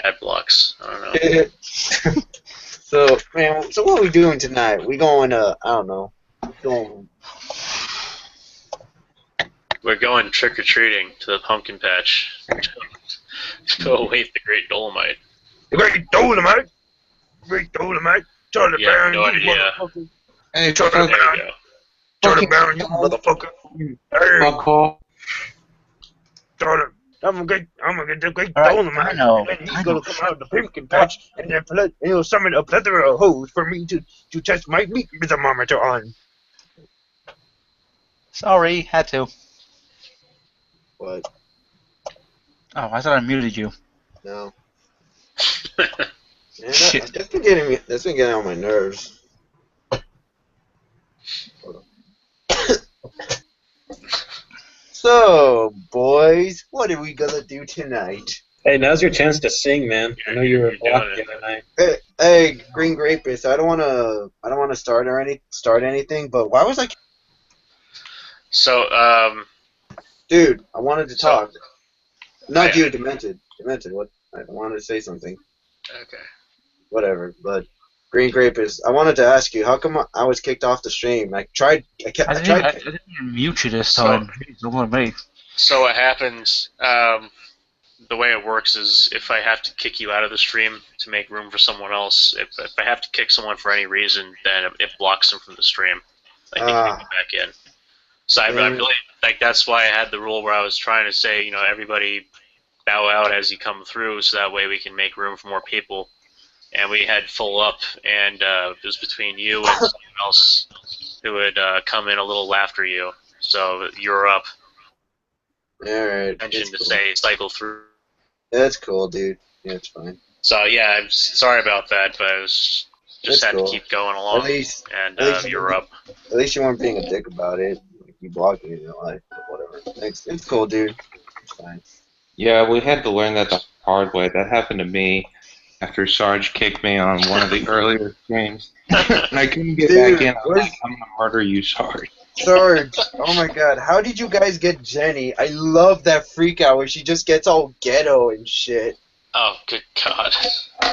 [SPEAKER 1] ad blocks? I don't know.
[SPEAKER 9] So, man, so what are we doing tonight? We going I don't know.
[SPEAKER 1] We're going trick or treating to the pumpkin patch. Go await the Great Dolomite.
[SPEAKER 9] The Great Dolomite? Great Dolomite? Charlie
[SPEAKER 1] Yeah,
[SPEAKER 9] Brown,
[SPEAKER 1] no
[SPEAKER 9] you
[SPEAKER 1] idea.
[SPEAKER 9] motherfucker.
[SPEAKER 3] Hey,
[SPEAKER 9] Charlie
[SPEAKER 1] There
[SPEAKER 9] Brown,
[SPEAKER 1] you go.
[SPEAKER 9] Charlie Brown, you motherfucker. Hey,
[SPEAKER 3] fuck off.
[SPEAKER 9] Charlie, I'm gonna get the Great
[SPEAKER 8] All right,
[SPEAKER 9] Dolomite,
[SPEAKER 8] I know,
[SPEAKER 9] and then he's
[SPEAKER 8] I
[SPEAKER 9] gonna
[SPEAKER 8] know.
[SPEAKER 9] come out of the pumpkin patch, and then he'll summon a plethora of hoes for me to test my meat thermometer on.
[SPEAKER 8] Sorry, had to.
[SPEAKER 9] What?
[SPEAKER 8] Oh, I thought I muted you.
[SPEAKER 9] No.
[SPEAKER 8] Shit.
[SPEAKER 9] That's been getting on my nerves. Hold on. So, boys, what are we gonna do tonight?
[SPEAKER 6] Hey, now's your chance to sing, man. I know you were
[SPEAKER 1] You're
[SPEAKER 6] blocked
[SPEAKER 1] doing
[SPEAKER 6] the other night.
[SPEAKER 9] Hey, Green Grapist, I don't wanna start anything, but why was I?
[SPEAKER 1] So,
[SPEAKER 9] Dude, I wanted to
[SPEAKER 1] So-
[SPEAKER 9] talk. Not
[SPEAKER 1] Yeah.
[SPEAKER 9] you, Demented. Demented. What? I wanted to say something.
[SPEAKER 1] okay.
[SPEAKER 9] Whatever. But Green Grapist, I wanted to ask you, how come I was kicked off the stream? I tried. I
[SPEAKER 8] I
[SPEAKER 9] tried.
[SPEAKER 8] didn't even mute you this
[SPEAKER 1] So-
[SPEAKER 8] time. Jeez, don't let me.
[SPEAKER 1] So what happens, the way it works is if I have to kick you out of the stream to make room for someone else, if I have to kick someone for any reason, then it blocks them from the stream. Like, they can't get back in. So I really, like, that's why I had the rule where I was trying to say, you know, everybody bow out as you come through, so that way we can make room for more people. And we had full up, and it was between you and someone else who would come in a little after you. So you're up.
[SPEAKER 9] Alright.
[SPEAKER 1] Mentioned to say cycle through.
[SPEAKER 9] That's cool, dude. Yeah, it's fine.
[SPEAKER 1] So yeah, I'm sorry about that, but I was just
[SPEAKER 9] That's
[SPEAKER 1] had
[SPEAKER 9] cool.
[SPEAKER 1] to keep going along,
[SPEAKER 9] At least
[SPEAKER 1] you're up.
[SPEAKER 9] At least you weren't being a dick about it. Like, you blocked me in your life, but whatever. It's cool, dude. It's fine.
[SPEAKER 3] Yeah, we had to learn that the hard way. That happened to me after Sarge kicked me on one of the earlier streams. And I couldn't get
[SPEAKER 9] Dude,
[SPEAKER 3] back in. I was like, I'm gonna murder you, Sarge.
[SPEAKER 9] Sarge, oh my god, how did you guys get Jenny? I love that freak out where she just gets all ghetto and shit.
[SPEAKER 1] Oh, good God.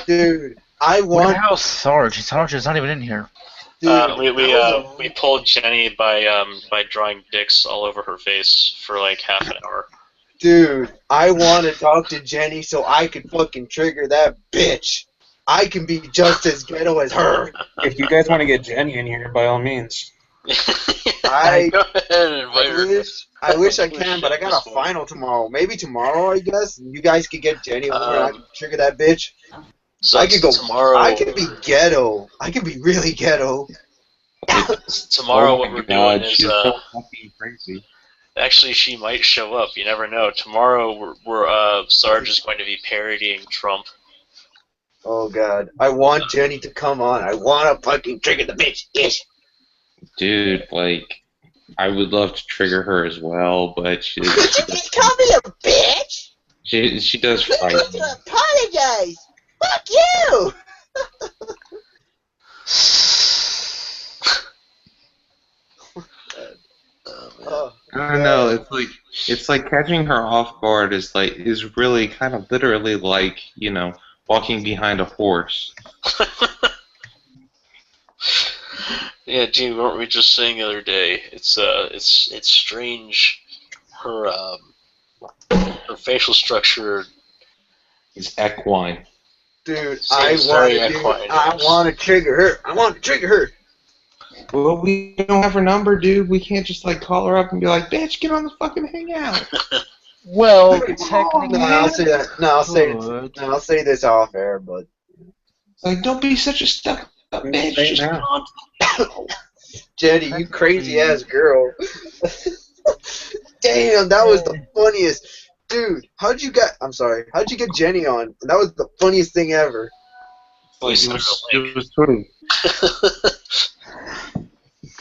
[SPEAKER 9] Dude, I
[SPEAKER 8] What the
[SPEAKER 9] want.
[SPEAKER 8] hell, Sarge? Sarge is not even in here.
[SPEAKER 9] Dude,
[SPEAKER 1] We pulled Jenny by drawing dicks all over her face for like half an hour.
[SPEAKER 9] Dude, I want to talk to Jenny so I can fucking trigger that bitch. I can be just as ghetto as her.
[SPEAKER 6] If you guys want to get Jenny in here, by all means.
[SPEAKER 9] I
[SPEAKER 1] Go ahead and invite her.
[SPEAKER 9] I wish I can, but I got a final tomorrow. Maybe tomorrow, I guess. You guys could get Jenny over and I can trigger that bitch.
[SPEAKER 1] So
[SPEAKER 9] I could go
[SPEAKER 1] tomorrow.
[SPEAKER 9] I can be ghetto. I can be really ghetto.
[SPEAKER 1] Tomorrow,
[SPEAKER 3] Oh
[SPEAKER 1] what
[SPEAKER 3] my
[SPEAKER 1] we're
[SPEAKER 3] God,
[SPEAKER 1] doing is
[SPEAKER 3] she's so fucking crazy.
[SPEAKER 1] actually she might show up. You never know. Tomorrow, we're Sarge is going to be parodying Trump.
[SPEAKER 9] Oh god. I want Jenny to come on. I want to fucking trigger the bitch. Yes.
[SPEAKER 3] Dude, like, I would love to trigger her as well, but
[SPEAKER 9] Did you just call me a bitch?
[SPEAKER 3] she does
[SPEAKER 9] You're
[SPEAKER 3] frighten
[SPEAKER 9] supposed
[SPEAKER 3] me.
[SPEAKER 9] to apologize. Fuck you. Oh,
[SPEAKER 3] I don't know. It's like catching her off guard is really kind of literally like, you know, walking behind a horse.
[SPEAKER 1] Yeah, Gene, weren't we just saying the other day? It's strange. Her facial structure.
[SPEAKER 3] It's equine.
[SPEAKER 9] dude,
[SPEAKER 1] Seems very equine,
[SPEAKER 9] I
[SPEAKER 1] yes.
[SPEAKER 9] want to trigger her. I want to trigger her.
[SPEAKER 3] Well, we don't have her number, dude. We can't just like call her up and be like, "Bitch, get on the fucking hangout."
[SPEAKER 8] Well,
[SPEAKER 9] No,
[SPEAKER 8] technically,
[SPEAKER 9] I'll say that. No, I'll say
[SPEAKER 8] good.
[SPEAKER 9] no, I'll say this off air, but
[SPEAKER 3] It's like, don't be such a stuck up bitch.
[SPEAKER 6] Say it
[SPEAKER 3] Just
[SPEAKER 6] now.
[SPEAKER 3] come on.
[SPEAKER 9] Jenny, you crazy ass girl. Damn, that was the funniest. Dude, how'd you get Jenny on? That was the funniest thing ever.
[SPEAKER 1] Please
[SPEAKER 3] It
[SPEAKER 1] send her a
[SPEAKER 3] was true.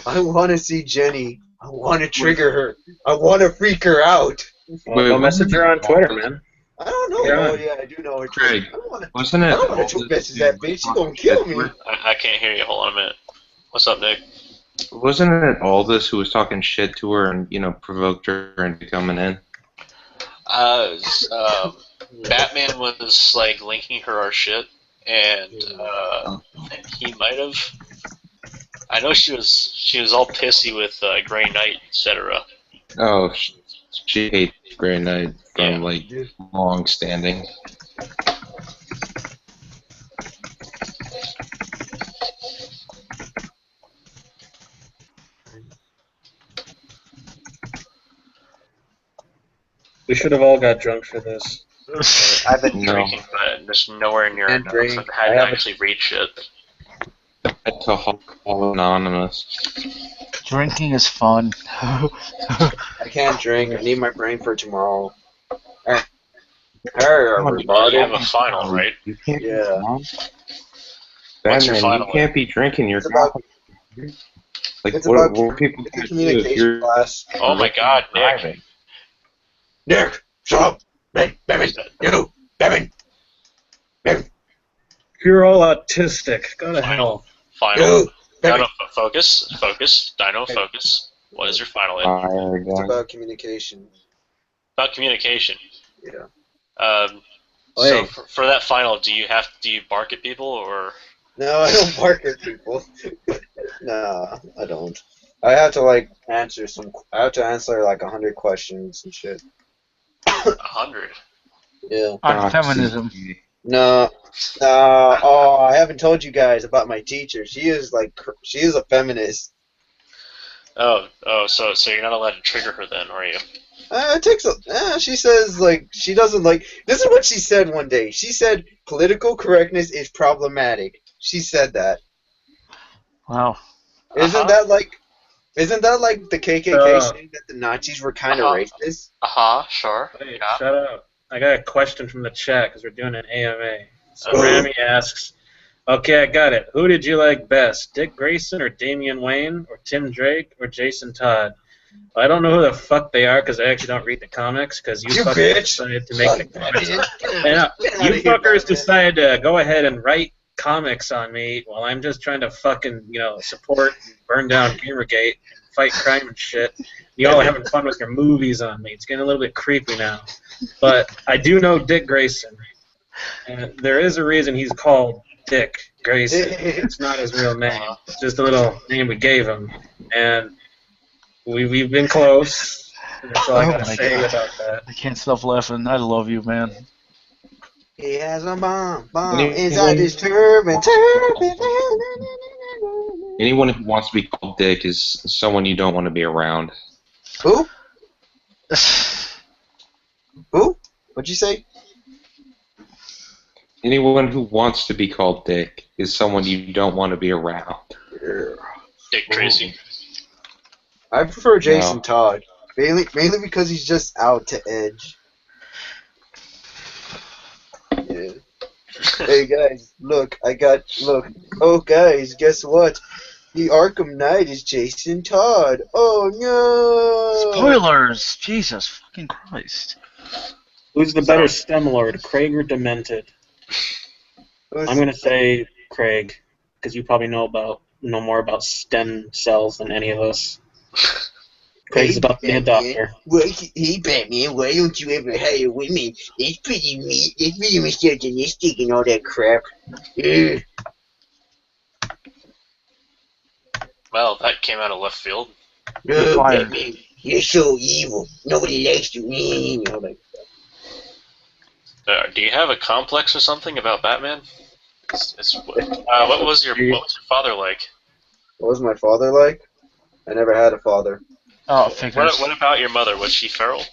[SPEAKER 9] I want to see Jenny. I want to trigger her. I want to freak her out.
[SPEAKER 6] Well, go message her on Twitter, man.
[SPEAKER 9] I don't know.
[SPEAKER 6] Yeah.
[SPEAKER 9] Oh yeah, I do know her too.
[SPEAKER 3] Craig,
[SPEAKER 9] I don't want
[SPEAKER 3] wasn't it?
[SPEAKER 9] to message that bitch. She gonna kill me.
[SPEAKER 1] I can't hear you. Hold on a minute. What's up, Nick?
[SPEAKER 3] Wasn't it Aldous who was talking shit to her and provoked her into coming in?
[SPEAKER 1] Batman was like linking her our shit, and he might have. I know she was all pissy with Grey Knight, etc.
[SPEAKER 3] Oh, she hates Grey Knight from long standing.
[SPEAKER 6] We should have all got drunk for this.
[SPEAKER 1] I've been drinking, but there's nowhere near enough. I hadn't actually reached it.
[SPEAKER 3] Alcohol Anonymous.
[SPEAKER 8] Drinking is fun.
[SPEAKER 9] I can't drink. I need my brain for tomorrow. Hey, everybody.
[SPEAKER 1] You have a final, right?
[SPEAKER 3] You can't
[SPEAKER 9] Yeah.
[SPEAKER 1] What's your
[SPEAKER 3] Batman,
[SPEAKER 1] final?
[SPEAKER 3] you can't be drinking. You're like
[SPEAKER 9] It's
[SPEAKER 3] what
[SPEAKER 9] about
[SPEAKER 3] will people
[SPEAKER 9] it's a
[SPEAKER 3] do if
[SPEAKER 9] communication
[SPEAKER 3] you're
[SPEAKER 9] class.
[SPEAKER 1] Oh my God, Nick!
[SPEAKER 3] driving?
[SPEAKER 9] Nick, shut up. Hey, Batman, you, Batman.
[SPEAKER 6] You're all autistic. Go to hell.
[SPEAKER 1] Final.
[SPEAKER 9] You, Batman.
[SPEAKER 1] Dino, focus. Dino, focus. What is your final?
[SPEAKER 9] It's about communication.
[SPEAKER 1] About communication.
[SPEAKER 9] Yeah.
[SPEAKER 1] So for that final, do you bark at people or?
[SPEAKER 9] No, I don't bark at people. Nah, I don't. I have to answer I have to answer 100 questions and shit.
[SPEAKER 1] 100.
[SPEAKER 9] Yeah.
[SPEAKER 8] On feminism.
[SPEAKER 9] No. Oh, I haven't told you guys about my teacher. She is a feminist.
[SPEAKER 1] Oh, so you're not allowed to trigger her then, are you?
[SPEAKER 9] It takes she says she doesn't this is what she said one day. She said political correctness is problematic. She said that.
[SPEAKER 8] Wow.
[SPEAKER 9] Isn't that like the KKK saying that the Nazis were kind of racist?
[SPEAKER 1] Sure.
[SPEAKER 6] Hey,
[SPEAKER 1] Yeah.
[SPEAKER 6] shut up. I got a question from the chat because we're doing an AMA. So Rami asks, okay, I got it. Who did you like best, Dick Grayson or Damian Wayne or Tim Drake or Jason Todd? I don't know who the fuck they are because I actually don't read the comics because you fuckers decided to make the comics. You fuckers decided to go ahead and write comics on me while I'm just trying to fucking, support and burn down Gamergate and fight crime and shit. You all are having fun with your movies on me. It's getting a little bit creepy now. But I do know Dick Grayson. And there is a reason he's called Dick Grayson. It's not his real name. It's just a little name we gave him. And we've been close. That's all I gotta say about that.
[SPEAKER 8] I can't stop laughing. I love you, man.
[SPEAKER 9] He has a bomb inside his turban.
[SPEAKER 3] Anyone who wants to be called Dick is someone you don't want to be around.
[SPEAKER 9] Who? Who? What'd you say?
[SPEAKER 3] Anyone who wants to be called Dick is someone you don't want to be around.
[SPEAKER 1] Dick Tracy.
[SPEAKER 9] I prefer Jason Todd, mainly because he's just out to edge. Yeah. Hey guys, look. Oh guys, guess what? The Arkham Knight is Jason Todd. Oh no!
[SPEAKER 8] Spoilers! Jesus fucking Christ.
[SPEAKER 6] Who's the better STEM Lord, Craig or Demented? I'm gonna say Craig, because you probably know more about stem cells than any of us. Craig's about to be a doctor.
[SPEAKER 9] Hey Batman, why don't you ever hire women? It's pretty misogynistic and all that crap. Ugh.
[SPEAKER 1] Well, that came out of left field.
[SPEAKER 9] Batman, you're so evil. Nobody likes you.
[SPEAKER 1] Do you have a complex or something about Batman? What was your father like?
[SPEAKER 9] What was my father like? I never had a father.
[SPEAKER 8] Oh, figures.
[SPEAKER 1] What about your mother? Was she feral?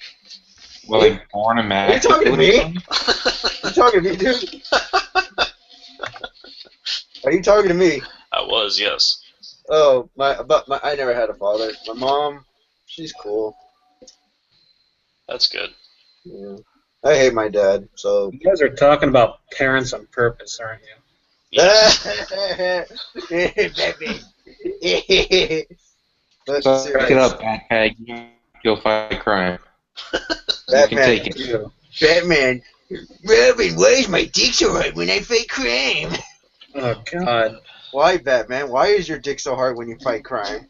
[SPEAKER 3] Like born immaculate?
[SPEAKER 9] Are you talking to me? Are you talking to me, dude? Are you talking to me?
[SPEAKER 1] I was, yes.
[SPEAKER 9] Oh, I never had a father. My mom, she's cool.
[SPEAKER 1] That's good.
[SPEAKER 9] Yeah. I hate my dad, so.
[SPEAKER 6] You guys are talking about parents on purpose, aren't you?
[SPEAKER 1] Yes.
[SPEAKER 3] Back it up, Batman. You'll fight crime.
[SPEAKER 9] Batman,
[SPEAKER 3] you can take it.
[SPEAKER 9] Batman, Robin, why is my dick so hard when I fight crime?
[SPEAKER 6] Oh God.
[SPEAKER 9] Why, Batman? Why is your dick so hard when you fight crime?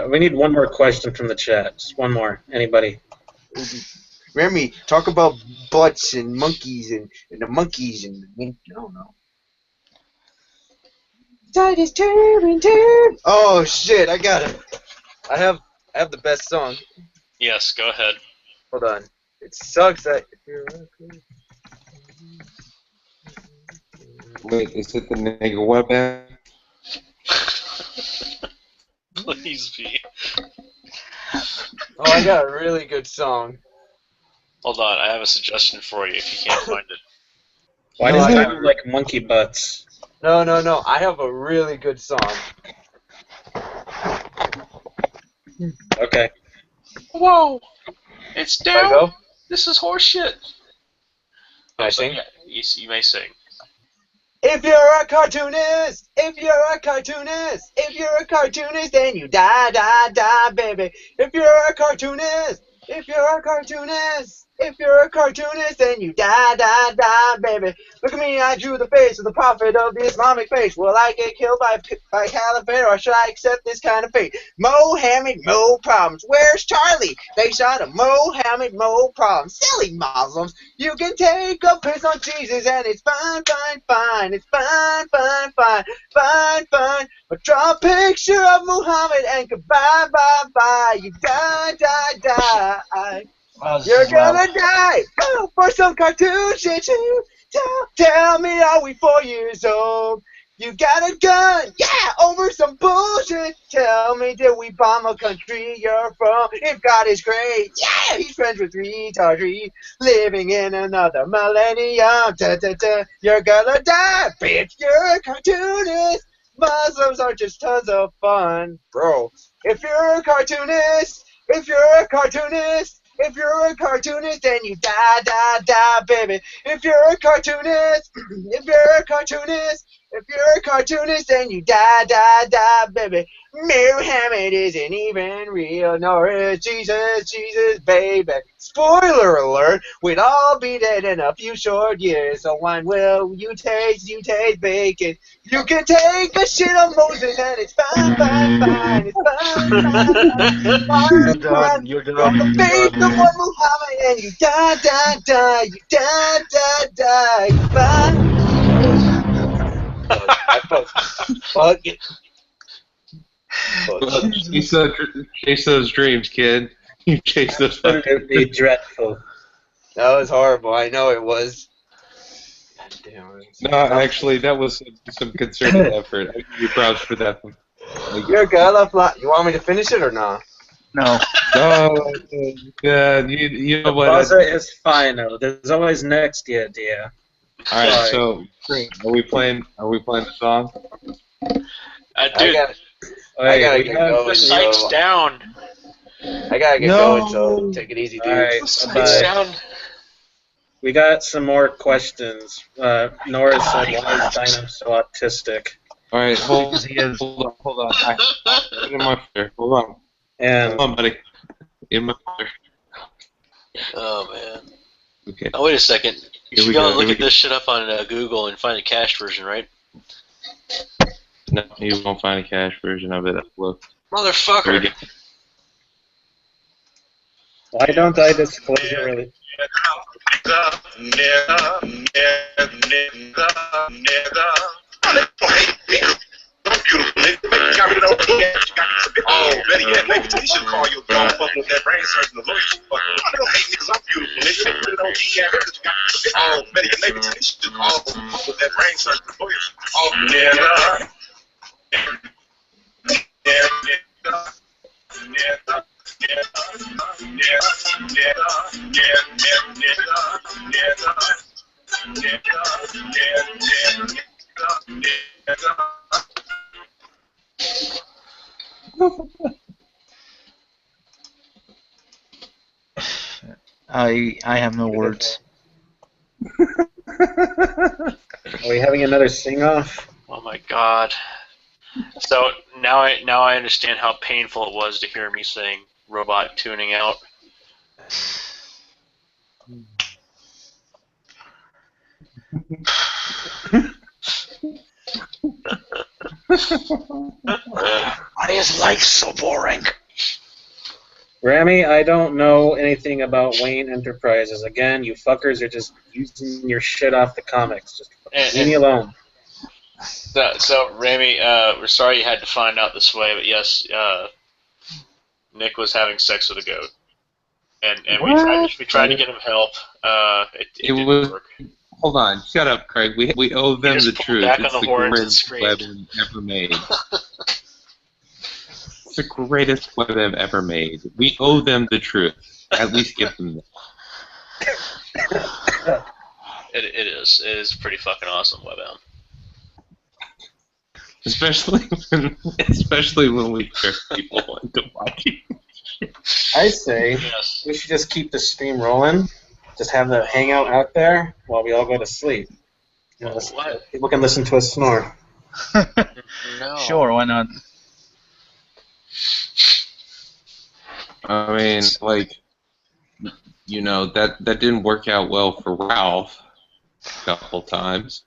[SPEAKER 6] We need one more question from the chat. Just one more. Anybody?
[SPEAKER 9] Remy, talk about butts and monkeys and the monkeys and no. Tide is turning. Oh shit! I got it. I have the best song.
[SPEAKER 1] Yes, go ahead.
[SPEAKER 9] Hold on. It sucks that.
[SPEAKER 3] Wait, is it the nigga web band?
[SPEAKER 1] Please be.
[SPEAKER 9] Oh, I got a really good song.
[SPEAKER 1] Hold on, I have a suggestion for you if you can't find it.
[SPEAKER 6] Why
[SPEAKER 9] No,
[SPEAKER 6] does
[SPEAKER 9] I
[SPEAKER 6] it
[SPEAKER 9] got-
[SPEAKER 6] sound like monkey butts?
[SPEAKER 9] No. I have a really good song.
[SPEAKER 6] Okay.
[SPEAKER 1] Whoa! It's
[SPEAKER 9] Can I
[SPEAKER 1] down!
[SPEAKER 9] go?
[SPEAKER 1] This is horseshit!
[SPEAKER 9] Can I sing?
[SPEAKER 1] Yeah, you may sing.
[SPEAKER 9] If you're a cartoonist, if you're a cartoonist, then you die, baby. If you're a cartoonist, then you die, baby. Look at me, I drew the face of the prophet of the Islamic faith. Will I get killed by caliphate, or should I accept this kind of fate? Mohammed, no problems. Where's Charlie? They shot him. Mohammed, no problems. Silly Muslims. You can take a piss on Jesus and it's fine. It's fine. But draw a picture of Muhammad and goodbye, bye. You die. You're gonna die for some cartoon shit. Tell me, are we 4 years old? You got a gun, yeah, over some bullshit. Tell me, did we bomb a country you're from? If God is great, yeah, he's friends with retards, living in another millennium. You're gonna die, bitch, you're a cartoonist. Muslims are just tons of fun, bro. If you're a cartoonist, then you die, baby. If you're a cartoonist, then you die, baby. Muhammad isn't even real, nor is Jesus, baby. Spoiler alert, we'd all be dead in a few short years. So when will you taste bacon? You can take a shit on Moses and it's fine. It's fine.
[SPEAKER 2] You're
[SPEAKER 9] From the faith of one Muhammad and you die. You fuck it.
[SPEAKER 3] Well, chase those dreams, kid. You chase those fucking
[SPEAKER 6] Absolutely dreadful.
[SPEAKER 9] That was horrible. I know it was. God damn it.
[SPEAKER 3] No, actually, that was some concerted effort. I give you props for that one.
[SPEAKER 9] You're gonna fly. You want me to finish it or not?
[SPEAKER 8] No.
[SPEAKER 3] No, yeah, you know
[SPEAKER 6] The
[SPEAKER 3] what?
[SPEAKER 6] buzzer is final. There's always next year, dear.
[SPEAKER 3] All right,
[SPEAKER 6] Sorry.
[SPEAKER 3] so are we playing the song?
[SPEAKER 1] Dude,
[SPEAKER 9] I gotta
[SPEAKER 6] we
[SPEAKER 9] get
[SPEAKER 6] have
[SPEAKER 9] going.
[SPEAKER 1] the
[SPEAKER 6] just-
[SPEAKER 1] site's down.
[SPEAKER 9] I gotta get going, so take it easy, dude.
[SPEAKER 6] Alright,
[SPEAKER 1] The site's
[SPEAKER 6] bye.
[SPEAKER 1] down.
[SPEAKER 6] We got some more questions. Nora said, why is Dino so autistic?
[SPEAKER 3] All right, hold
[SPEAKER 8] Because he is.
[SPEAKER 3] on. Get in my fair. Hold
[SPEAKER 6] And
[SPEAKER 3] on, buddy. In my fair.
[SPEAKER 1] Oh, man.
[SPEAKER 3] Okay.
[SPEAKER 1] Oh, wait a second. You
[SPEAKER 3] Here
[SPEAKER 1] should
[SPEAKER 3] we
[SPEAKER 1] go
[SPEAKER 3] go,
[SPEAKER 1] and look
[SPEAKER 3] here
[SPEAKER 1] at
[SPEAKER 3] we
[SPEAKER 1] this shit up on Google and find a cached version, right?
[SPEAKER 3] No, you won't find a cache version of it. Look. Here we
[SPEAKER 1] Motherfucker.
[SPEAKER 3] go.
[SPEAKER 6] why don't I disclose it really?
[SPEAKER 10] Oh, better yet, maybe you should call your dog fucking with that brain surgeon. The lawyer should fuck. I don't hate niggas, I'm beautiful. Nigga, put it on TCAM. Oh, better yet, maybe you should call with that brain surgeon. The lawyer should oh,
[SPEAKER 8] I have no words.
[SPEAKER 6] Are we having another sing-off?
[SPEAKER 1] Oh my god. So now I understand how painful it was to hear me saying robot tuning out.
[SPEAKER 8] Why is life so boring?
[SPEAKER 6] Rami, I don't know anything about Wayne Enterprises. Again, you fuckers are just using your shit off the comics. Just leave me alone.
[SPEAKER 1] So Rami, we're sorry you had to find out this way, but yes, Nick was having sex with a goat, and we tried to get him help. It didn't work.
[SPEAKER 3] Hold on, shut up, Craig. We owe them the truth.
[SPEAKER 1] Back
[SPEAKER 3] It's
[SPEAKER 1] on
[SPEAKER 3] the greatest weapon ever made. It's the greatest weapon ever made. We owe them the truth. At least give them that.
[SPEAKER 1] It is. It is a pretty fucking awesome weapon.
[SPEAKER 3] Especially when we trick people into watching.
[SPEAKER 6] I say we should just keep the stream rolling. Just have the hangout out there while we all go to sleep. You know, people can listen to us snore.
[SPEAKER 1] No.
[SPEAKER 8] Sure, why not?
[SPEAKER 3] I mean, like, you know, that didn't work out well for Ralph a couple times.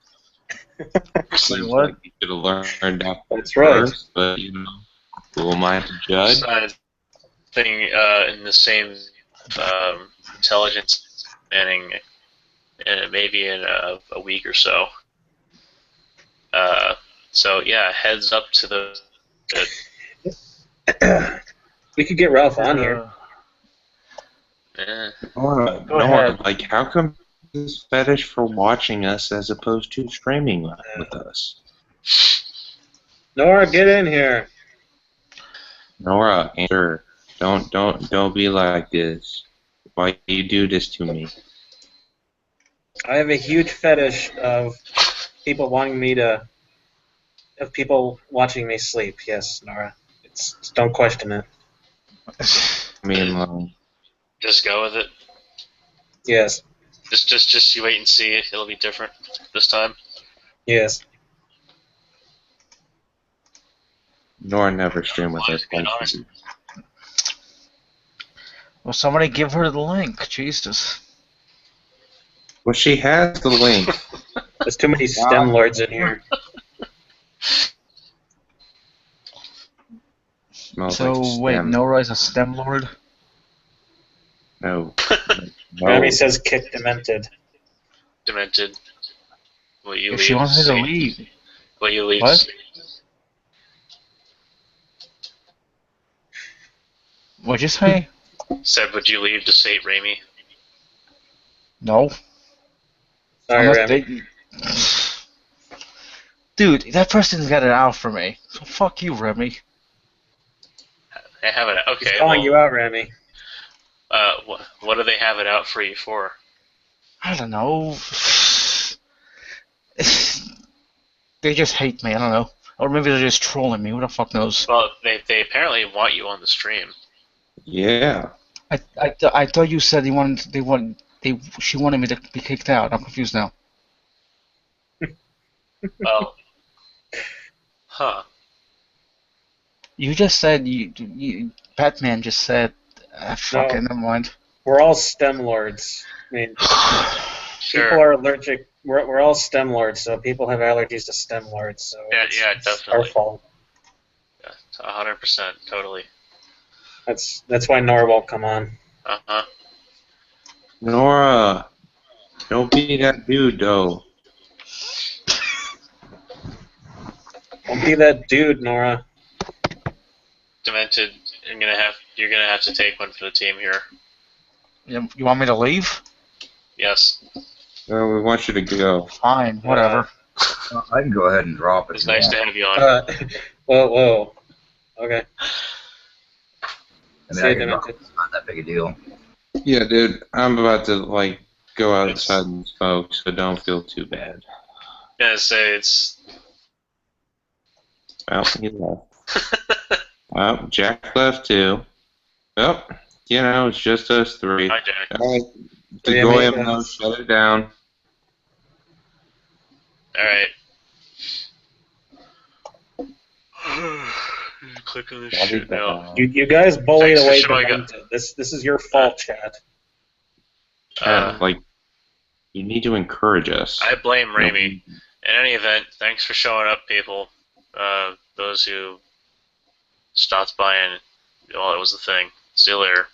[SPEAKER 3] Seems like he could have learned that first, but, you know, who am I to judge?
[SPEAKER 1] Thing in the same intelligence spanning, maybe in a week or so. So yeah, heads up to the
[SPEAKER 6] we could get Ralph on here.
[SPEAKER 3] Go ahead. Like, how come this fetish for watching us as opposed to streaming with us?
[SPEAKER 6] Nora, get in here.
[SPEAKER 3] Nora, answer. Don't be like this. Why do you do this to me?
[SPEAKER 6] I have a huge fetish of people watching me sleep. Yes, Nora. Don't question it.
[SPEAKER 3] I mean,
[SPEAKER 1] just go with it.
[SPEAKER 6] Yes.
[SPEAKER 1] Just you wait and see. It'll be different this time.
[SPEAKER 6] Yes.
[SPEAKER 3] Nora never stream with us.
[SPEAKER 8] Well, somebody give her the link. Jesus.
[SPEAKER 3] Well, she has the link.
[SPEAKER 6] There's too many STEM lords in here.
[SPEAKER 8] So,
[SPEAKER 3] like
[SPEAKER 8] wait, Nora is a STEM lord?
[SPEAKER 3] No.
[SPEAKER 6] Rami says kick Demented.
[SPEAKER 1] Demented. Will you
[SPEAKER 8] if
[SPEAKER 1] leave?
[SPEAKER 8] She wants me to leave.
[SPEAKER 1] Will you leave?
[SPEAKER 8] What? What'd you say?
[SPEAKER 1] Said, would you leave to sate Rami?
[SPEAKER 8] No.
[SPEAKER 6] Sorry, Rami.
[SPEAKER 8] Dude, that person's got it out for me. So fuck you, Remy.
[SPEAKER 1] They have it. Okay.
[SPEAKER 6] He's calling you out, Rami.
[SPEAKER 1] What do they have it out for you for?
[SPEAKER 8] I don't know. They just hate me. I don't know. Or maybe they're just trolling me. Who the fuck knows?
[SPEAKER 1] Well, they apparently want you on the stream.
[SPEAKER 3] Yeah.
[SPEAKER 8] I thought you said she wanted me to be kicked out. I'm confused now.
[SPEAKER 1] Well, huh.
[SPEAKER 8] You just said Batman just said. Fucking never mind.
[SPEAKER 6] We're all STEM lords. I mean,
[SPEAKER 1] Sure.
[SPEAKER 6] people are allergic. We're all STEM lords, so people have allergies to STEM lords. So
[SPEAKER 1] Yeah,
[SPEAKER 6] it's
[SPEAKER 1] definitely.
[SPEAKER 6] our fault.
[SPEAKER 1] Yeah, 100%, totally.
[SPEAKER 6] That's why Nora won't come on.
[SPEAKER 1] Uh-huh.
[SPEAKER 3] Nora, don't be that dude, though.
[SPEAKER 6] Don't be that dude, Nora.
[SPEAKER 1] Demented, you're gonna have to take one for the team here.
[SPEAKER 8] You want me to leave?
[SPEAKER 1] Yes.
[SPEAKER 3] No, we want you to go.
[SPEAKER 8] Fine, whatever.
[SPEAKER 11] I can go ahead and drop it.
[SPEAKER 1] It's nice to have you on.
[SPEAKER 6] Whoa. Okay.
[SPEAKER 11] I mean, I can drop it. It's not that big a deal.
[SPEAKER 3] Yeah, dude, I'm about to, go outside and smoke, so don't feel too bad.
[SPEAKER 1] Yeah, say it's...
[SPEAKER 3] Well, he left. Well, Jack left too. Well, it's just us three.
[SPEAKER 1] Hi, Jack.
[SPEAKER 3] All right, to go in now, shut it down.
[SPEAKER 1] Alright. Click on this shit now.
[SPEAKER 6] You guys bullied
[SPEAKER 1] Thanks for
[SPEAKER 6] away
[SPEAKER 1] showing
[SPEAKER 6] Demented. This is your fault, Chad.
[SPEAKER 3] You need to encourage us.
[SPEAKER 1] I blame Raimi. In any event, thanks for showing up, people. Those who stopped by and, well, it was the thing. See you later.